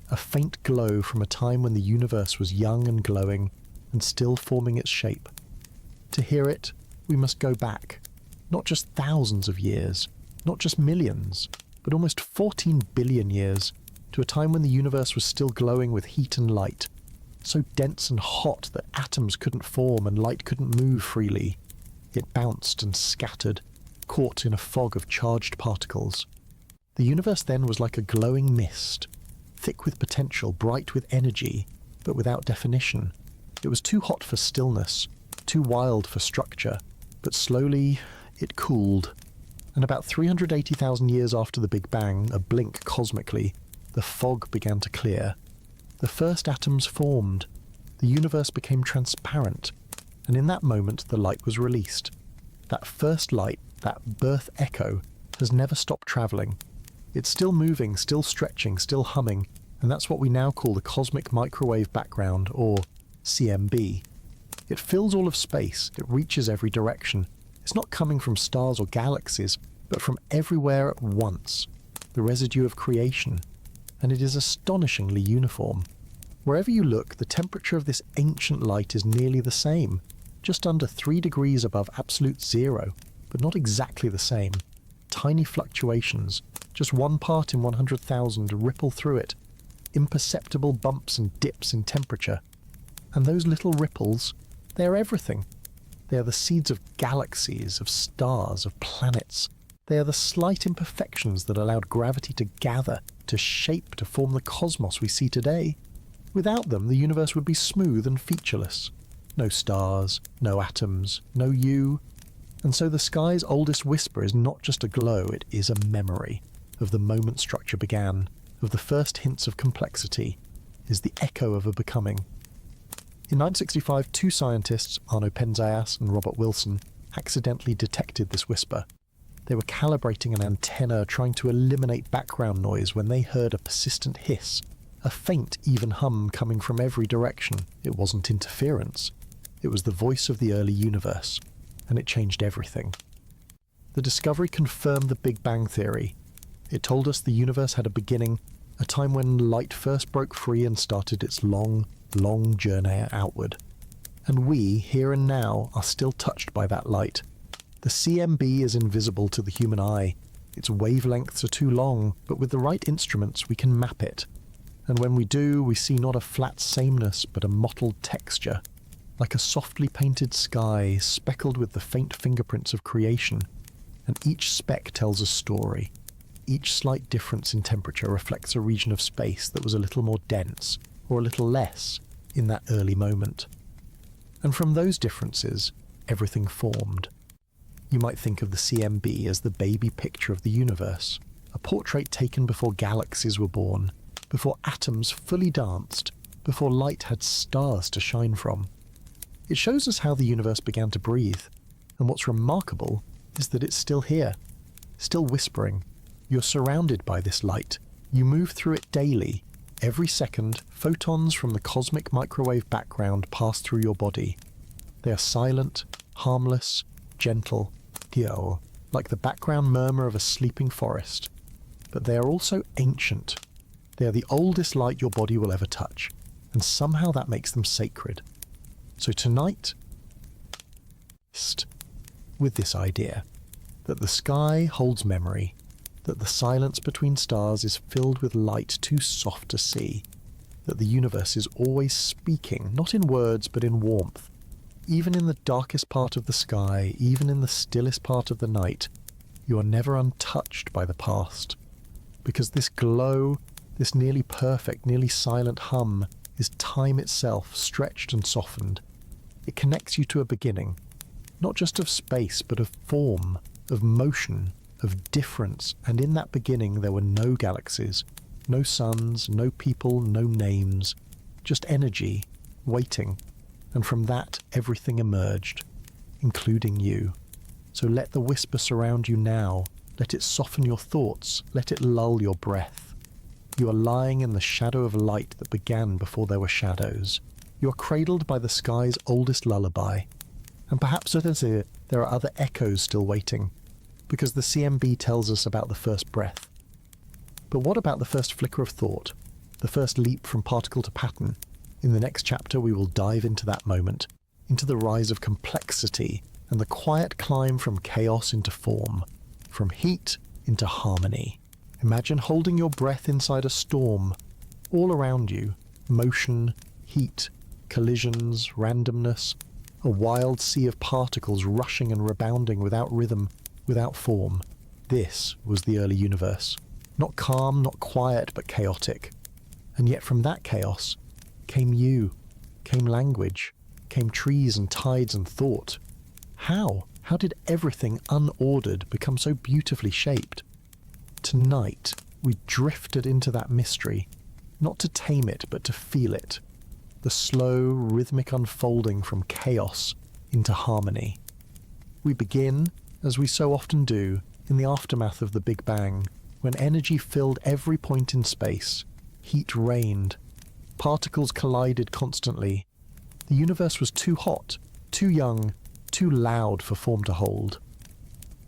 S1: A faint glow from a time when the universe was young and glowing, and still forming its shape. To hear it, we must go back, not just thousands of years, not just millions, but almost 14 billion years, to a time when the universe was still glowing with heat and light, so dense and hot that atoms couldn't form and light couldn't move freely. It bounced and scattered, caught in a fog of charged particles. The universe then was like a glowing mist, thick with potential, bright with energy, but without definition. It was too hot for stillness, too wild for structure, but slowly it cooled. And about 380,000 years after the Big Bang, a blink cosmically, the fog began to clear. The first atoms formed. The universe became transparent. And in that moment, the light was released. That first light, that birth echo, has never stopped travelling. It's still moving, still stretching, still humming, and that's what we now call the cosmic microwave background, or CMB. It fills all of space, it reaches every direction. It's not coming from stars or galaxies, but from everywhere at once, the residue of creation. And it is astonishingly uniform. Wherever you look, the temperature of this ancient light is nearly the same, just under 3 degrees above absolute zero, but not exactly the same. Tiny fluctuations, just 1 part in 100,000 ripple through it, imperceptible bumps and dips in temperature. And those little ripples, they are everything. They are the seeds of galaxies, of stars, of planets. They are the slight imperfections that allowed gravity to gather, to shape, to form the cosmos we see today. Without them, the universe would be smooth and featureless. No stars, no atoms, no you. And so the sky's oldest whisper is not just a glow, it is a memory of the moment structure began, of the first hints of complexity, is the echo of a becoming. In 1965, 2 scientists, Arno Penzias and Robert Wilson, accidentally detected this whisper. They were calibrating an antenna trying to eliminate background noise when they heard a persistent hiss, a faint, even hum coming from every direction. It wasn't interference. It was the voice of the early universe, and it changed everything. The discovery confirmed the Big Bang Theory. It told us the universe had a beginning, a time when light first broke free and started its long, long journey outward. And we, here and now, are still touched by that light. The CMB is invisible to the human eye. Its wavelengths are too long, but with the right instruments we can map it. And when we do, we see not a flat sameness, but a mottled texture, like a softly painted sky speckled with the faint fingerprints of creation. And each speck tells a story. Each slight difference in temperature reflects a region of space that was a little more dense, or a little less, in that early moment. And from those differences, everything formed. You might think of the CMB as the baby picture of the universe, a portrait taken before galaxies were born, before atoms fully danced, before light had stars to shine from. It shows us how the universe began to breathe, and what's remarkable is that it's still here, still whispering. You're surrounded by this light. You move through it daily. Every second, photons from the cosmic microwave background pass through your body. They are silent, harmless, gentle, like the background murmur of a sleeping forest. But they are also ancient. They are the oldest light your body will ever touch, and somehow that makes them sacred. So tonight, with this idea, that the sky holds memory, that the silence between stars is filled with light too soft to see, that the universe is always speaking, not in words but in warmth. Even in the darkest part of the sky, even in the stillest part of the night, you are never untouched by the past. Because this glow, this nearly perfect, nearly silent hum, is time itself, stretched and softened. It connects you to a beginning, not just of space, but of form, of motion, of difference, and in that beginning there were no galaxies, no suns, no people, no names, just energy, waiting, and from that everything emerged, including you. So let the whisper surround you now, let it soften your thoughts, let it lull your breath. You are lying in the shadow of light that began before there were shadows. You are cradled by the sky's oldest lullaby, and perhaps there are other echoes still waiting, because the CMB tells us about the first breath. But what about the first flicker of thought, the first leap from particle to pattern? In the next chapter we will dive into that moment, into the rise of complexity and the quiet climb from chaos into form, from heat into harmony. Imagine holding your breath inside a storm. All around you, motion, heat, collisions, randomness, a wild sea of particles rushing and rebounding without rhythm, without form. This was the early universe. Not calm, not quiet, but chaotic. And yet from that chaos came you, came language, came trees and tides and thought. How? How did everything unordered become so beautifully shaped? Tonight, we drifted into that mystery, not to tame it, but to feel it. The slow, rhythmic unfolding from chaos into harmony. We begin, as we so often do, in the aftermath of the Big Bang, when energy filled every point in space, heat reigned, particles collided constantly. The universe was too hot, too young, too loud for form to hold.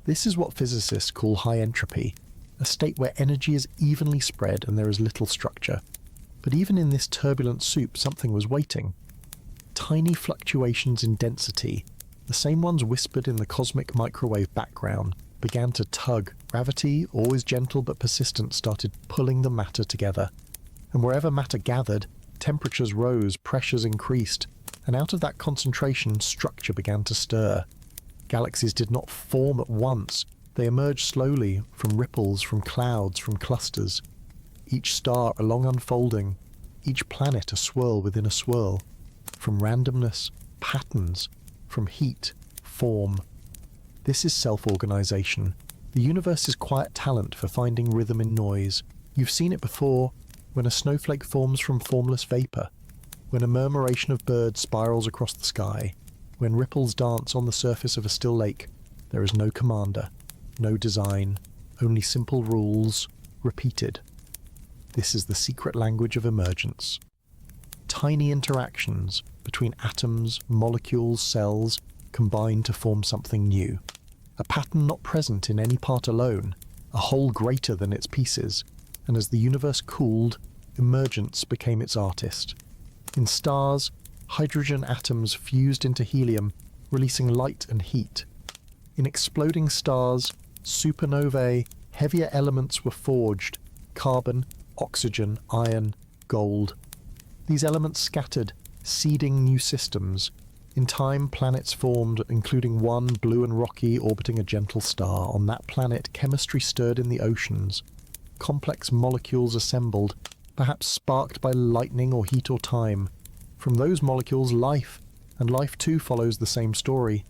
S1: This is what physicists call high entropy, a state where energy is evenly spread and there is little structure. But even in this turbulent soup, something was waiting. Tiny fluctuations in density, the same ones whispered in the cosmic microwave background, began to tug. Gravity, always gentle but persistent, started pulling the matter together. And wherever matter gathered, temperatures rose, pressures increased, and out of that concentration, structure began to stir. Galaxies did not form at once. They emerged slowly, from ripples, from clouds, from clusters. Each star a long unfolding, each planet a swirl within a swirl. From randomness, patterns, from heat, form. This is self-organization. The universe's quiet talent for finding rhythm in noise. You've seen it before, when a snowflake forms from formless vapor, when a murmuration of birds spirals across the sky, when ripples dance on the surface of a still lake. There is no commander, no design, only simple rules, repeated. This is the secret language of emergence. Tiny interactions between atoms, molecules, cells combine to form something new. A pattern not present in any part alone, a whole greater than its pieces, and as the universe cooled, emergence became its artist. In stars, hydrogen atoms fused into helium, releasing light and heat. In exploding stars, supernovae, heavier elements were forged: carbon, oxygen, iron, gold. These elements scattered, seeding new systems. In time, planets formed, including one blue and rocky orbiting a gentle star. On that planet, chemistry stirred in the oceans. Complex molecules assembled, perhaps sparked by lightning or heat or time. From those molecules, life, and life too follows the same story.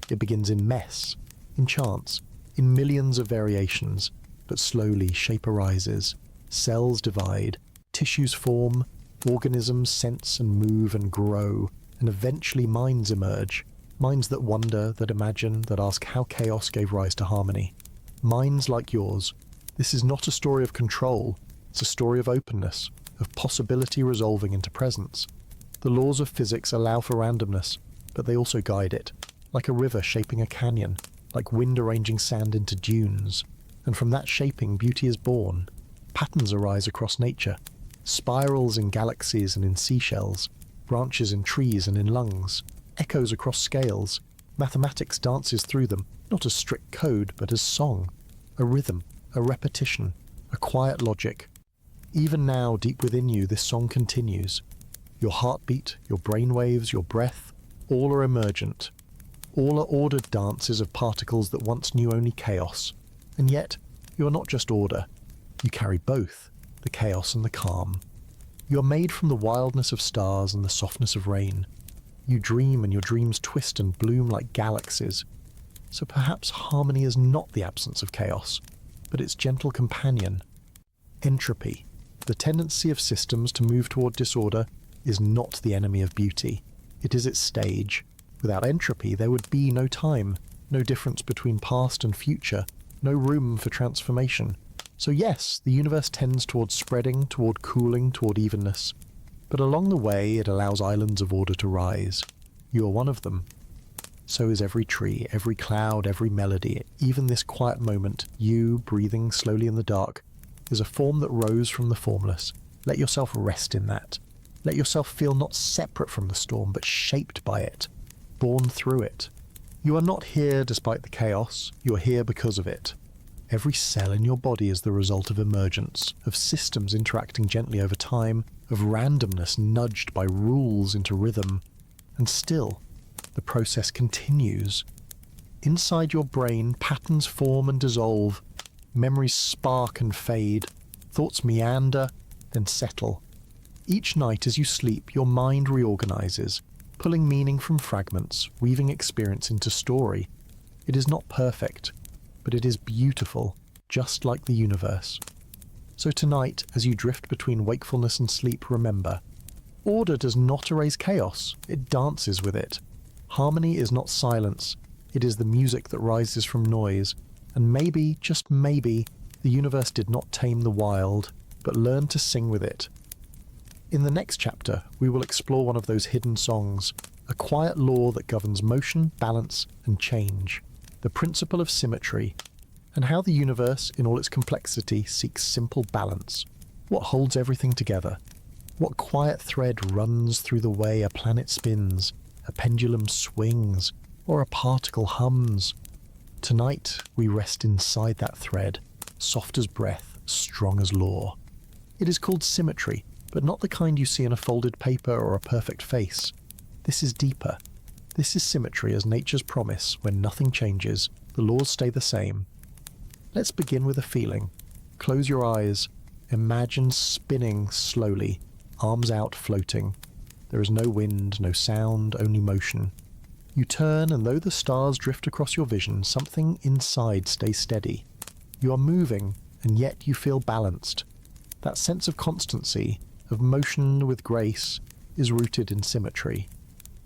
S1: It begins in mess, in chance, in millions of variations, but slowly shape arises. Cells divide, tissues form, organisms sense and move and grow, and eventually minds emerge. Minds that wonder, that imagine, that ask how chaos gave rise to harmony. Minds like yours. This is not a story of control, it's a story of openness, of possibility resolving into presence. The laws of physics allow for randomness, but they also guide it, like a river shaping a canyon, like wind arranging sand into dunes. And from that shaping, beauty is born. Patterns arise across nature, spirals in galaxies and in seashells, branches in trees and in lungs, echoes across scales. Mathematics dances through them, not as strict code, but as song, a rhythm, a repetition, a quiet logic. Even now, deep within you, this song continues. Your heartbeat, your brainwaves, your breath, all are emergent. All are ordered dances of particles that once knew only chaos. And yet, you are not just order. You carry both, the chaos and the calm. You are made from the wildness of stars and the softness of rain. You dream and your dreams twist and bloom like galaxies. So perhaps harmony is not the absence of chaos, but its gentle companion. Entropy, the tendency of systems to move toward disorder, is not the enemy of beauty. It is its stage. Without entropy, there would be no time, no difference between past and future, no room for transformation. So yes, the universe tends toward spreading, toward cooling, toward evenness. But along the way, it allows islands of order to rise. You are one of them. So is every tree, every cloud, every melody. Even this quiet moment, you, breathing slowly in the dark, is a form that rose from the formless. Let yourself rest in that. Let yourself feel not separate from the storm, but shaped by it, born through it. You are not here despite the chaos, you are here because of it. Every cell in your body is the result of emergence, of systems interacting gently over time, of randomness nudged by rules into rhythm. And still, the process continues. Inside your brain, patterns form and dissolve, memories spark and fade, thoughts meander, then settle. Each night as you sleep, your mind reorganizes, pulling meaning from fragments, weaving experience into story. It is not perfect, but it is beautiful, just like the universe. So tonight, as you drift between wakefulness and sleep, remember, order does not erase chaos, it dances with it. Harmony is not silence, it is the music that rises from noise, and maybe, just maybe, the universe did not tame the wild, but learned to sing with it. In the next chapter, we will explore one of those hidden songs, a quiet law that governs motion, balance, and change, the principle of symmetry, and how the universe, in all its complexity, seeks simple balance. What holds everything together? What quiet thread runs through the way a planet spins, a pendulum swings, or a particle hums? Tonight, we rest inside that thread, soft as breath, strong as law. It is called symmetry, but not the kind you see in a folded paper or a perfect face. This is deeper. This is symmetry as nature's promise. When nothing changes, the laws stay the same. Let's begin with a feeling. Close your eyes. Imagine spinning slowly, arms out, floating. There is no wind, no sound, only motion. You turn, and though the stars drift across your vision, something inside stays steady. You are moving, and yet you feel balanced. That sense of constancy, of motion with grace, is rooted in symmetry.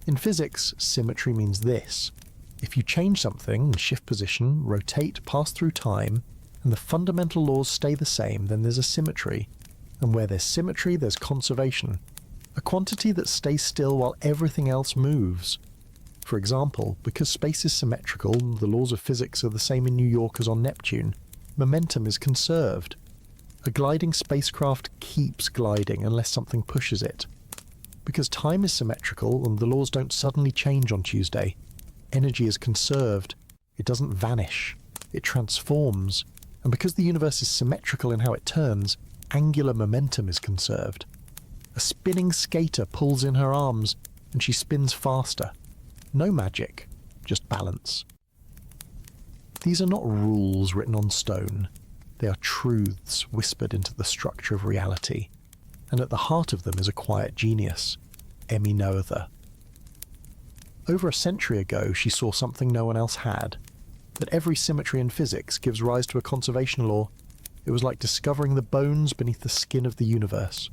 S1: In physics, symmetry means this. If you change something, shift position, rotate, pass through time, and the fundamental laws stay the same, then there's a symmetry. And where there's symmetry, there's conservation. A quantity that stays still while everything else moves. For example, because space is symmetrical, the laws of physics are the same in New York as on Neptune, momentum is conserved. A gliding spacecraft keeps gliding unless something pushes it. Because time is symmetrical and the laws don't suddenly change on Tuesday, energy is conserved. It doesn't vanish. It transforms. And because the universe is symmetrical in how it turns, angular momentum is conserved. A spinning skater pulls in her arms and she spins faster. No magic, just balance. These are not rules written on stone. They are truths whispered into the structure of reality. And at the heart of them is a quiet genius, Emmy Noether. Over a century ago, she saw something no one else had. That every symmetry in physics gives rise to a conservation law. It was like discovering the bones beneath the skin of the universe.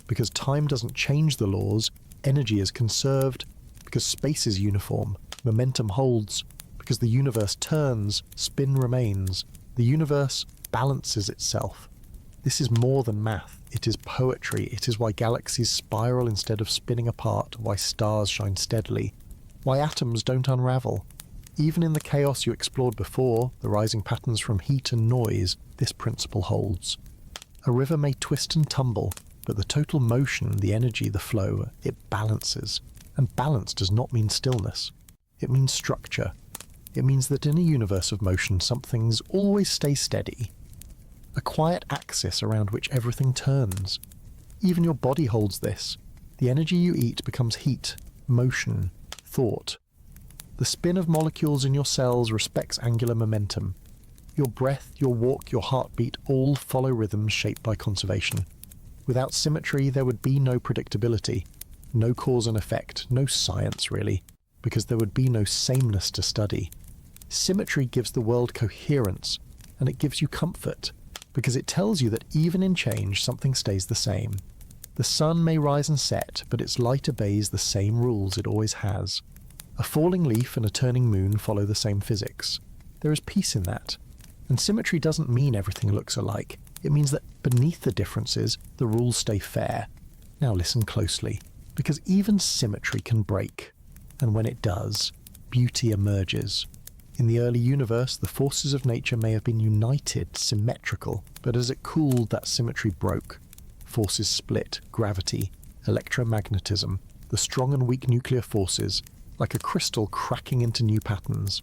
S1: Because time doesn't change the laws, energy is conserved. Because space is uniform, momentum holds. Because the universe turns, spin remains. The universe balances itself. This is more than math. It is poetry. It is why galaxies spiral instead of spinning apart, why stars shine steadily, why atoms don't unravel. Even in the chaos you explored before, the rising patterns from heat and noise, this principle holds. A river may twist and tumble, but the total motion, the energy, the flow, it balances. And balance does not mean stillness. It means structure. It means that in a universe of motion, some things always stay steady. A quiet axis around which everything turns. Even your body holds this. The energy you eat becomes heat, motion, thought. The spin of molecules in your cells respects angular momentum. Your breath, your walk, your heartbeat all follow rhythms shaped by conservation. Without symmetry, there would be no predictability, no cause and effect, no science really, because there would be no sameness to study. Symmetry gives the world coherence, and it gives you comfort, because it tells you that even in change, something stays the same. The sun may rise and set, but its light obeys the same rules it always has. A falling leaf and a turning moon follow the same physics. There is peace in that. And symmetry doesn't mean everything looks alike. It means that beneath the differences, the rules stay fair. Now listen closely, because even symmetry can break. And when it does, beauty emerges. In the early universe, the forces of nature may have been united, symmetrical, but as it cooled, that symmetry broke. Forces split, gravity, electromagnetism, the strong and weak nuclear forces, like a crystal cracking into new patterns.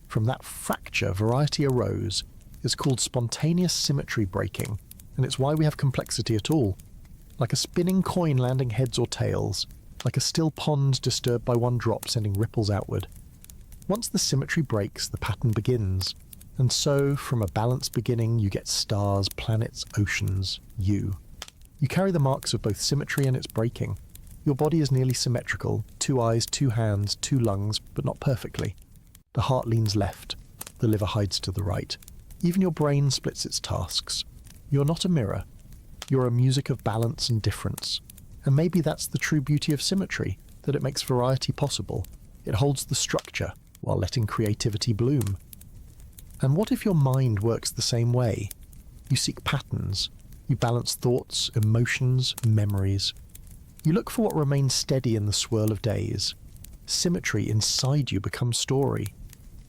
S1: From that fracture, variety arose. It's called spontaneous symmetry breaking, and it's why we have complexity at all. Like a spinning coin landing heads or tails, like a still pond disturbed by one drop sending ripples outward. Once the symmetry breaks, the pattern begins. And so, from a balanced beginning, you get stars, planets, oceans, you. You carry the marks of both symmetry and its breaking. Your body is nearly symmetrical, 2 eyes, 2 hands, 2 lungs, but not perfectly. The heart leans left, the liver hides to the right. Even your brain splits its tasks. You're not a mirror. You're a music of balance and difference. And maybe that's the true beauty of symmetry, that it makes variety possible. It holds the structure while letting creativity bloom. And what if your mind works the same way? You seek patterns. You balance thoughts, emotions, memories. You look for what remains steady in the swirl of days. Symmetry inside you becomes story.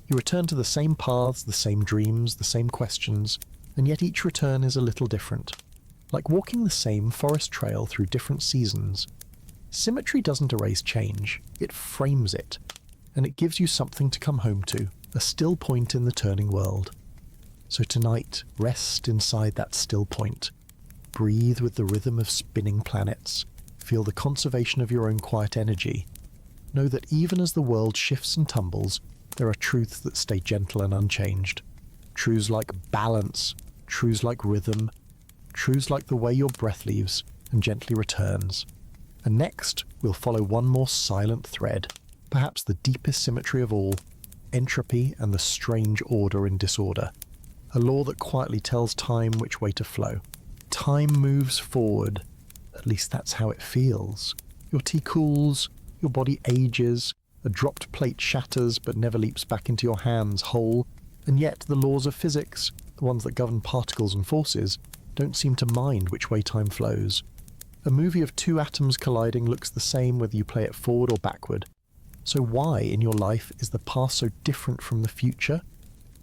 S1: You return to the same paths, the same dreams, the same questions, and yet each return is a little different. Like walking the same forest trail through different seasons. Symmetry doesn't erase change, it frames it, and it gives you something to come home to, a still point in the turning world. So tonight, rest inside that still point. Breathe with the rhythm of spinning planets. Feel the conservation of your own quiet energy. Know that even as the world shifts and tumbles, there are truths that stay gentle and unchanged. Truths like balance, truths like rhythm, truths like the way your breath leaves and gently returns. And next, we'll follow one more silent thread, perhaps the deepest symmetry of all, entropy and the strange order in disorder. A law that quietly tells time which way to flow. Time moves forward, at least that's how it feels. Your tea cools, your body ages, a dropped plate shatters but never leaps back into your hands whole, and yet the laws of physics, the ones that govern particles and forces, don't seem to mind which way time flows. A movie of two atoms colliding looks the same whether you play it forward or backward. So why in your life is the past so different from the future?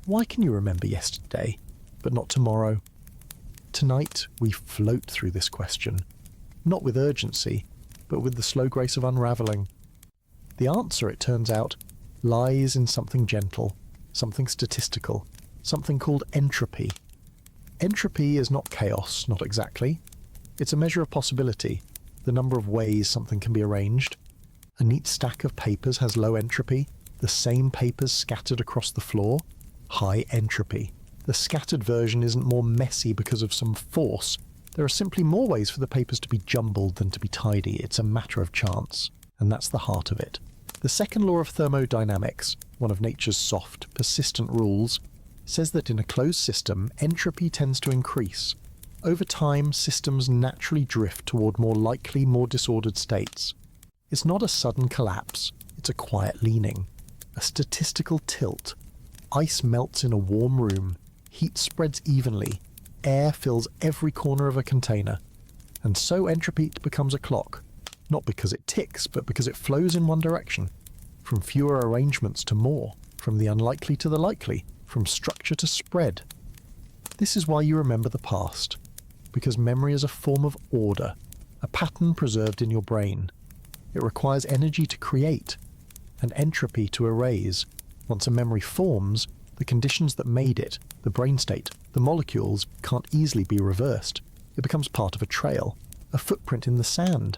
S1: Why can you remember yesterday, but not tomorrow? Tonight we float through this question, not with urgency, but with the slow grace of unravelling. The answer, it turns out, lies in something gentle, something statistical, something called entropy. Entropy is not chaos, not exactly. It's a measure of possibility, the number of ways something can be arranged. A neat stack of papers has low entropy, the same papers scattered across the floor, high entropy. The scattered version isn't more messy because of some force. There are simply more ways for the papers to be jumbled than to be tidy. It's a matter of chance, and that's the heart of it. The second law of thermodynamics, one of nature's soft, persistent rules, says that in a closed system, entropy tends to increase. Over time, systems naturally drift toward more likely, more disordered states. It's not a sudden collapse, it's a quiet leaning, a statistical tilt. Ice melts in a warm room, heat spreads evenly, air fills every corner of a container, and so entropy becomes a clock, not because it ticks, but because it flows in one direction, from fewer arrangements to more, from the unlikely to the likely, from structure to spread. This is why you remember the past, because memory is a form of order, a pattern preserved in your brain. It requires energy to create, and entropy to erase. Once a memory forms, the conditions that made it, the brain state, the molecules, can't easily be reversed. It becomes part of a trail, a footprint in the sand.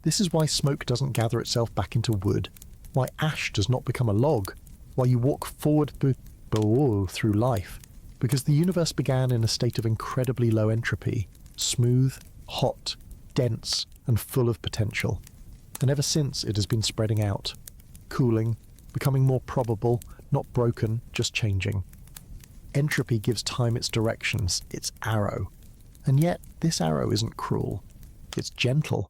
S1: This is why smoke doesn't gather itself back into wood, why ash does not become a log, why you walk forward through life, because the universe began in a state of incredibly low entropy, smooth, hot, dense, and full of potential. And ever since it has been spreading out, cooling, becoming more probable, not broken, just changing. Entropy gives time its directions, its arrow. And yet, this arrow isn't cruel. It's gentle.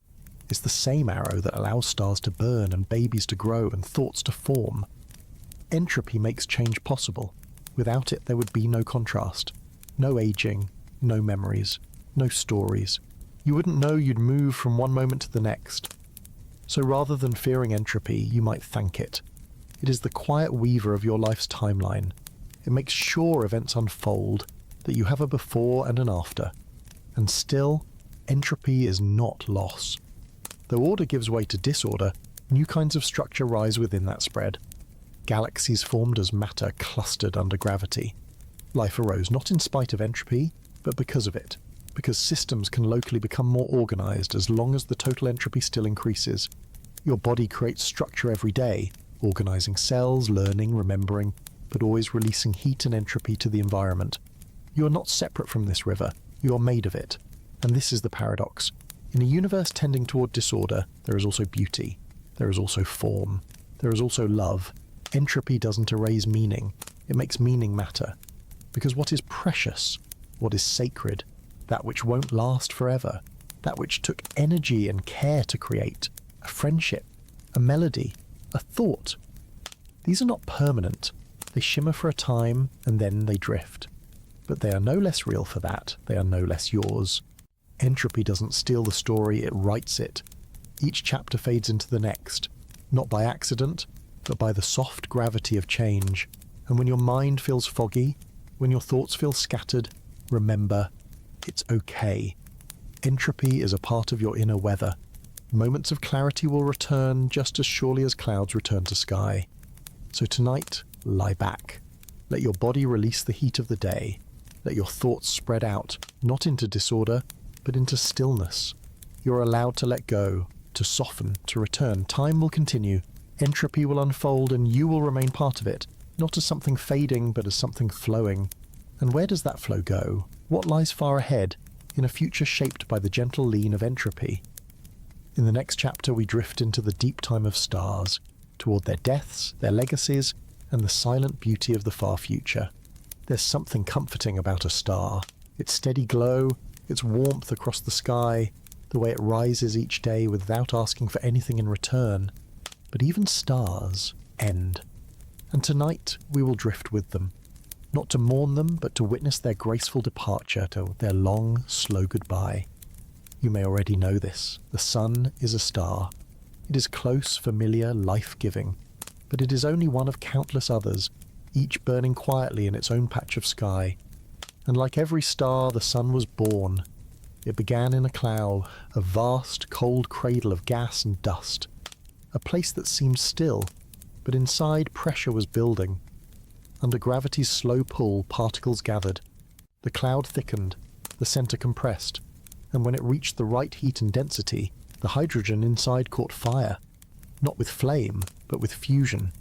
S1: It's the same arrow that allows stars to burn and babies to grow and thoughts to form. Entropy makes change possible. Without it, there would be no contrast. No aging, no memories, no stories. You wouldn't know you'd move from one moment to the next. So rather than fearing entropy, you might thank it. It is the quiet weaver of your life's timeline. It makes sure events unfold, that you have a before and an after. And still, entropy is not loss. Though order gives way to disorder, new kinds of structure rise within that spread. Galaxies formed as matter clustered under gravity. Life arose not in spite of entropy, but because of it. Because systems can locally become more organized as long as the total entropy still increases. Your body creates structure every day, organizing cells, learning, remembering, but always releasing heat and entropy to the environment. You are not separate from this river, you are made of it. And this is the paradox. In a universe tending toward disorder, there is also beauty. There is also form. There is also love. Entropy doesn't erase meaning. It makes meaning matter. Because what is precious, what is sacred, that which won't last forever, that which took energy and care to create, a friendship, a melody, a thought. These are not permanent. They shimmer for a time and then they drift. But they are no less real for that. They are no less yours. Entropy doesn't steal the story, it writes it. Each chapter fades into the next, not by accident, but by the soft gravity of change. And when your mind feels foggy, when your thoughts feel scattered, remember, it's okay. Entropy is a part of your inner weather. Moments of clarity will return just as surely as clouds return to sky. So tonight, lie back. Let your body release the heat of the day. Let your thoughts spread out, not into disorder, but into stillness. You're allowed to let go, to soften, to return. Time will continue. Entropy will unfold and you will remain part of it, not as something fading, but as something flowing. And where does that flow go? What lies far ahead, in a future shaped by the gentle lean of entropy? In the next chapter we drift into the deep time of stars, toward their deaths, their legacies, and the silent beauty of the far future. There's something comforting about a star. Its steady glow, its warmth across the sky, the way it rises each day without asking for anything in return. But even stars end. And tonight we will drift with them. Not to mourn them, but to witness their graceful departure, to their long, slow goodbye. You may already know this. The sun is a star. It is close, familiar, life-giving. But it is only one of countless others, each burning quietly in its own patch of sky. And like every star, the sun was born. It began in a cloud, a vast, cold cradle of gas and dust. A place that seemed still, but inside pressure was building. Under gravity's slow pull, particles gathered. The cloud thickened, the center compressed, and when it reached the right heat and density, the hydrogen inside caught fire. Not with flame, but with fusion.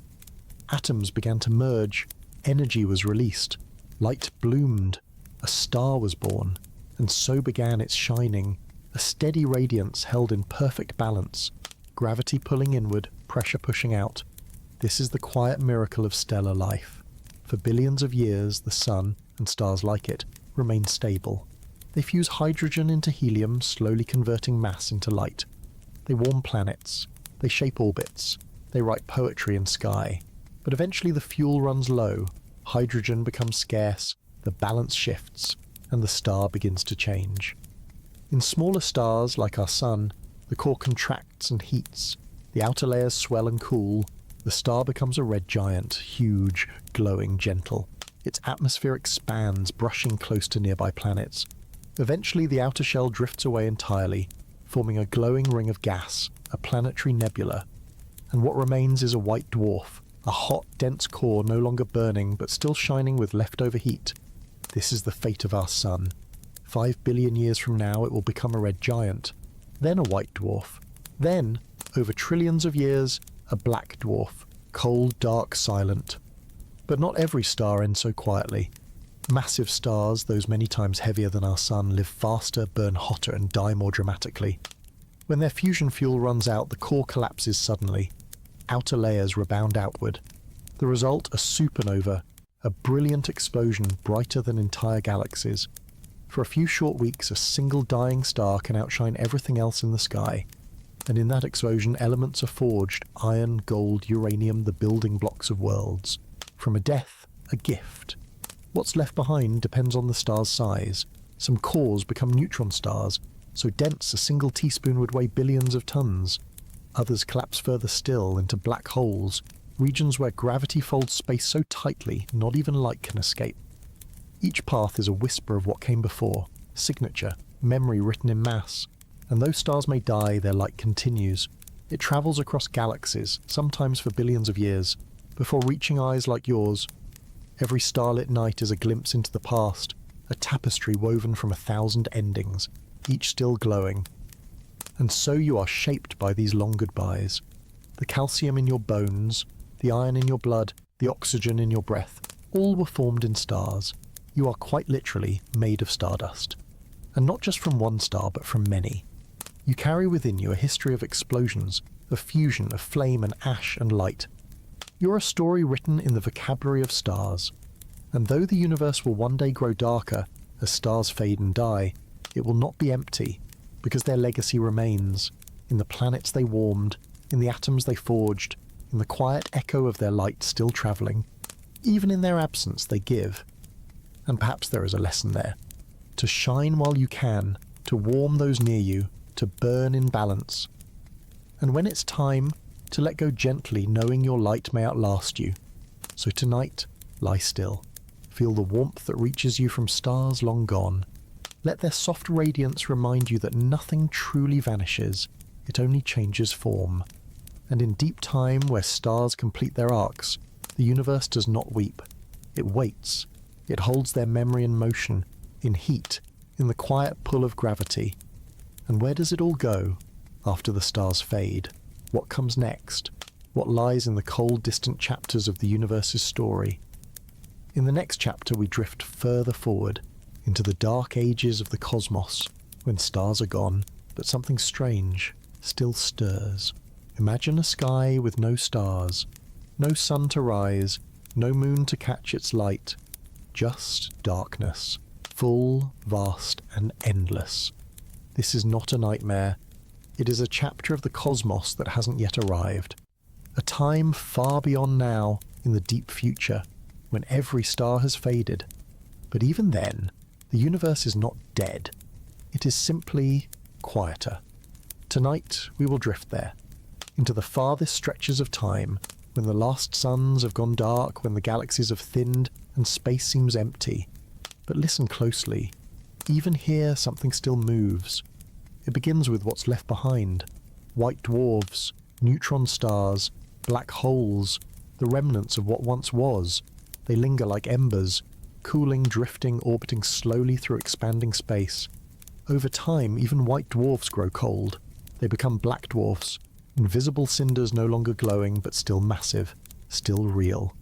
S1: Atoms began to merge, energy was released, light bloomed, a star was born, and so began its shining, a steady radiance held in perfect balance, gravity pulling inward, pressure pushing out. This is the quiet miracle of stellar life. For billions of years, the sun, and stars like it, remain stable. They fuse hydrogen into helium, slowly converting mass into light. They warm planets. They shape orbits. They write poetry in sky. But eventually the fuel runs low, hydrogen becomes scarce, the balance shifts, and the star begins to change. In smaller stars like our sun, the core contracts and heats, the outer layers swell and cool, the star becomes a red giant, huge, glowing, gentle. Its atmosphere expands, brushing close to nearby planets. Eventually the outer shell drifts away entirely, forming a glowing ring of gas, a planetary nebula. And what remains is a white dwarf, a hot, dense core no longer burning but still shining with leftover heat. This is the fate of our sun. 5 billion years from now it will become a red giant, then a white dwarf, then, over trillions of years, a black dwarf, cold, dark, silent. But not every star ends so quietly. Massive stars, those many times heavier than our sun, live faster, burn hotter, and die more dramatically. When their fusion fuel runs out, the core collapses suddenly. Outer layers rebound outward. The result, a supernova, a brilliant explosion brighter than entire galaxies. For a few short weeks, a single dying star can outshine everything else in the sky. And in that explosion, elements are forged, iron, gold, uranium, the building blocks of worlds. From a death, a gift. What's left behind depends on the star's size. Some cores become neutron stars, so dense a single teaspoon would weigh billions of tons. Others collapse further still into black holes, regions where gravity folds space so tightly not even light can escape. Each path is a whisper of what came before, signature, memory written in mass. And though stars may die, their light continues. It travels across galaxies, sometimes for billions of years, before reaching eyes like yours. Every starlit night is a glimpse into the past, a tapestry woven from 1,000 endings, each still glowing. And so you are shaped by these long goodbyes. The calcium in your bones, the iron in your blood, the oxygen in your breath, all were formed in stars. You are quite literally made of stardust. And not just from one star, but from many. You carry within you a history of explosions, of fusion, of flame and ash and light. You're a story written in the vocabulary of stars. And though the universe will one day grow darker, as stars fade and die, it will not be empty, because their legacy remains, in the planets they warmed, in the atoms they forged, in the quiet echo of their light still travelling. Even in their absence they give. And perhaps there is a lesson there. To shine while you can, to warm those near you, to burn in balance. And when it's time, to let go gently, knowing your light may outlast you. So tonight, lie still. Feel the warmth that reaches you from stars long gone. Let their soft radiance remind you that nothing truly vanishes, it only changes form. And in deep time, where stars complete their arcs, the universe does not weep. It waits. It holds their memory in motion, in heat, in the quiet pull of gravity. And where does it all go after the stars fade? What comes next? What lies in the cold, distant chapters of the universe's story? In the next chapter we drift further forward, into the dark ages of the cosmos, when stars are gone, but something strange still stirs. Imagine a sky with no stars, no sun to rise, no moon to catch its light, just darkness, full, vast, and endless. This is not a nightmare. It is a chapter of the cosmos that hasn't yet arrived. A time far beyond now, in the deep future, when every star has faded. But even then, the universe is not dead. It is simply quieter. Tonight we will drift there, into the farthest stretches of time, when the last suns have gone dark, when the galaxies have thinned, and space seems empty. But listen closely. Even here something still moves. It begins with what's left behind. White dwarfs, neutron stars, black holes, the remnants of what once was. They linger like embers, cooling, drifting, orbiting slowly through expanding space. Over time, even white dwarfs grow cold. They become black dwarfs, invisible cinders no longer glowing, but still massive, still real.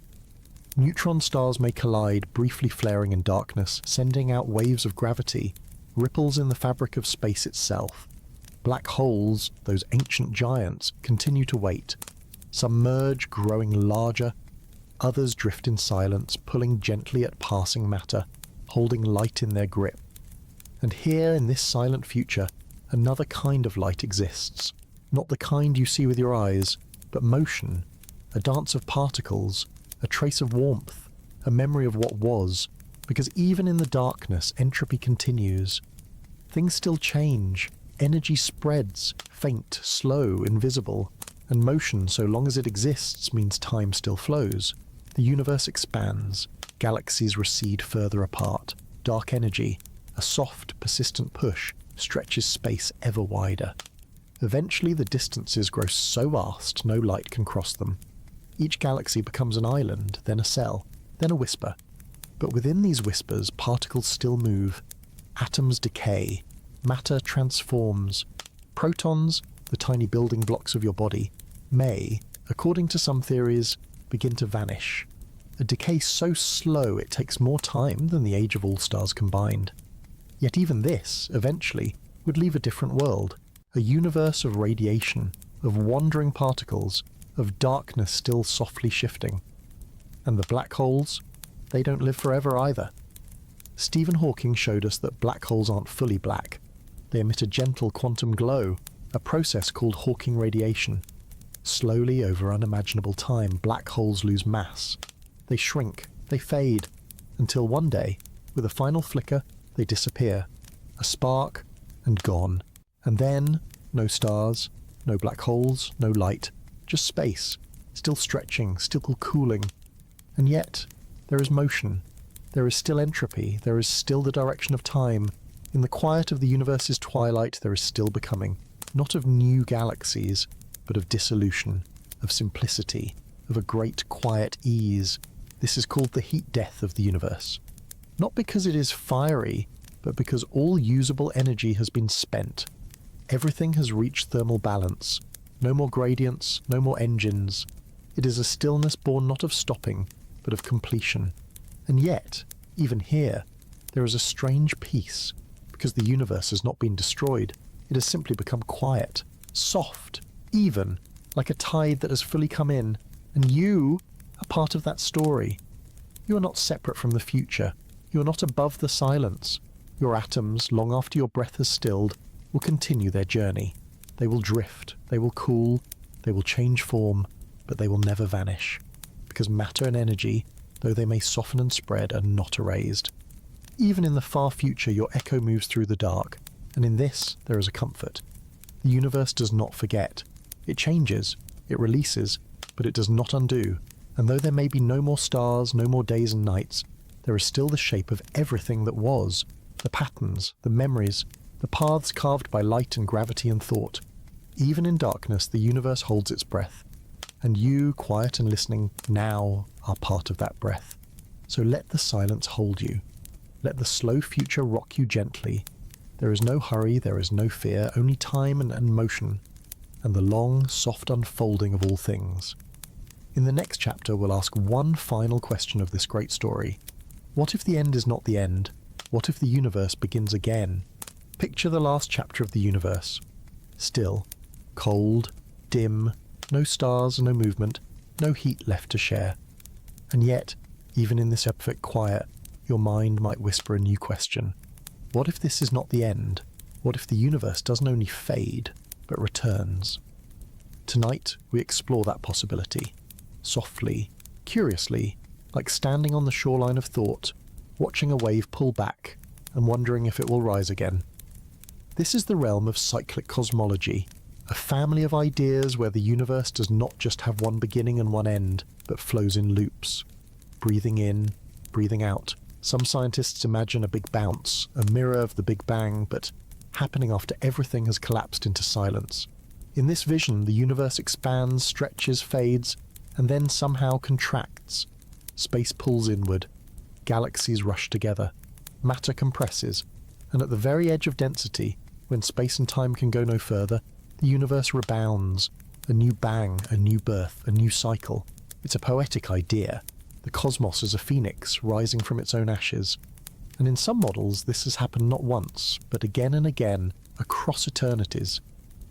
S1: Neutron stars may collide, briefly flaring in darkness, sending out waves of gravity, ripples in the fabric of space itself. Black holes, those ancient giants, continue to wait. Some merge, growing larger. Others drift in silence, pulling gently at passing matter, holding light in their grip. And here, in this silent future, another kind of light exists. Not the kind you see with your eyes, but motion, a dance of particles, a trace of warmth, a memory of what was, because even in the darkness, entropy continues. Things still change, energy spreads, faint, slow, invisible, and motion, so long as it exists, means time still flows. The universe expands, galaxies recede further apart, dark energy, a soft, persistent push, stretches space ever wider. Eventually the distances grow so vast no light can cross them. Each galaxy becomes an island, then a cell, then a whisper. But within these whispers, particles still move. Atoms decay. Matter transforms. Protons, the tiny building blocks of your body, may, according to some theories, begin to vanish. A decay so slow it takes more time than the age of all stars combined. Yet even this, eventually, would leave a different world. A universe of radiation, of wandering particles, of darkness still softly shifting. And the black holes, they don't live forever either. Stephen Hawking showed us that black holes aren't fully black. They emit a gentle quantum glow, a process called Hawking radiation. Slowly, over unimaginable time, black holes lose mass. They shrink, they fade, until one day, with a final flicker, they disappear. A spark, and gone. And then, no stars, no black holes, no light, just space, still stretching, still cooling. And yet, there is motion. There is still entropy. There is still the direction of time. In the quiet of the universe's twilight, there is still becoming, not of new galaxies, but of dissolution, of simplicity, of a great quiet ease. This is called the heat death of the universe. Not because it is fiery, but because all usable energy has been spent. Everything has reached thermal balance. No more gradients, no more engines. It is a stillness born not of stopping, but of completion. And yet, even here, there is a strange peace, because the universe has not been destroyed. It has simply become quiet, soft, even, like a tide that has fully come in, and you are part of that story. You are not separate from the future. You are not above the silence. Your atoms, long after your breath has stilled, will continue their journey. They will drift, they will cool, they will change form, but they will never vanish. Because matter and energy, though they may soften and spread, are not erased. Even in the far future, your echo moves through the dark, and in this there is a comfort. The universe does not forget. It changes, it releases, but it does not undo, and though there may be no more stars, no more days and nights, there is still the shape of everything that was, the patterns, the memories, the paths carved by light and gravity and thought. Even in darkness, the universe holds its breath, and you, quiet and listening, now are part of that breath. So let the silence hold you. Let the slow future rock you gently. There is no hurry, there is no fear, only time and motion, and the long, soft unfolding of all things. In the next chapter, we'll ask one final question of this great story. What if the end is not the end? What if the universe begins again? Picture the last chapter of the universe. Still, cold, dim, no stars, no movement, no heat left to share. And yet, even in this perfect quiet, your mind might whisper a new question. What if this is not the end? What if the universe doesn't only fade, but returns? Tonight, we explore that possibility. Softly, curiously, like standing on the shoreline of thought, watching a wave pull back, and wondering if it will rise again. This is the realm of cyclic cosmology, a family of ideas where the universe does not just have one beginning and one end, but flows in loops. Breathing in, breathing out. Some scientists imagine a big bounce, a mirror of the Big Bang, but happening after everything has collapsed into silence. In this vision, the universe expands, stretches, fades, and then somehow contracts. Space pulls inward. Galaxies rush together. Matter compresses. And at the very edge of density, when space and time can go no further, the universe rebounds. A new bang, a new birth, a new cycle. It's a poetic idea. The cosmos is a phoenix rising from its own ashes. And in some models, this has happened not once, but again and again, across eternities.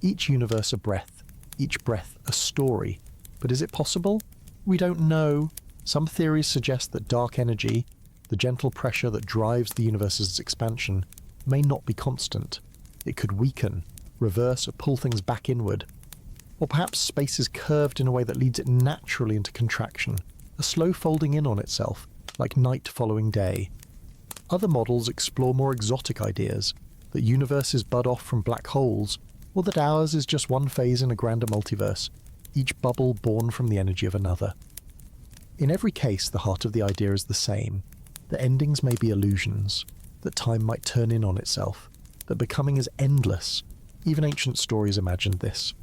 S1: Each universe a breath, each breath a story. But is it possible? We don't know. Some theories suggest that dark energy, the gentle pressure that drives the universe's expansion, may not be constant. It could weaken, reverse, or pull things back inward. Or perhaps space is curved in a way that leads it naturally into contraction, a slow folding in on itself, like night following day. Other models explore more exotic ideas, that universes bud off from black holes, or that ours is just one phase in a grander multiverse, each bubble born from the energy of another. In every case, the heart of the idea is the same. That endings may be illusions, that time might turn in on itself, that becoming is endless. Even ancient stories imagined this.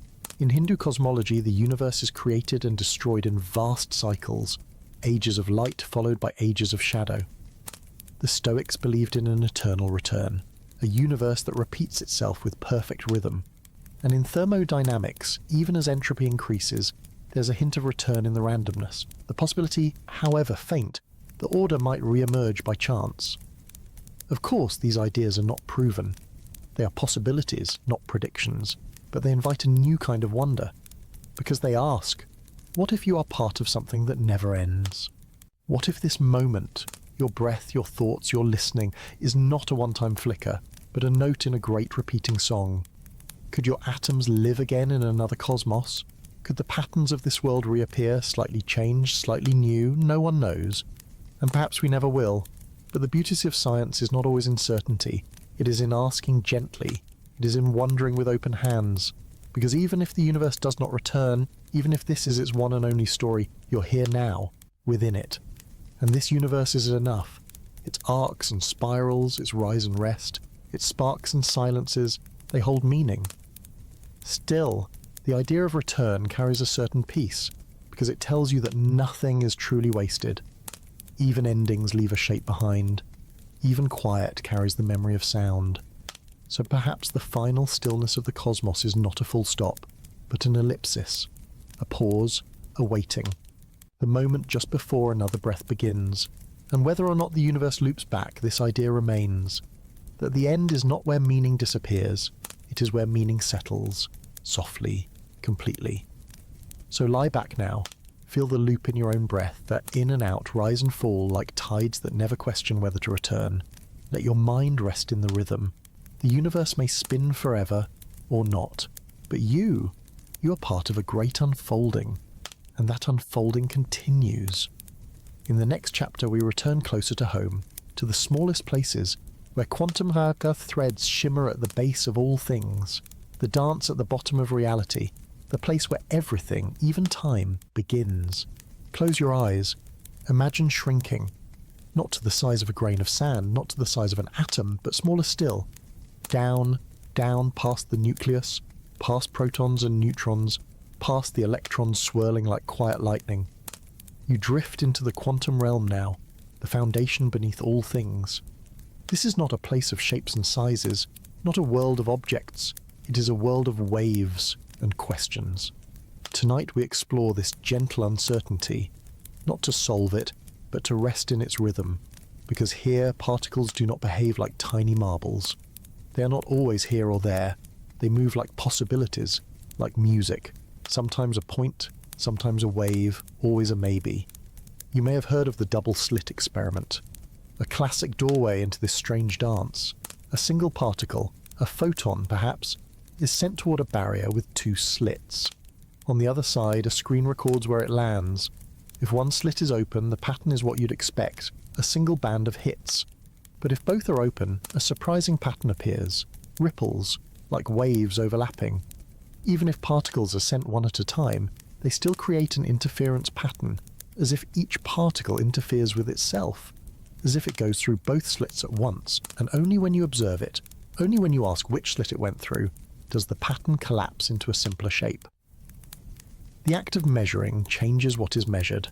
S1: In Hindu cosmology, the universe is created and destroyed in vast cycles, ages of light followed by ages of shadow. The Stoics believed in an eternal return, a universe that repeats itself with perfect rhythm. And in thermodynamics, even as entropy increases, there's a hint of return in the randomness, the possibility, however faint, that order might re-emerge by chance. Of course, these ideas are not proven. They are possibilities, not predictions, but they invite a new kind of wonder, because they ask, what if you are part of something that never ends? What if this moment, your breath, your thoughts, your listening, is not a one-time flicker, but a note in a great repeating song? Could your atoms live again in another cosmos? Could the patterns of this world reappear, slightly changed, slightly new? No one knows. And perhaps we never will. But the beauty of science is not always in certainty. It is in asking gently. It is in wondering with open hands. Because even if the universe does not return, even if this is its one and only story, you're here now, within it. And this universe is enough. Its arcs and spirals, its rise and rest, its sparks and silences, they hold meaning. Still, the idea of return carries a certain peace, because it tells you that nothing is truly wasted. Even endings leave a shape behind. Even quiet carries the memory of sound. So perhaps the final stillness of the cosmos is not a full stop, but an ellipsis, a pause, a waiting, the moment just before another breath begins. And whether or not the universe loops back, this idea remains, that the end is not where meaning disappears, it is where meaning settles, softly, completely. So lie back now, feel the loop in your own breath, that in and out rise and fall like tides that never question whether to return. Let your mind rest in the rhythm. The universe may spin forever, or not, but you are part of a great unfolding, and that unfolding continues. In the next chapter we return closer to home, to the smallest places, where quantum threads shimmer at the base of all things, the dance at the bottom of reality, the place where everything, even time, begins. Close your eyes. Imagine shrinking. Not to the size of a grain of sand, not to the size of an atom, but smaller still. Down, down past the nucleus, past protons and neutrons, past the electrons swirling like quiet lightning. You drift into the quantum realm now, the foundation beneath all things. This is not a place of shapes and sizes, not a world of objects. It is a world of waves and questions. Tonight we explore this gentle uncertainty, not to solve it, but to rest in its rhythm, because here particles do not behave like tiny marbles. They are not always here or there. They move like possibilities, like music, sometimes a point, sometimes a wave, always a maybe. You may have heard of the double slit experiment, a classic doorway into this strange dance. A single particle, a photon perhaps, is sent toward a barrier with two slits. On the other side, a screen records where it lands. If one slit is open, the pattern is what you'd expect, a single band of hits. But if both are open, a surprising pattern appears, ripples, like waves overlapping. Even if particles are sent one at a time, they still create an interference pattern, as if each particle interferes with itself, as if it goes through both slits at once, and only when you observe it, only when you ask which slit it went through, does the pattern collapse into a simpler shape. The act of measuring changes what is measured.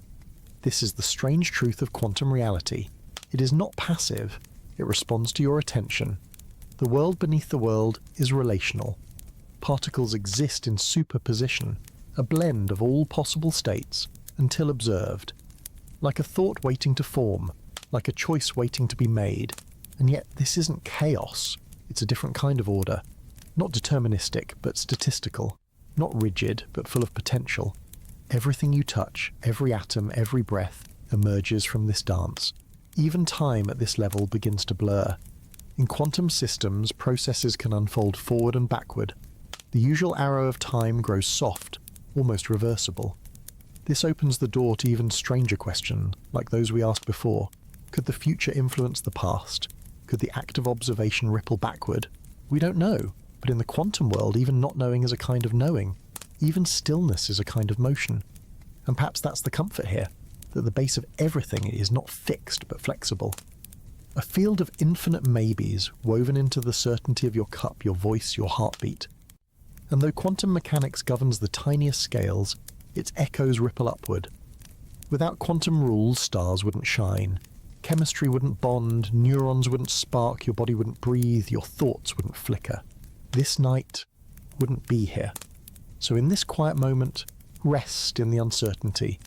S1: This is the strange truth of quantum reality. It is not passive, it responds to your attention. The world beneath the world is relational. Particles exist in superposition, a blend of all possible states, until observed. Like a thought waiting to form, like a choice waiting to be made. And yet this isn't chaos, it's a different kind of order. Not deterministic, but statistical. Not rigid, but full of potential. Everything you touch, every atom, every breath, emerges from this dance. Even time at this level begins to blur. In quantum systems, processes can unfold forward and backward. The usual arrow of time grows soft, almost reversible. This opens the door to even stranger questions, like those we asked before. Could the future influence the past? Could the act of observation ripple backward? We don't know. But in the quantum world, even not knowing is a kind of knowing. Even stillness is a kind of motion. And perhaps that's the comfort here, that the base of everything is not fixed but flexible. A field of infinite maybes woven into the certainty of your cup, your voice, your heartbeat. And though quantum mechanics governs the tiniest scales, its echoes ripple upward. Without quantum rules, stars wouldn't shine. Chemistry wouldn't bond, neurons wouldn't spark, your body wouldn't breathe, your thoughts wouldn't flicker. This night wouldn't be here. So in this quiet moment, rest in the uncertainty.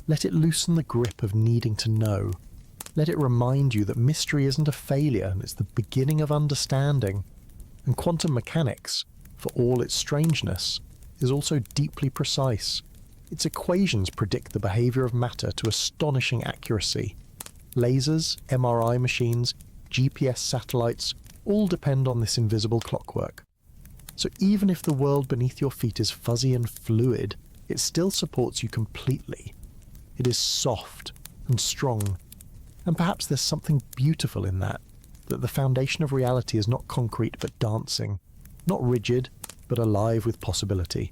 S1: Let it loosen the grip of needing to know. Let it remind you that mystery isn't a failure, it's the beginning of understanding. And quantum mechanics, for all its strangeness, is also deeply precise. Its equations predict the behavior of matter to astonishing accuracy. Lasers, MRI machines, GPS satellites, all depend on this invisible clockwork. So even if the world beneath your feet is fuzzy and fluid, it still supports you completely. It is soft and strong, and perhaps there's something beautiful in that the foundation of reality is not concrete but dancing, not rigid but alive with possibility.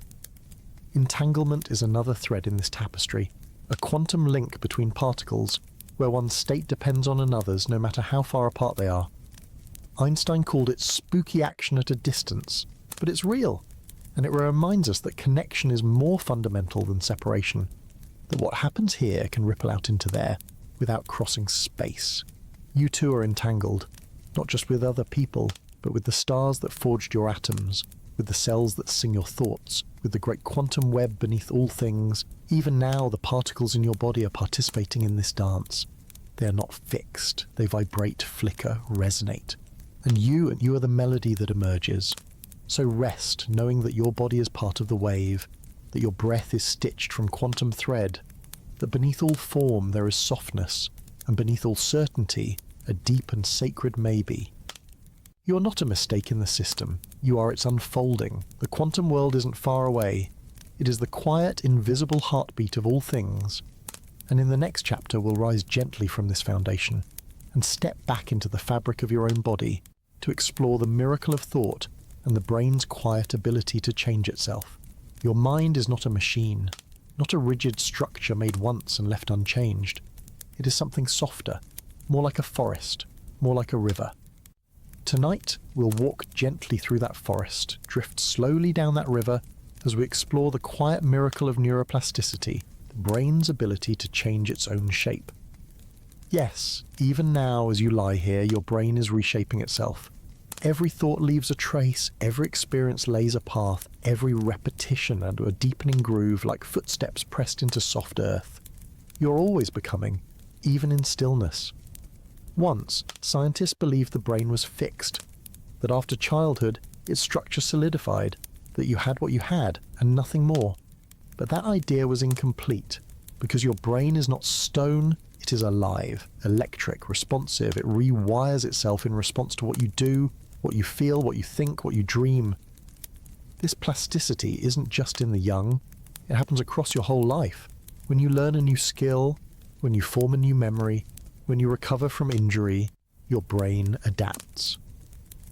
S1: Entanglement is another thread in this tapestry, a quantum link between particles, where one state depends on another's no matter how far apart they are. Einstein called it spooky action at a distance, but it's real, and it reminds us that connection is more fundamental than separation, that what happens here can ripple out into there without crossing space. You too are entangled, not just with other people, but with the stars that forged your atoms, with the cells that sing your thoughts, with the great quantum web beneath all things. Even now, the particles in your body are participating in this dance. They are not fixed. They vibrate, flicker, resonate. And you are the melody that emerges. So rest, knowing that your body is part of the wave, that your breath is stitched from quantum thread, that beneath all form there is softness, and beneath all certainty a deep and sacred maybe. You're not a mistake in the system, you are its unfolding. The quantum world isn't far away. It is the quiet, invisible heartbeat of all things. And in the next chapter we'll rise gently from this foundation and step back into the fabric of your own body to explore the miracle of thought and the brain's quiet ability to change itself. Your mind is not a machine, not a rigid structure made once and left unchanged. It is something softer, more like a forest, more like a river. Tonight, we'll walk gently through that forest, drift slowly down that river as we explore the quiet miracle of neuroplasticity, the brain's ability to change its own shape. Yes, even now as you lie here, your brain is reshaping itself. Every thought leaves a trace, every experience lays a path, every repetition under a deepening groove like footsteps pressed into soft earth. You're always becoming, even in stillness. Once, scientists believed the brain was fixed, that after childhood, its structure solidified, that you had what you had and nothing more. But that idea was incomplete, because your brain is not stone, it is alive, electric, responsive. It rewires itself in response to what you do, what you feel, what you think, what you dream. This plasticity isn't just in the young, it happens across your whole life. When you learn a new skill, when you form a new memory, when you recover from injury, your brain adapts.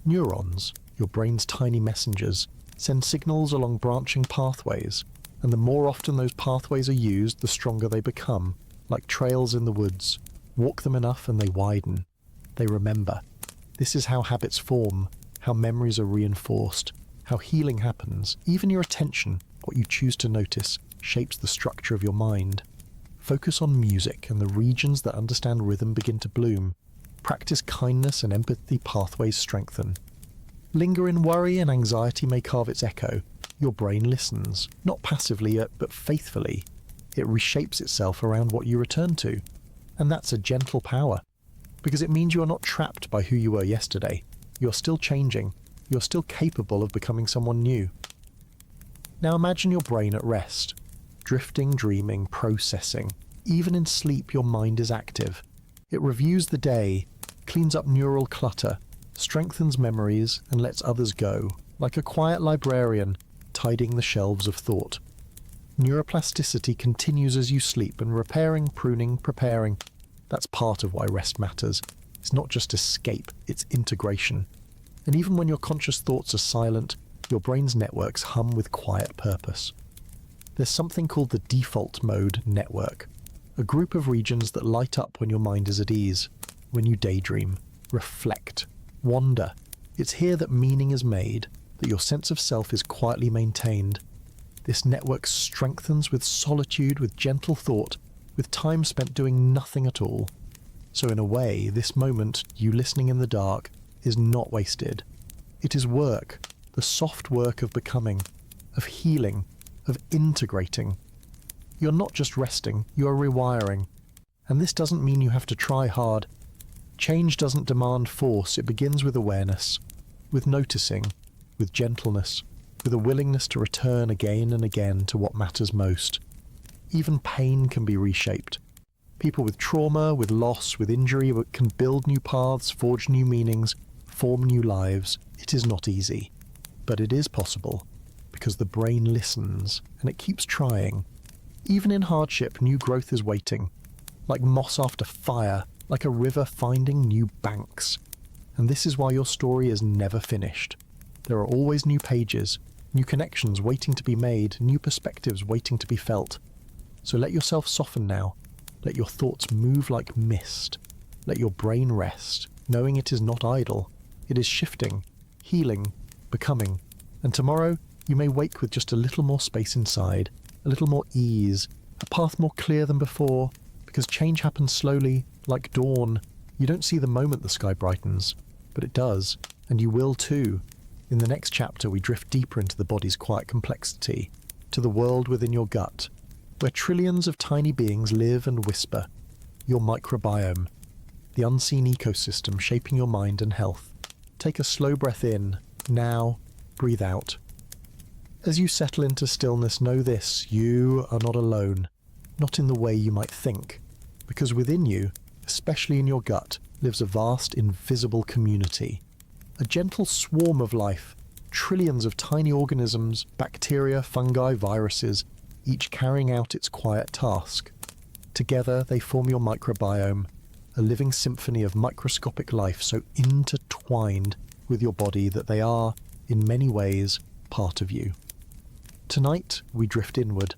S1: Neurons, your brain's tiny messengers, send signals along branching pathways, and the more often those pathways are used, the stronger they become, like trails in the woods. Walk them enough and they widen. They remember. This is how habits form, how memories are reinforced, how healing happens. Even your attention, what you choose to notice, shapes the structure of your mind. Focus on music and the regions that understand rhythm begin to bloom. Practice kindness and empathy, pathways strengthen. Linger in worry and anxiety may carve its echo. Your brain listens, not passively but faithfully. It reshapes itself around what you return to. And that's a gentle power, because it means you are not trapped by who you were yesterday. You're still changing. You're still capable of becoming someone new. Now imagine your brain at rest. Drifting, dreaming, processing. Even in sleep, your mind is active. It reviews the day, cleans up neural clutter, strengthens memories, and lets others go, like a quiet librarian, tidying the shelves of thought. Neuroplasticity continues as you sleep, and repairing, pruning, preparing. That's part of why rest matters. It's not just escape, it's integration. And even when your conscious thoughts are silent, your brain's networks hum with quiet purpose. There's something called the default mode network, a group of regions that light up when your mind is at ease, when you daydream, reflect, wander. It's here that meaning is made, that your sense of self is quietly maintained. This network strengthens with solitude, with gentle thought, with time spent doing nothing at all. So in a way, this moment, you listening in the dark, is not wasted. It is work, the soft work of becoming, of healing, of integrating. You're not just resting, you are rewiring. And this doesn't mean you have to try hard. Change doesn't demand force, it begins with awareness, with noticing, with gentleness, with a willingness to return again and again to what matters most. Even pain can be reshaped. People with trauma, with loss, with injury can build new paths, forge new meanings, form new lives. It is not easy, but it is possible, because the brain listens, and it keeps trying. Even in hardship, new growth is waiting, like moss after fire, like a river finding new banks. And this is why your story is never finished. There are always new pages, new connections waiting to be made, new perspectives waiting to be felt. So let yourself soften now. Let your thoughts move like mist. Let your brain rest, knowing it is not idle. It is shifting, healing, becoming. And tomorrow, you may wake with just a little more space inside, a little more ease, a path more clear than before, because change happens slowly, like dawn. You don't see the moment the sky brightens, but it does, and you will too. In the next chapter, we drift deeper into the body's quiet complexity, to the world within your gut, where trillions of tiny beings live and whisper. Your microbiome, the unseen ecosystem shaping your mind and health. Take a slow breath in. Now, breathe out. As you settle into stillness, know this: you are not alone, not in the way you might think, because within you, especially in your gut, lives a vast, invisible community. A gentle swarm of life, trillions of tiny organisms, bacteria, fungi, viruses, each carrying out its quiet task. Together they form your microbiome, a living symphony of microscopic life so intertwined with your body that they are, in many ways, part of you. Tonight we drift inward,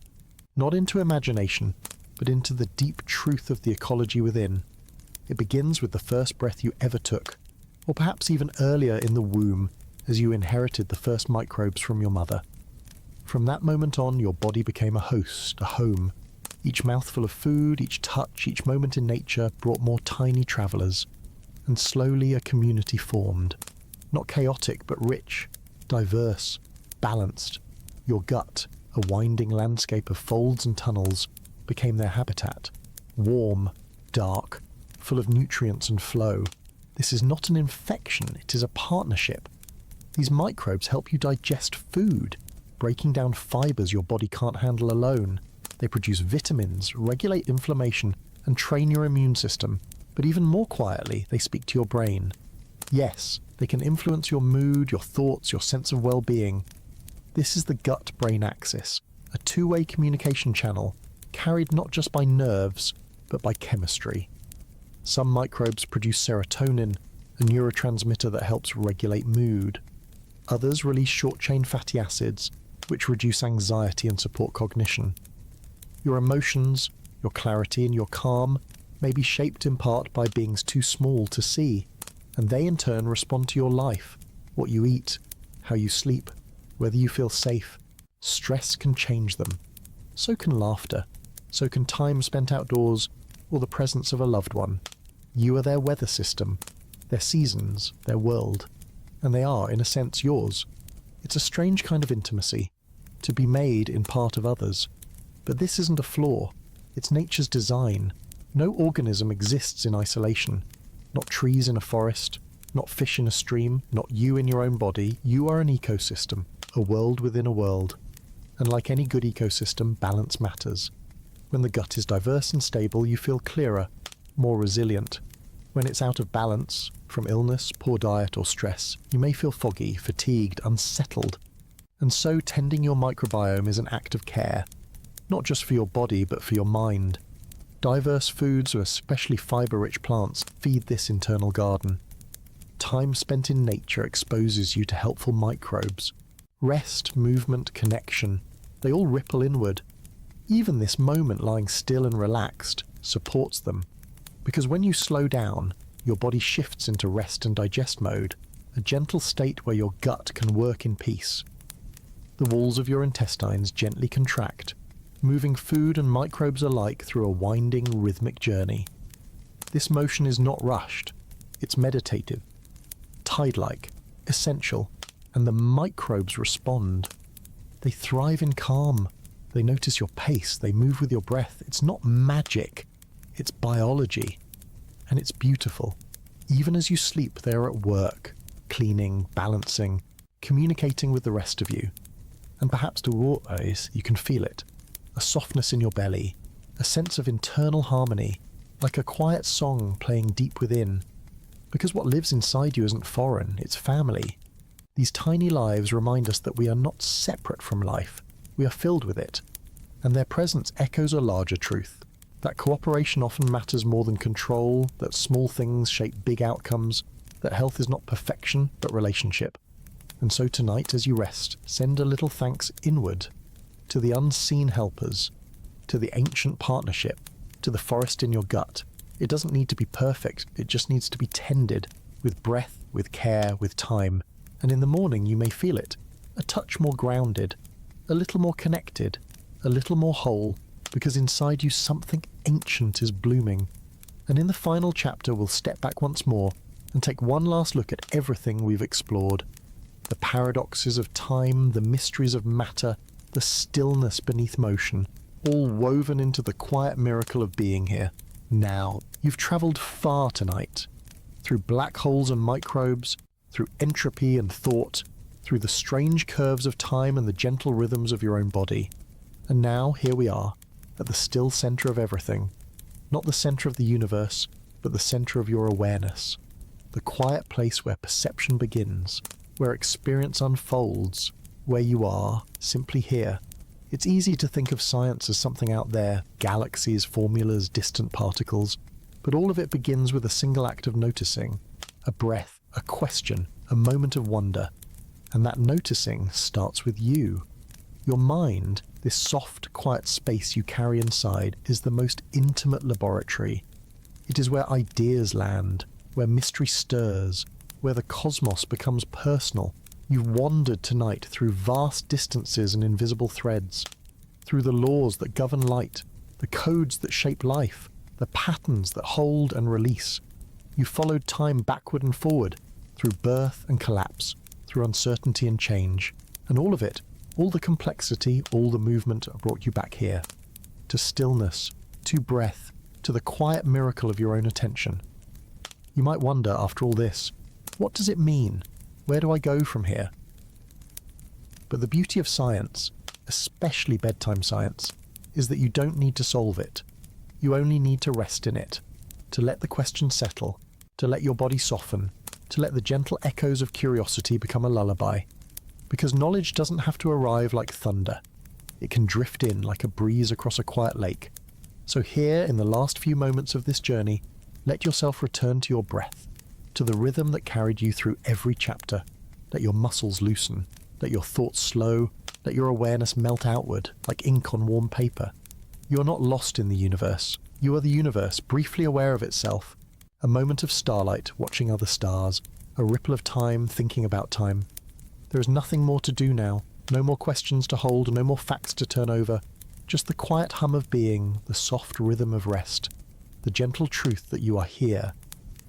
S1: not into imagination, but into the deep truth of the ecology within. It begins with the first breath you ever took, or perhaps even earlier in the womb as you inherited the first microbes from your mother. From that moment on, your body became a host, a home. Each mouthful of food, each touch, each moment in nature brought more tiny travellers, and slowly a community formed. Not chaotic, but rich, diverse, balanced. Your gut, a winding landscape of folds and tunnels, became their habitat. Warm, dark, full of nutrients and flow. This is not an infection, it is a partnership. These microbes help you digest food, breaking down fibres your body can't handle alone. They produce vitamins, regulate inflammation, and train your immune system. But even more quietly, they speak to your brain. Yes, they can influence your mood, your thoughts, your sense of well-being. This is the gut-brain axis, a two-way communication channel, carried not just by nerves, but by chemistry. Some microbes produce serotonin, a neurotransmitter that helps regulate mood. Others release short-chain fatty acids, which reduce anxiety and support cognition. Your emotions, your clarity and your calm may be shaped in part by beings too small to see, and they in turn respond to your life, what you eat, how you sleep, whether you feel safe. Stress can change them. So can laughter. So can time spent outdoors, or the presence of a loved one. You are their weather system, their seasons, their world, and they are, in a sense, yours. It's a strange kind of intimacy, to be made in part of others. But this isn't a flaw. It's nature's design. No organism exists in isolation. Not trees in a forest, not fish in a stream, not you in your own body. You are an ecosystem, a world within a world. And like any good ecosystem, balance matters. When the gut is diverse and stable, you feel clearer, more resilient. When it's out of balance, from illness, poor diet or stress, you may feel foggy, fatigued, unsettled. And so tending your microbiome is an act of care, not just for your body but for your mind. Diverse foods, especially fibre-rich plants, feed this internal garden. Time spent in nature exposes you to helpful microbes. Rest, movement, connection, they all ripple inward. Even this moment lying still and relaxed supports them. Because when you slow down, your body shifts into rest and digest mode, a gentle state where your gut can work in peace. The walls of your intestines gently contract, moving food and microbes alike through a winding, rhythmic journey. This motion is not rushed, it's meditative, tide-like, essential, and the microbes respond. They thrive in calm. They notice your pace, they move with your breath. It's not magic, it's biology. And it's beautiful. Even as you sleep, they are at work, cleaning, balancing, communicating with the rest of you. And perhaps to always you can feel it. A softness in your belly, a sense of internal harmony, like a quiet song playing deep within. Because what lives inside you isn't foreign, it's family. These tiny lives remind us that we are not separate from life. We are filled with it, and their presence echoes a larger truth, that cooperation often matters more than control, that small things shape big outcomes, that health is not perfection, but relationship. And so tonight, as you rest, send a little thanks inward, to the unseen helpers, to the ancient partnership, to the forest in your gut. It doesn't need to be perfect, it just needs to be tended, with breath, with care, with time. And in the morning you may feel it, a touch more grounded, a little more connected, a little more whole, because inside you something ancient is blooming. And in the final chapter we'll step back once more and take one last look at everything we've explored. The paradoxes of time, the mysteries of matter, the stillness beneath motion, all woven into the quiet miracle of being here. Now, you've travelled far tonight, through black holes and microbes, through entropy and thought, through the strange curves of time and the gentle rhythms of your own body. And now, here we are, at the still centre of everything. Not the centre of the universe, but the center of your awareness, the quiet place where perception begins, where experience unfolds, where you are, simply here. It's easy to think of science as something out there, galaxies, formulas, distant particles, but all of it begins with a single act of noticing, a breath, a question, a moment of wonder. And that noticing starts with you. Your mind, this soft, quiet space you carry inside, is the most intimate laboratory. It is where ideas land, where mystery stirs, where the cosmos becomes personal. You've wandered tonight through vast distances and invisible threads, through the laws that govern light, the codes that shape life, the patterns that hold and release. You followed time backward and forward, through birth and collapse, through uncertainty and change, and all of it, all the complexity, all the movement brought you back here, to stillness, to breath, to the quiet miracle of your own attention. You might wonder, after all this, what does it mean? Where do I go from here? But the beauty of science, especially bedtime science, is that you don't need to solve it. You only need to rest in it, to let the question settle, to let your body soften, to let the gentle echoes of curiosity become a lullaby. Because knowledge doesn't have to arrive like thunder. It can drift in like a breeze across a quiet lake. So here, in the last few moments of this journey, let yourself return to your breath, to the rhythm that carried you through every chapter. Let your muscles loosen, let your thoughts slow, let your awareness melt outward like ink on warm paper. You are not lost in the universe. You are the universe, briefly aware of itself. A moment of starlight, watching other stars. A ripple of time, thinking about time. There is nothing more to do now. No more questions to hold, no more facts to turn over. Just the quiet hum of being, the soft rhythm of rest. The gentle truth that you are here.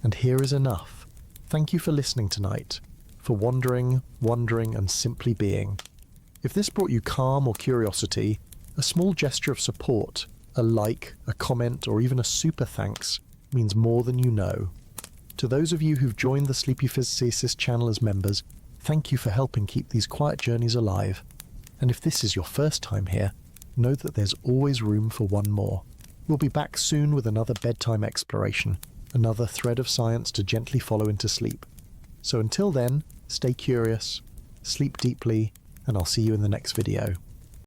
S1: And here is enough. Thank you for listening tonight. For wandering, wondering, and simply being. If this brought you calm or curiosity, a small gesture of support, a like, a comment, or even a super thanks, means more than you know. To those of you who've joined the Sleepy Physicist channel as members, thank you for helping keep these quiet journeys alive. And if this is your first time here, know that there's always room for one more. We'll be back soon with another bedtime exploration, another thread of science to gently follow into sleep. So until then, stay curious, sleep deeply, and I'll see you in the next video.